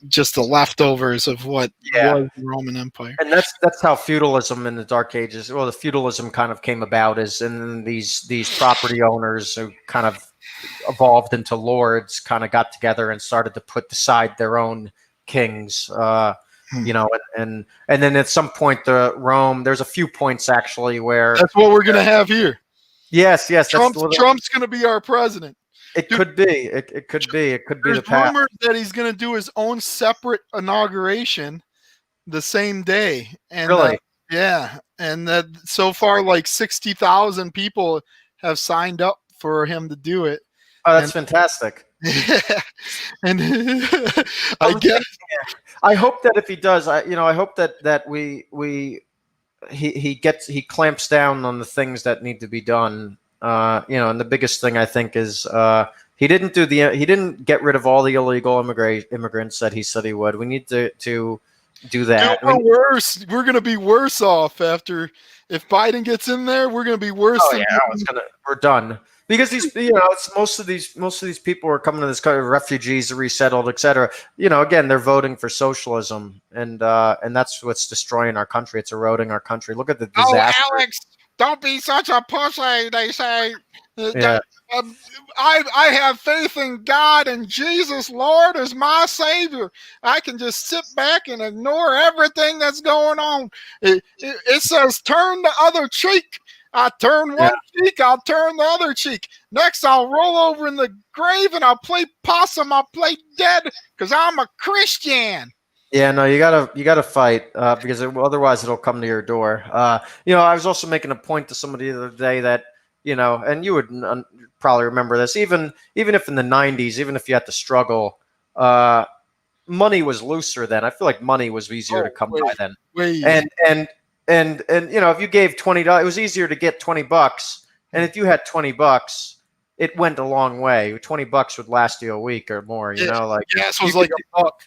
just the leftovers of what was the Roman Empire. And that's how feudalism in the Dark Ages. Well, the feudalism kind of came about and these property owners who kind of evolved into lords kind of got together and started to put aside their own kings. You know, and then at some point there's a few points actually where that's what we're gonna have here. Yes. Trump's going to be our president. It could be. It could be. It could be the path. Rumors that he's going to do his own separate inauguration the same day. And, really? Yeah. And that so far, like 60,000 people have signed up for him to do it. Oh, that's fantastic. And I guess. I hope that if he does, I hope that he clamps down on the things that need to be done. You know, and the biggest thing I think is he didn't get rid of all the illegal immigrants that he said he would. We need to do that. Worse. We're going to be worse off if Biden gets in there. We're going to be worse. Oh yeah, we're done. Because it's most of these people are coming to this country, refugees, resettled, etc. You know, again, they're voting for socialism, and that's what's destroying our country. It's eroding our country. Look at the disaster. Oh, Alex, don't be such a pussy. They say. Yeah. I have faith in God, and Jesus, Lord, is my Savior. I can just sit back and ignore everything that's going on. It says turn the other cheek. I turn one cheek, I'll turn the other cheek. Next, I'll roll over in the grave and I'll play possum. I'll play dead because I'm a Christian. Yeah, no, you gotta fight because otherwise it'll come to your door. You know, I was also making a point to somebody the other day that, you know, and you would probably remember this, even if in the 90s, even if you had to struggle, money was looser then. I feel like money was easier to come by then. And you know, if you gave $20, it was easier to get $20. And if you had $20, it went a long way. $20 would last you a week or more. You know, like it was like a buck.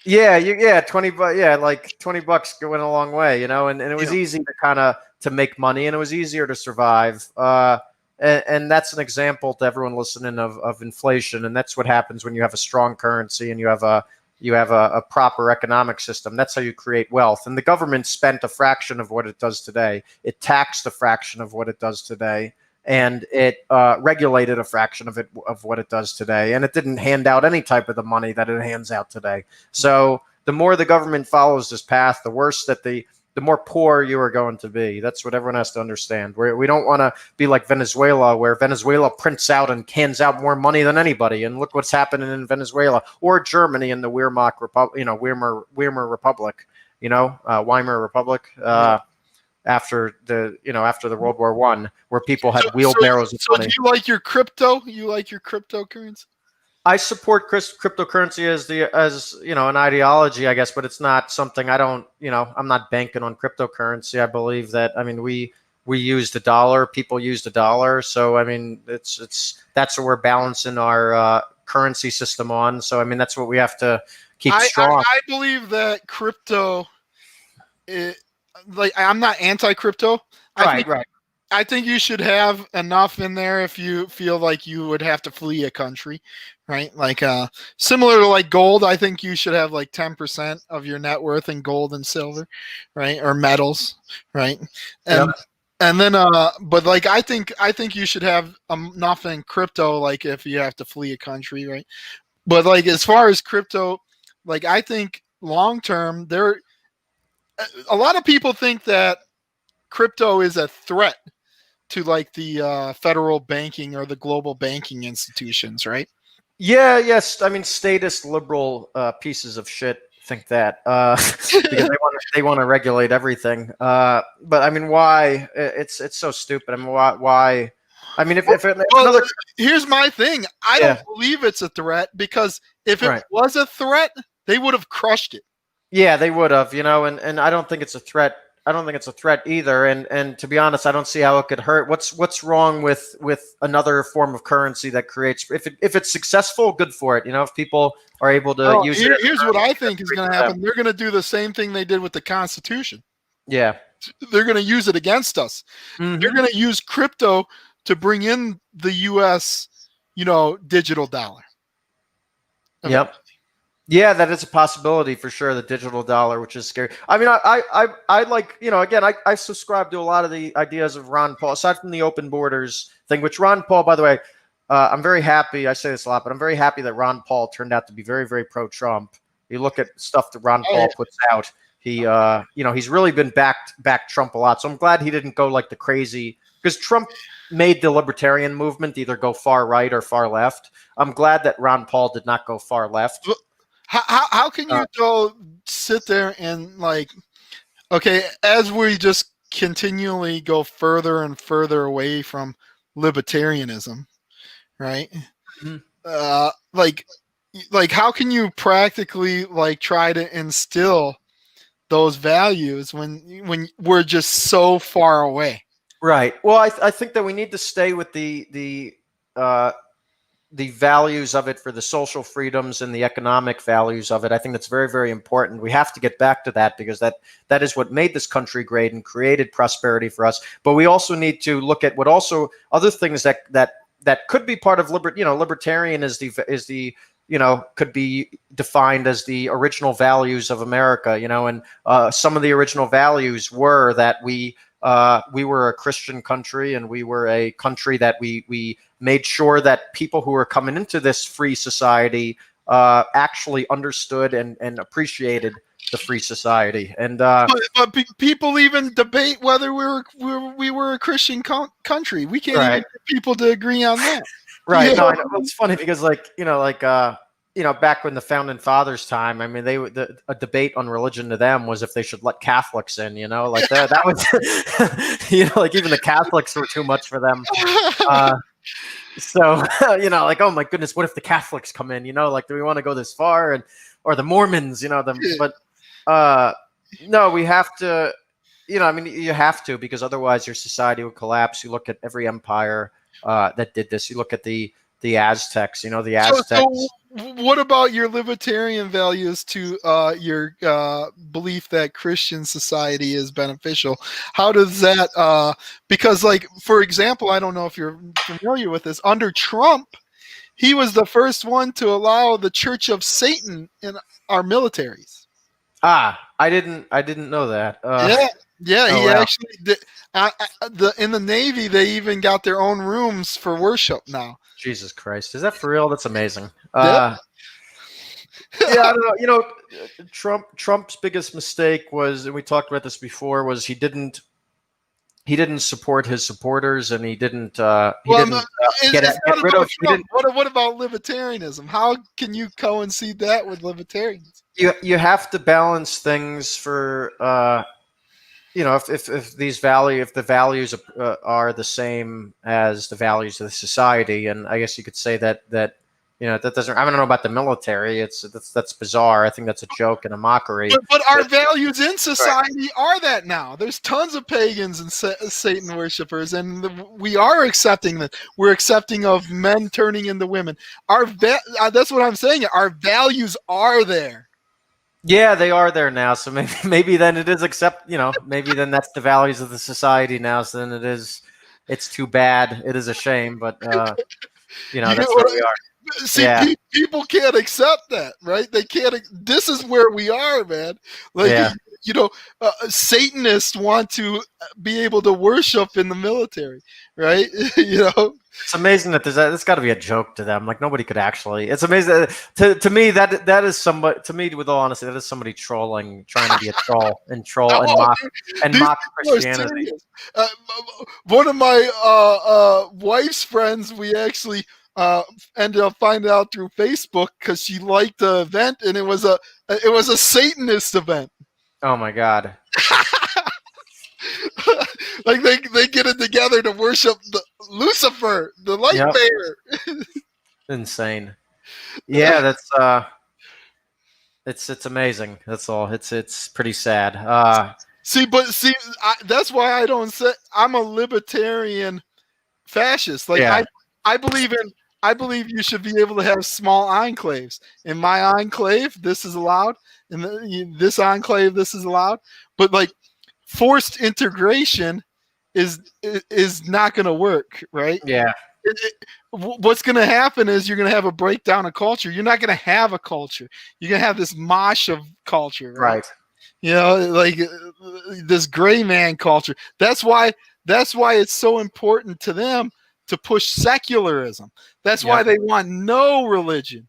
Yeah, $20. Yeah, like $20 went a long way. You know, and it was easy to make money, and it was easier to survive. And that's an example to everyone listening of inflation, and that's what happens when you have a strong currency and you have a proper economic system. That's how you create wealth. And the government spent a fraction of what it does today. It taxed a fraction of what it does today, and it regulated a fraction of what it does today. And it didn't hand out any type of the money that it hands out today. So the more the government follows this path, the worse that the more poor you are going to be. That's what everyone has to understand. We don't want to be like Venezuela, where Venezuela prints out and hands out more money than anybody. And look what's happening in Venezuela, or Germany in the Weimar Republic, Weimar Republic, after the World War I, where people had wheelbarrows of money. So do you like your crypto? You like your cryptocurrency? I support cryptocurrency as an ideology, I guess, but it's not something I'm not banking on cryptocurrency. I believe that, we use the dollar, people use the dollar. So, that's what we're balancing our currency system on. So, that's what we have to keep strong. I believe that crypto, I'm not anti-crypto. Right. I think you should have enough in there if you feel like you would have to flee a country, right? Like similar to like gold, I think you should have like 10% of your net worth in gold and silver, right? Or metals, right? And Yep. and then but like I think you should have enough in crypto like if you have to flee a country, right? But like as far as crypto, like I think long term there a lot of people think that crypto is a threat to like the federal banking or the global banking institutions, right? Yeah, yes. I mean, statist liberal pieces of shit think that because they want to regulate everything. But I mean, why? It's so stupid. I mean, why? I mean, if Well, another here's my thing. I don't yeah, believe it's a threat because if it right. was a threat, they would have crushed it. Yeah, they would have, and I don't think it's a threat. I don't think it's a threat either. And to be honest, I don't see how it could hurt. What's wrong with another form of currency that creates if it's successful, good for it. If people are able to Oh, use it. here's what I think is Great going for to them. happen. They're going to do the same thing they did with the Constitution. Yeah. They're going to use it against us. Mhm. They're going to use crypto to bring in the U.S. Digital dollar. Yep. Yeah, that is a possibility for sure. The digital dollar, which is scary. I mean, I like, again, I subscribe to a lot of the ideas of Ron Paul, aside from the open borders thing, which Ron Paul, by the way, I'm very happy. I say this a lot, but I'm very happy that Ron Paul turned out to be very, very pro-Trump. You look at stuff that Ron Paul puts out. He, he's really been back Trump a lot. So I'm glad he didn't go like the crazy, because Trump made the libertarian movement either go far right or far left. I'm glad that Ron Paul did not go far left. How can you go sit there and like, okay, as we just continually go further and further away from libertarianism, right? Mhm. Like how can you practically like try to instill those values when we're just so far away? Right. Well, I think that we need to stay with the values of it for the social freedoms and the economic values of it. I think that's very, very important. We have to get back to that because that is what made this country great and created prosperity for us. But we also need to look at what also other things that could be part of libertarian is the could be defined as the original values of America, and some of the original values were that we were a Christian country and we were a country that we made sure that people who were coming into this free society actually understood and appreciated the free society. And but people even debate whether we were a Christian country. We can't even get people to agree on that. Right. No, I know. It's funny because back when the founding fathers time, I mean, a debate on religion to them was if they should let Catholics in, like that was, like even the Catholics were too much for them. So, like, oh my goodness, what if the Catholics come in, like, do we want to go this far? Or the Mormons, but no, we have to, I mean, you have to, because otherwise your society would collapse. You look at every empire that did this. You look at the Aztecs, the Aztecs. So what about your libertarian values to your belief that Christian society is beneficial? How does that, because like, for example, I don't know if you're familiar with this, under Trump, he was the first one to allow the Church of Satan in our militaries. I didn't know that. He actually did. In the Navy, they even got their own rooms for worship now. Jesus Christ, is that for real? That's amazing. Yeah. Yeah, I don't know. Trump's biggest mistake was, and we talked about this before, was he didn't support his supporters, and he didn't get rid of. What about libertarianism? How can you coincide that with libertarians? You have to balance things for if the values are the same as the values of the society, and I guess you could say that that doesn't. I don't know about the military. That's bizarre. I think that's a joke and a mockery. But our values in society are that now. There's tons of pagans and Satan worshippers, and we are accepting that. We're accepting of men turning into women. That's what I'm saying. Our values are there. Yeah, they are there now. So maybe then it is maybe then that's the values of the society now. So then it is It's too bad. It is a shame, but You that's get where what we are. See, Yeah. people can't accept that, right? They can't. This is where we are, man. Like, Yeah. Satanists want to be able to worship in the military, right? It's amazing that there's got to be a joke to them. Like nobody could actually. It's amazing to me that is somebody. To me, with all honesty, that is somebody trolling, trying to be a troll and No, these mock people are Christianity. serious. One of my wife's friends, we actually ended up finding out through Facebook because she liked the event, and it was a Satanist event. Oh my God. Like they get it together to worship the Lucifer, the light Yep. bearer. Insane. Yeah, that's it's amazing. That's all. It's pretty sad. That's why I don't say I'm a libertarian fascist. Like Yeah. I believe you should be able to have small enclaves. In my enclave, this is allowed. In this enclave, this is allowed. But like forced integration is not going to work, right? Yeah. What's going to happen is you're going to have a breakdown of culture. You're not going to have a culture. You're going to have this mosh of culture, right? Like this gray man culture. That's why it's so important to them to push secularism. That's why they want no religion.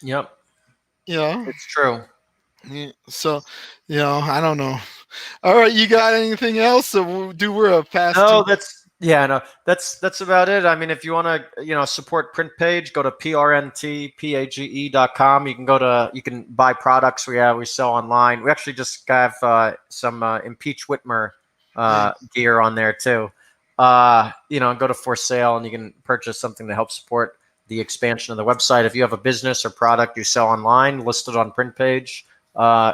Yep. Yeah. It's true. Yeah, so, I don't know. All right, you got anything else? So we're a past. No, that's about it. I mean, if you want to, support Printpage, go to prntpage.com. You can buy products we sell online. We actually just have some Impeach Whitmer gear on there too. Go to for sale and you can purchase something to help support the expansion of the website. If you have a business or product you sell online, list it on Printpage.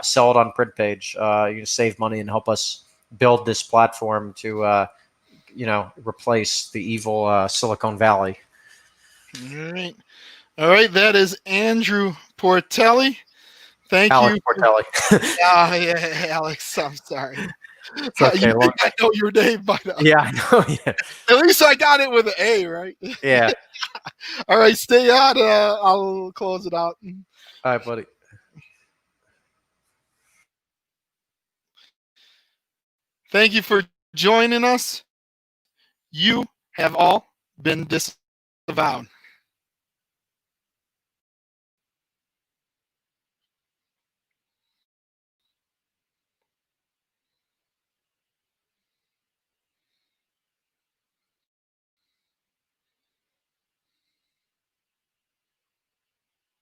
Sell it on Printpage. You can save money and help us build this platform to, replace the evil Silicon Valley. All right. That is Andrew Portelli. Thank Alex you. Portelli. Yeah, Alex. I'm sorry. It's okay. You think I know your name by now? Yeah, I know. Yeah. At least I got it with an A, right? Yeah. All right. Stay on. I'll close it out. All right, buddy. Thank you for joining us. You have all been disavowed.